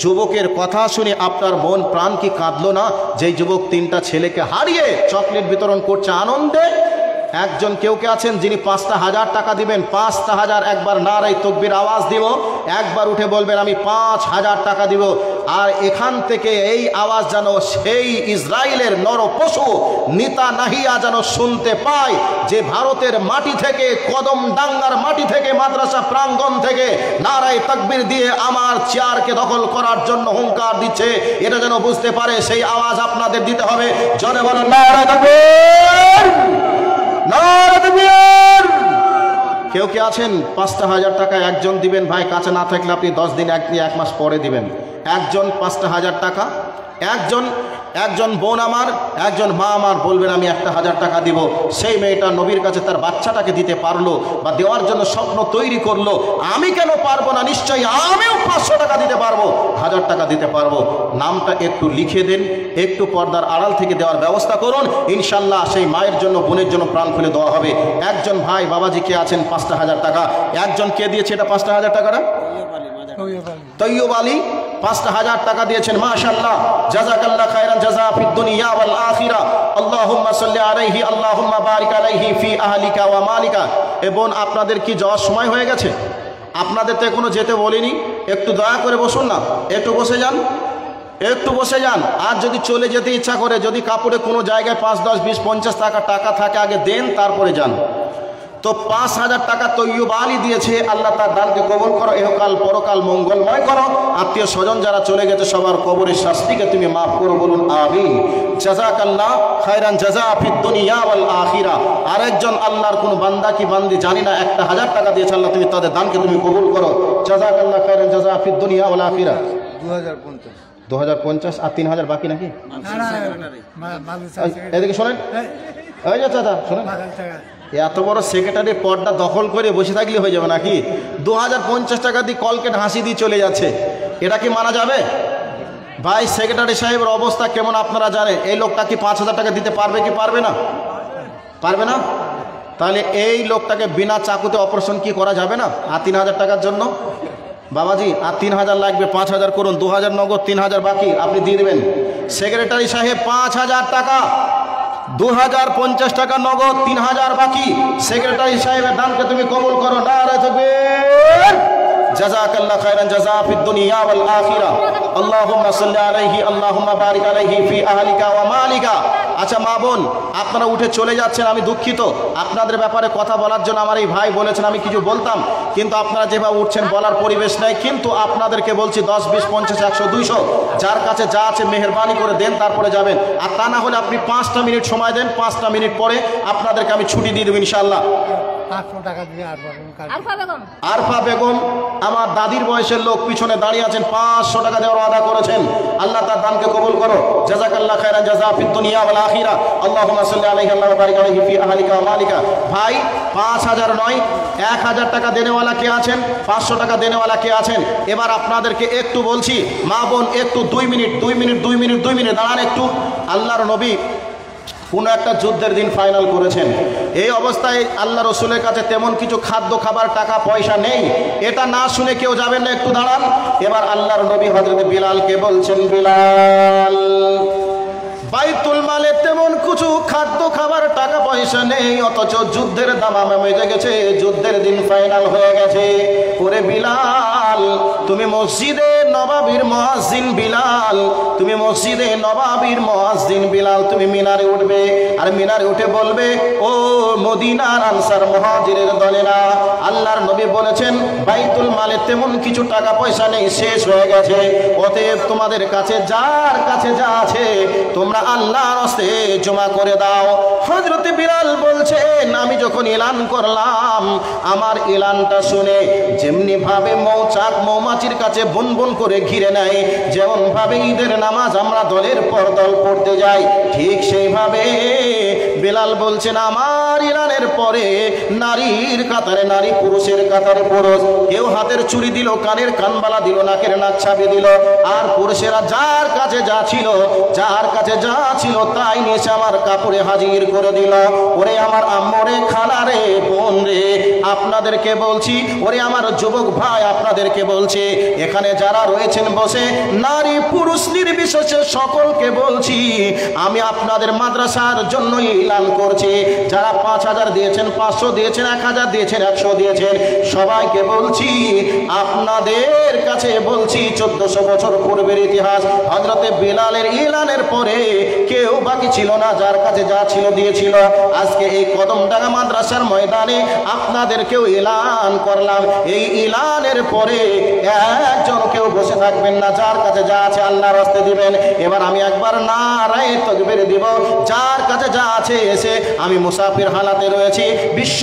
যুবকের কথা শুনে আপনার মন প্রাণ কি কাঁদলো না? যেই যুবক 3টা ছেলেকে হারিয়ে চকলেট বিতরণ করছে আনন্দে। একজন কেউ কে আছেন যিনি 5টা 1000 টাকা দিবেন, 5টা 1000 একবার নারায়ে তাকবীর আওয়াজ দিব, একবার উঠে বলবেন আমি 5000 টাকা দিব। আর এখান থেকে এই আওয়াজ যেন সেই ইসরায়েলের নরপশু নিতা নাহিয়া যেন শুনতে পায়, যে ভারতের মাটি থেকে, কদমডাঙ্গার মাটি থেকে, মাদ্রাসা প্রাঙ্গণ থেকে নারায়ে তাকবীর দিয়ে আমার চেয়ারকে দখল করার জন্য হুঙ্কার দিচ্ছে, এটা যেন বুঝতে পারে। সেই আওয়াজ আপনাদের দিতে হবে। জনে বলেন নারায়ে তাকবীর, নারায়ে তাকবীর। কেউ কে আছেন 5টা 1000 টাকা একজন দিবেন? ভাই কাছে না থাকলে আপনি 10 দিন, 1 মাস পরে দিবেন। একজন 5টা 1000 টাকা, একজন বোন আমার, একজন মা আমার বলবেন আমি 1000 টাকা দিব। সেই মেয়েটা নবীর কাছে তার বাচ্চাটাকে দিতে পারলো, বা দেওয়ার জন্য স্বপ্ন তৈরি করলো। আমি কেন পারবো না? নিশ্চয়ই আমিও 500 টাকা দিতে পারবো, 1000 টাকা দিতে পারবো। নামটা একটু লিখে দেন, একটু পর্দার আড়াল থেকে দেওয়ার ব্যবস্থা করুন, ইনশাল্লাহ সেই মায়ের জন্য, বোনের জন্য প্রাণ খুলে দেওয়া হবে। একজন ভাই বাবাজি কে আছেন 5টা 1000 টাকা, একজন কে দিয়েছে এটা 5টা 1000 টাকাটা? তৈয়ব আলী 5টা 1000 টাকা দিয়েছেন, মাশাআল্লাহ, জাযাকাল্লাহ খায়রান জাযা ফিদ দুনিয়া ওয়াল আখিরা, আল্লাহুম্মা সাল্লি আলাইহি, আল্লাহুম্মা বারিক আলাইহি ফি আহলিকা ওয়া মালিকা। এবং আপনাদের কি যাওয়ার সময় হয়ে গেছে? আপনাদের তো এখনো যেতে বলিনি, একটু দয়া করে বসুন না, একটু বসে যান, একটু বসে যান। আর যদি চলে যেতে ইচ্ছা করে, যদি কাপড়ে কোনো জায়গায় 5, 10, 20, 50 টাকা থাকে, আগে দেন, তারপরে যান। তো 5000 টাকা তৈয়ব আলী দিয়েছে, আল্লাহ তার দানকে কবুল করো, এহকাল পরকাল মঙ্গলময় করো। আত্মীয় স্বজন যারা চলে গেছে সবার কবরের শাস্তিকে তুমি মাফ করো, বলুন আমিন। জাযাকাল্লাহ খায়রান জাযা ফিদ দুনিয়া ওয়াল আখিরা। আরেকজন আল্লাহর কোন বান্দা কি বান্দি জানি না, 1000 টাকা দিয়েছে, আল্লাহ তুমি তাদের দানকে তুমি কবুল করো। জাযাকাল্লাহ খায়রান জাযা ফিদ দুনিয়া ওয়াল আখিরা। 2050 আর 3000 বাকি নাকি? এদিকে শোনেন, এই যে চাচা শোনেন, এত বড় সেক্রেটারি পদটা দখল করে বসে থাকলে হয়ে যাবে নাকি? 2050 টাকা দিয়ে কলকেট হাসি দিয়ে চলে যাচ্ছে, এটা কি মানা যাবে? ভাই সেক্রেটারি সাহেবের অবস্থা কেমন আপনারা জানেন। এই লোকটা কি 5000 টাকা দিতে পারবে কি পারবে না? পারবে না? তাহলে এই লোকটাকে বিনা চাকুতে অপারেশন কি করা যাবে না? আর 3000 টাকার জন্য বাবাজি আর 3000 লাগবে, 5000 করুন, 2000 নগদ, 3000 বাকি আপনি দিয়ে দেবেন। সেক্রেটারি সাহেব 5000 টাকা 2050 টাকা নগদ, 3000 বাকি। সেক্রেটারি সাহেবের দানকে তুমি কবুল করো। নারায়ে তাকবীর। জাযাকাল্লাহু খাইরান জাযা ফিদ দুনিয়া ওয়াল আখিরা। আল্লাহুম্মা সাল্লি আলাইহি আল্লাহুম্মা বারিক আলাইহি ফি আহলিকা ওয়া মালিকা। আচ্ছা মা বোন, আপনারা উঠে চলে যাচ্ছেন, আমি দুঃখিত। আপনাদের ব্যাপারে কথা বলার জন্য আমার এই ভাই বলেছেন আমি কিছু বলতাম, কিন্তু আপনারা যেভাবে উঠছেন বলার পরিবেশ নাই। কিন্তু আপনাদেরকে বলছি 10, 20, 50, 100, 200 যার কাছে যা আছে মেহেরবানি করে দেন, তারপরে যাবেন। আর তা না হলে আপনি 5টা মিনিট সময় দেন, 5টা মিনিট পরে আপনাদেরকে আমি ছুটি দিয়ে দেবো ইনশাআল্লাহ। 500 টাকা দিয়ে আরফা বেগম আমার দাদির বয়সের লোক, পিছনে দাঁড়িয়ে আছেন, 500 টাকা দেওয়ার ওয়াদা করেছেন। আল্লাহ তার দানকে কবুল করো। জাযাকাল্লাহু খাইরান জাযা ফিদ দুনিয়া ওয়াল আখিরা। আল্লাহুম্মা সাল্লি আলাইহি আল্লাহুম্মা বারিক আলাইহি ফি আহলিকা ওয়া মালিকা। ভাই 5000 নয়, 1000 টাকা দেনেওয়ালা কে আছেন? 500 টাকা দেনেওয়ালা কে আছেন? এবার আপনাদেরকে একটু বলছি, মা বোন একটু 2 মিনিট দাঁড়ান একটু। আল্লাহর নবী কোনো একটা যুদ্ধের দিন ফাইনাল করেছেন। এই অবস্থায় আল্লাহ রসুলের কাছে তেমন কিছু খাদ্য খাবার টাকা পয়সা নেই। এটা না শুনে কেউ যাবেন না, একটু দাঁড়ান। এবার আল্লাহর নবী হযরত বিলালকে বলছেন, বিলাল বাইতুল মালে তেমন কিছু খাদ্য খাবার টাকা পয়সা নেই, অথচ যুদ্ধের দামামা মেজে গেছে, যুদ্ধের দিন ফাইনাল হয়ে গেছে। ওরে বিলাল, তুমি মসজিদে নবাবীর মুয়াজ্জিন বিলাল, তুমি মসজিদে নবাবীর মুয়াজ্জিন বিলাল, তুমি মিনারে উঠবে আর মিনারে উঠে বলবে, ও মদিনার আনসার মুহাজিরের দলেরা, আল্লাহর নবী বলেছেন বাইতুল মালে তেমন কিছু টাকা পয়সা নেই, শেষ হয়ে গেছে। অতএব তোমাদের কাছে যার কাছে যা আছে তোমরা আল্লাহর হস্তে জমা করে দাও। হযরত বিলাল বলছেন, আমি যখন এলান করলাম, আমার এলানটা শুনে যেমনি ভাবে মৌচাক মৌমাছির কাছে বুনবুন করে ঘিরে নেয়, যেমন ভাবে ঈদের নামাজ আমরা দলের পর দল পড়তে যাই, ঠিক সেইভাবে বিলাল বলছেন, আমার এলানের পরে নারীর কাতারে নারী, পুরুষের কাতারে পুরুষ। কেউ হাতের চুড়ি দিল, কানের কানবালা দিল, নাকের নাক ছাপে দিল, আর পুরুষেরা যার কাছে যা ছিল তাই নিয়ে আমার কাপড়ে হাজির করে দিল। ওরে আমার আম্মরে, খালারে, বোন রে, আপনাদেরকে বলছি, ওরে আমার যুবক ভাই আপনাদেরকে বলছি, এখানে যারা রয়েছেন বসে, নারী পুরুষ নির্বিশেষে সকলকে বলছি, আমি আপনাদের মাদ্রাসার জন্য এলান করছি। যারা 5000 দিয়েছেন, 500 দিয়েছেন, 1000 দিয়েছেন, 100 দিয়েছেন, সবাইকে বলছি, আপনাদের কাছে বলছি 1400 বছর পূর্বের ইতিহাস। হযরতে বিলালের এলানের পরে কেউ বাকি ছিল না, যার কাছে যা ছিল দিয়েছিল। আজকে এই কদমডাঙ্গা মাদ্রাসার ময়দানে আপনাদেরকেও এলান করলাম, এই এলানের পরে একজন কেউ বসে থাকবেন না, যার কাছে যা আছে আল্লাহর হস্তে দিবেন। এবার আমি একবার নারায়ে তাকবীর দিব, যার কাছে যা আছে এসে, আমি মুসাফির হালাতে রয়েছি, বিশ্ব